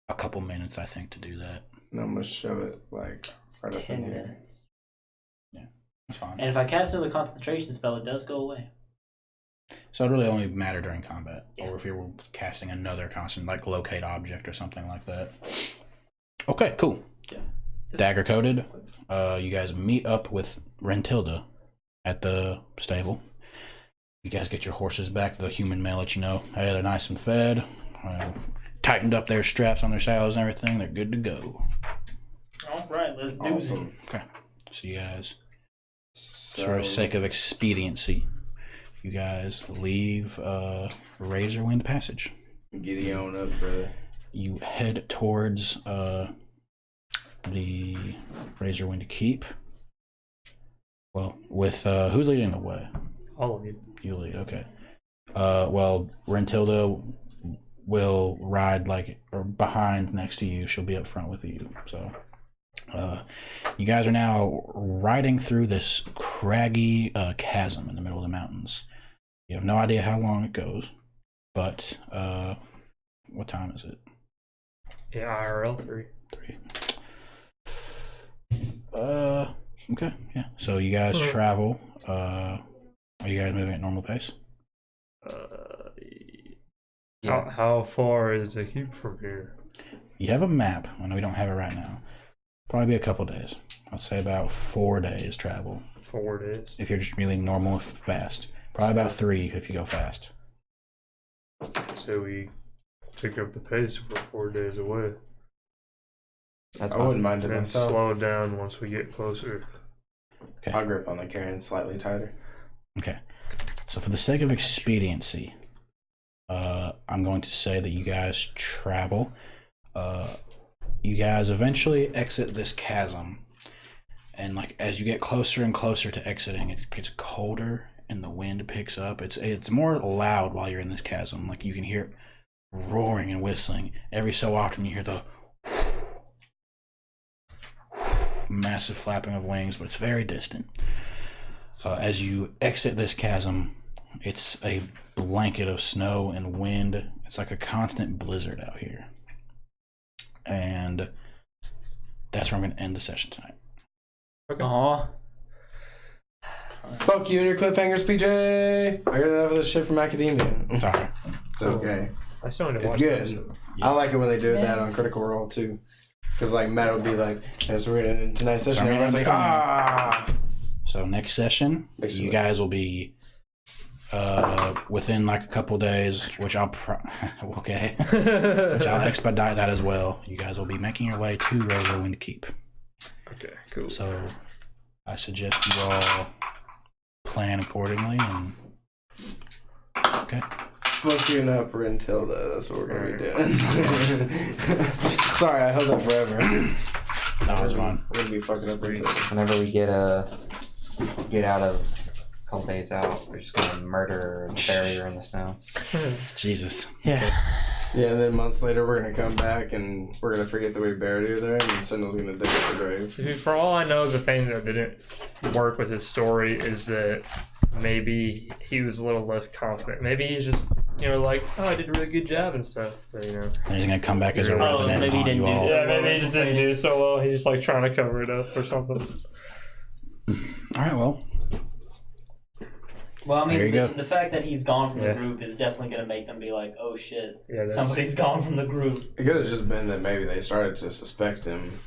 Speaker 1: a couple minutes, I think, to do that.
Speaker 3: And I'm going to shove it like
Speaker 4: It's
Speaker 3: right up
Speaker 4: 10
Speaker 3: in here.
Speaker 4: minutes.
Speaker 1: That's fine.
Speaker 4: And if I cast another concentration spell, it does go away.
Speaker 1: So it really only matter during combat,
Speaker 4: Yeah.
Speaker 1: or if you were casting another constant, like locate object or something like that. Okay, cool.
Speaker 4: Yeah.
Speaker 1: Dagger coated. You guys meet up with Rentilda at the stable. You guys get your horses back. The human may let you know, hey, they're nice and fed. Tightened up their straps on their saddles and everything. They're good to go.
Speaker 4: All right, let's do this.
Speaker 3: Awesome.
Speaker 1: Okay. So you guys,
Speaker 3: So,
Speaker 1: for the sake of expediency, you guys leave Razorwind Passage.
Speaker 3: Giddy on up, brother.
Speaker 1: You head towards the Razorwind Keep. Well, with who's leading the way?
Speaker 2: All of you.
Speaker 1: You lead, okay. Well, Rentilda will ride or behind next to you. She'll be up front with you. So, you guys are now riding through this craggy chasm in the middle of the mountains. You have no idea how long it goes, but what time is it?
Speaker 2: Yeah, IRL 3.
Speaker 1: 3. Okay, yeah. So you guys travel. Are you guys moving at normal pace?
Speaker 5: Yeah.
Speaker 2: How far is the keep from here?
Speaker 1: You have a map. I know we don't have it right now. Probably be a couple days. I'd say about 4 days travel.
Speaker 2: 4 days.
Speaker 1: If you're just really normal fast. Probably about 3 if you go fast.
Speaker 2: So we pick up the pace. We're 4 days away.
Speaker 5: That's
Speaker 3: I
Speaker 5: fine.
Speaker 3: wouldn't mind it
Speaker 2: And then
Speaker 3: myself.
Speaker 2: slow down once we get closer.
Speaker 1: Okay.
Speaker 3: I'll grip on the carrion slightly tighter.
Speaker 1: Okay. So for the sake of expediency, I'm going to say that you guys travel. You guys eventually exit this chasm, and as you get closer and closer to exiting, it gets colder and the wind picks up. It's more loud while you're in this chasm. You can hear it roaring and whistling. Every so often you hear the massive flapping of wings, but it's very distant. As you exit this chasm, it's a blanket of snow and wind. It's like a constant blizzard out here. And that's where I'm going to end the session tonight.
Speaker 2: Okay.
Speaker 4: Aw.
Speaker 3: Fuck you and your cliffhangers, PJ! I got enough of this shit from academia.
Speaker 1: Sorry.
Speaker 3: It's okay.
Speaker 2: I still need to
Speaker 3: It's
Speaker 2: watch
Speaker 3: good.
Speaker 2: that episode.
Speaker 3: I like it when they do that on Critical Role too. Because Matt will be like, as we're in tonight's session,
Speaker 1: Sorry,
Speaker 3: everyone's like,
Speaker 1: man.
Speaker 3: ah!
Speaker 1: So next session,
Speaker 3: Next
Speaker 1: you
Speaker 3: week.
Speaker 1: guys will be within a couple days, which I'll okay, which I'll expedite that as well. You guys will be making your way to Razorwind Keep.
Speaker 2: Okay, cool.
Speaker 1: So I suggest you all plan accordingly. And okay,
Speaker 3: Fucking up Rentilda. That's what we're going to be doing. Sorry, I held that forever.
Speaker 1: that was fun.
Speaker 3: We're going to be fucking up Rentilda.
Speaker 5: Whenever we get out of a couple days out, we're just gonna murder the barrier in the snow.
Speaker 1: Jesus.
Speaker 4: Yeah.
Speaker 3: Yeah, and then months later, we're going to come back and we're going to forget that we buried her there, and then Sindal's going to dig up the grave.
Speaker 2: Dude, for all I know, the thing that didn't work with his story is that maybe he was a little less confident. Maybe he's just, oh, I did a really good job and stuff. But,
Speaker 1: And he's gonna come back as a
Speaker 2: Oh,
Speaker 1: revenant
Speaker 4: maybe he
Speaker 1: on
Speaker 4: didn't
Speaker 1: you
Speaker 4: do
Speaker 1: all.
Speaker 4: so.
Speaker 2: yeah, maybe he just didn't do so well. He's just trying to cover it up or something.
Speaker 1: All right, well,
Speaker 4: Well, I
Speaker 1: There you
Speaker 4: mean,
Speaker 1: go.
Speaker 4: the fact that he's gone from
Speaker 2: Yeah.
Speaker 4: the group is definitely going to make them be like, oh shit,
Speaker 2: Yeah, that's-
Speaker 4: somebody's gone from the group.
Speaker 3: It could have just been that maybe they started to suspect him,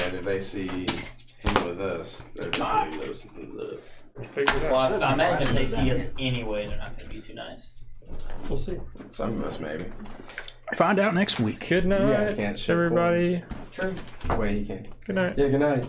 Speaker 3: and if they see him with us, they're just going to lose.
Speaker 2: We'll figure it
Speaker 4: Well,
Speaker 2: out.
Speaker 4: I imagine if they see us anyway, they're not going to be too nice.
Speaker 2: We'll see.
Speaker 3: Some of us, maybe.
Speaker 1: Find out next week.
Speaker 2: Good night,
Speaker 3: You guys can't ship
Speaker 2: everybody.
Speaker 4: True.
Speaker 3: Wait, he can.
Speaker 2: Good night.
Speaker 3: Yeah, good night.